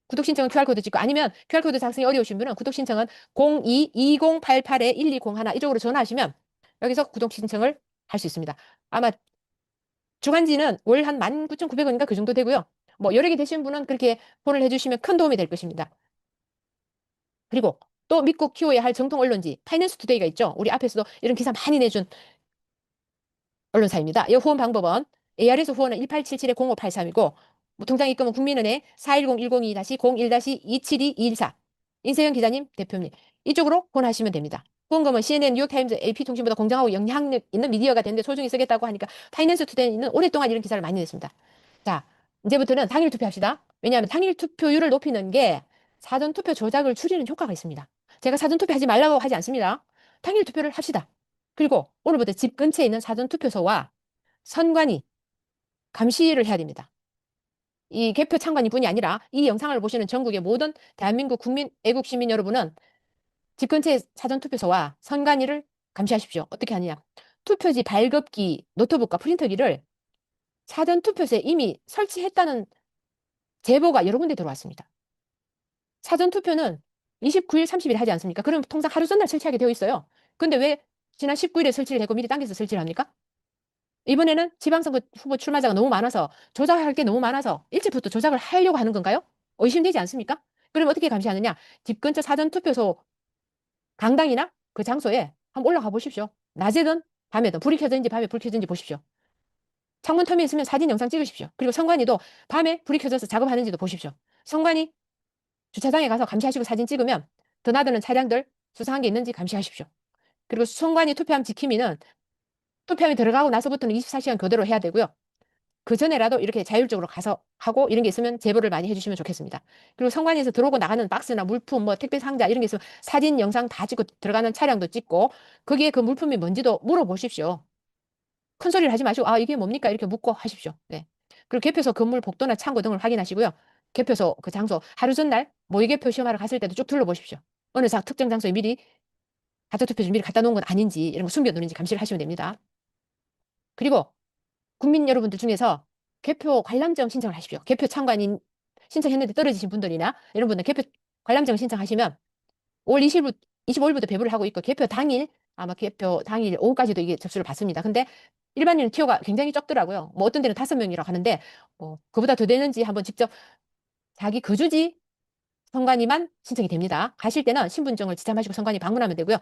구독 신청은 QR코드 찍고 아니면 QR코드 작성이 어려우신 분은 구독 신청은 02-2088-1201 이쪽으로 전화하시면 여기서 구독 신청을 할 수 있습니다. 아마 주간지는 월 한 19,900원인가 그 정도 되고요. 뭐 여러 개 되신 분은 그렇게 폰을 해주시면 큰 도움이 될 것입니다. 그리고 또 믿고 키워야 할 정통 언론지 파이낸스 투데이가 있죠. 우리 앞에서도 이런 기사 많이 내준 언론사입니다. 이 후원 방법은 ARS 후원은 1877-0583이고 통장 입금은 국민은행 410-102-01-272-214 인세영 기자님 대표님 이쪽으로 후원하시면 됩니다. 후원금은 CNN, 뉴욕타임즈, AP통신보다 공정하고 영향력 있는 미디어가 되는데 소중히 쓰겠다고 하니까 파이낸스 투데이는 오랫동안 이런 기사를 많이 냈습니다. 자, 이제부터는 당일 투표합시다. 왜냐하면 당일 투표율을 높이는 게 사전 투표 조작을 줄이는 효과가 있습니다. 제가 사전 투표하지 말라고 하지 않습니다. 당일 투표를 합시다. 그리고 오늘부터 집 근처에 있는 사전투표소와 선관위 감시를 해야 됩니다. 이 개표 참관인뿐이 아니라 이 영상을 보시는 전국의 모든 대한민국 국민, 애국 시민 여러분은 집 근처의 사전투표소와 선관위를 감시하십시오. 어떻게 하느냐? 투표지 발급기, 노트북과 프린터기를 사전투표소에 이미 설치했다는 제보가 여러 군데 들어왔습니다. 사전투표는 29일, 30일 하지 않습니까? 그럼 통상 하루 전날 설치하게 되어 있어요. 근데 왜 지난 19일에 설치를 했고 미리 당겨서 설치를 합니까? 이번에는 지방선거 후보 출마자가 너무 많아서 조작할 게 너무 많아서 일찍부터 조작을 하려고 하는 건가요? 의심되지 않습니까? 그럼 어떻게 감시하느냐? 집 근처 사전투표소 강당이나 그 장소에 한번 올라가 보십시오. 낮에든 밤에든 불이 켜졌는지 밤에 불 켜졌는지 보십시오. 창문 텀에 있으면 사진 영상 찍으십시오. 그리고 선관위도 밤에 불이 켜져서 작업하는지도 보십시오. 선관위 주차장에 가서 감시하시고 사진 찍으면 드나드는 차량들 수상한 게 있는지 감시하십시오. 그리고 선관위 투표함 지킴이는 투표함이 들어가고 나서부터는 24시간 교대로 해야 되고요. 그 전에라도 이렇게 자율적으로 가서 하고 이런 게 있으면 제보를 많이 해주시면 좋겠습니다. 그리고 선관위에서 들어오고 나가는 박스나 물품, 뭐 택배 상자 이런 게 있으면 사진, 영상 다 찍고 들어가는 차량도 찍고 거기에 그 물품이 뭔지도 물어보십시오. 큰 소리를 하지 마시고 아 이게 뭡니까 이렇게 묻고 하십시오. 네. 그리고 개표소 건물 복도나 창고 등을 확인하시고요. 개표소 그 장소 하루 전날 모의개표 시험하러 갔을 때도 쭉 둘러보십시오. 어느 특정 장소에 미리 가짜투표지 미리 갖다 놓은 건 아닌지 이런 거 숨겨놓는지 감시를 하시면 됩니다. 그리고 국민 여러분들 중에서 개표 관람증 신청을 하십시오. 개표 참관인 신청했는데 떨어지신 분들이나 이런 분들 개표 관람증 신청하시면 5월 20일, 25일부터 배부를 하고 있고 개표 당일 아마 개표 당일 오후까지도 이게 접수를 받습니다. 근데 일반인은 티오가 굉장히 적더라고요. 뭐 어떤 데는 5명이라고 하는데 뭐 그보다 더 되는지 한번 직접 자기 거주지 선관위만 신청이 됩니다. 가실 때는 신분증을 지참하시고 선관위 방문하면 되고요.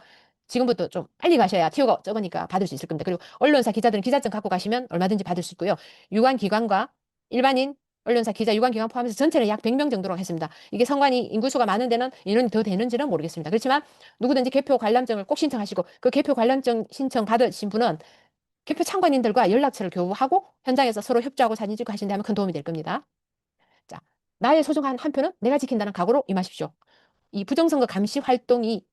지금부터 좀 빨리 가셔야 티오가 적으니까 받을 수 있을 겁니다. 그리고 언론사 기자들은 기자증 갖고 가시면 얼마든지 받을 수 있고요. 유관기관과 일반인 언론사 기자 유관기관 포함해서 전체는 약 100명 정도로 했습니다. 이게 선관위 인구수가 많은 데는 인원이 더 되는지는 모르겠습니다. 그렇지만 누구든지 개표 관람증을 꼭 신청하시고 그 개표 관람증 신청 받으신 분은 개표 참관인들과 연락처를 교부하고 현장에서 서로 협조하고 사진 찍고 하신다면 큰 도움이 될 겁니다. 자, 나의 소중한 한 표는 내가 지킨다는 각오로 임하십시오. 이 부정선거 감시 활동이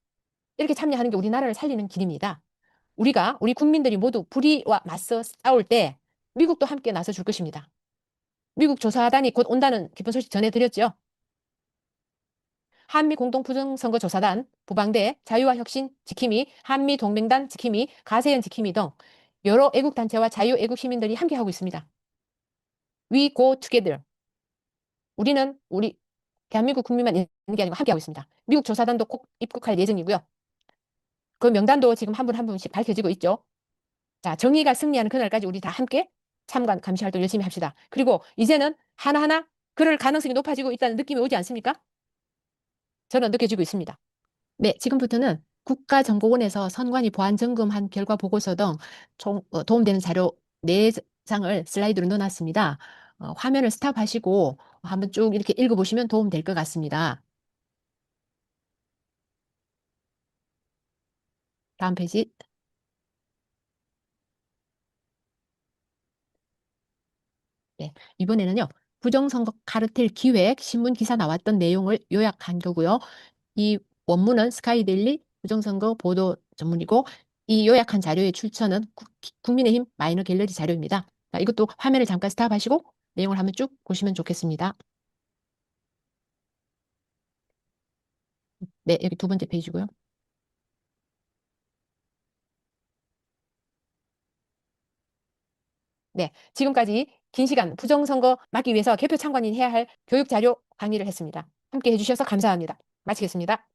이렇게 참여하는 게 우리나라를 살리는 길입니다. 우리 국민들이 모두 불의와 맞서 싸울 때 미국도 함께 나서 줄 것입니다. 미국 조사단이 곧 온다는 기쁜 소식 전해드렸죠. 한미 공동 부정선거 조사단, 부방대, 자유와 혁신 지킴이, 한미 동맹단 지킴이, 가세연 지킴이 등 여러 애국단체와 자유애국 시민들이 함께하고 있습니다. We go together. 우리 대한민국 국민만 있는 게 아니고 함께하고 있습니다. 미국 조사단도 꼭 입국할 예정이고요. 그 명단도 지금 한 분 한 분씩 밝혀지고 있죠. 자, 정의가 승리하는 그날까지 우리 다 함께 참관 감시 활동 열심히 합시다. 그리고 이제는 하나하나 그럴 가능성이 높아지고 있다는 느낌이 오지 않습니까? 저는 느껴지고 있습니다. 네, 지금부터는 국가정보원에서 선관위 보안 점검한 결과 보고서 등 도움되는 자료 4장을 슬라이드로 넣어놨습니다. 화면을 스탑하시고 한번 쭉 이렇게 읽어보시면 도움될 것 같습니다. 다음 페이지. 네, 이번에는요. 부정선거 카르텔 기획 신문 기사 나왔던 내용을 요약한 거고요. 이 원문은 스카이데일리 부정선거 보도 전문이고 이 요약한 자료의 출처는 국민의힘 마이너 갤러리 자료입니다. 자, 이것도 화면을 잠깐 스탑하시고 내용을 한번 쭉 보시면 좋겠습니다. 네, 여기 2번째 페이지고요. 네, 지금까지 긴 시간 부정선거 막기 위해서 개표 참관인 해야 할 교육 자료 강의를 했습니다. 함께 해주셔서 감사합니다. 마치겠습니다.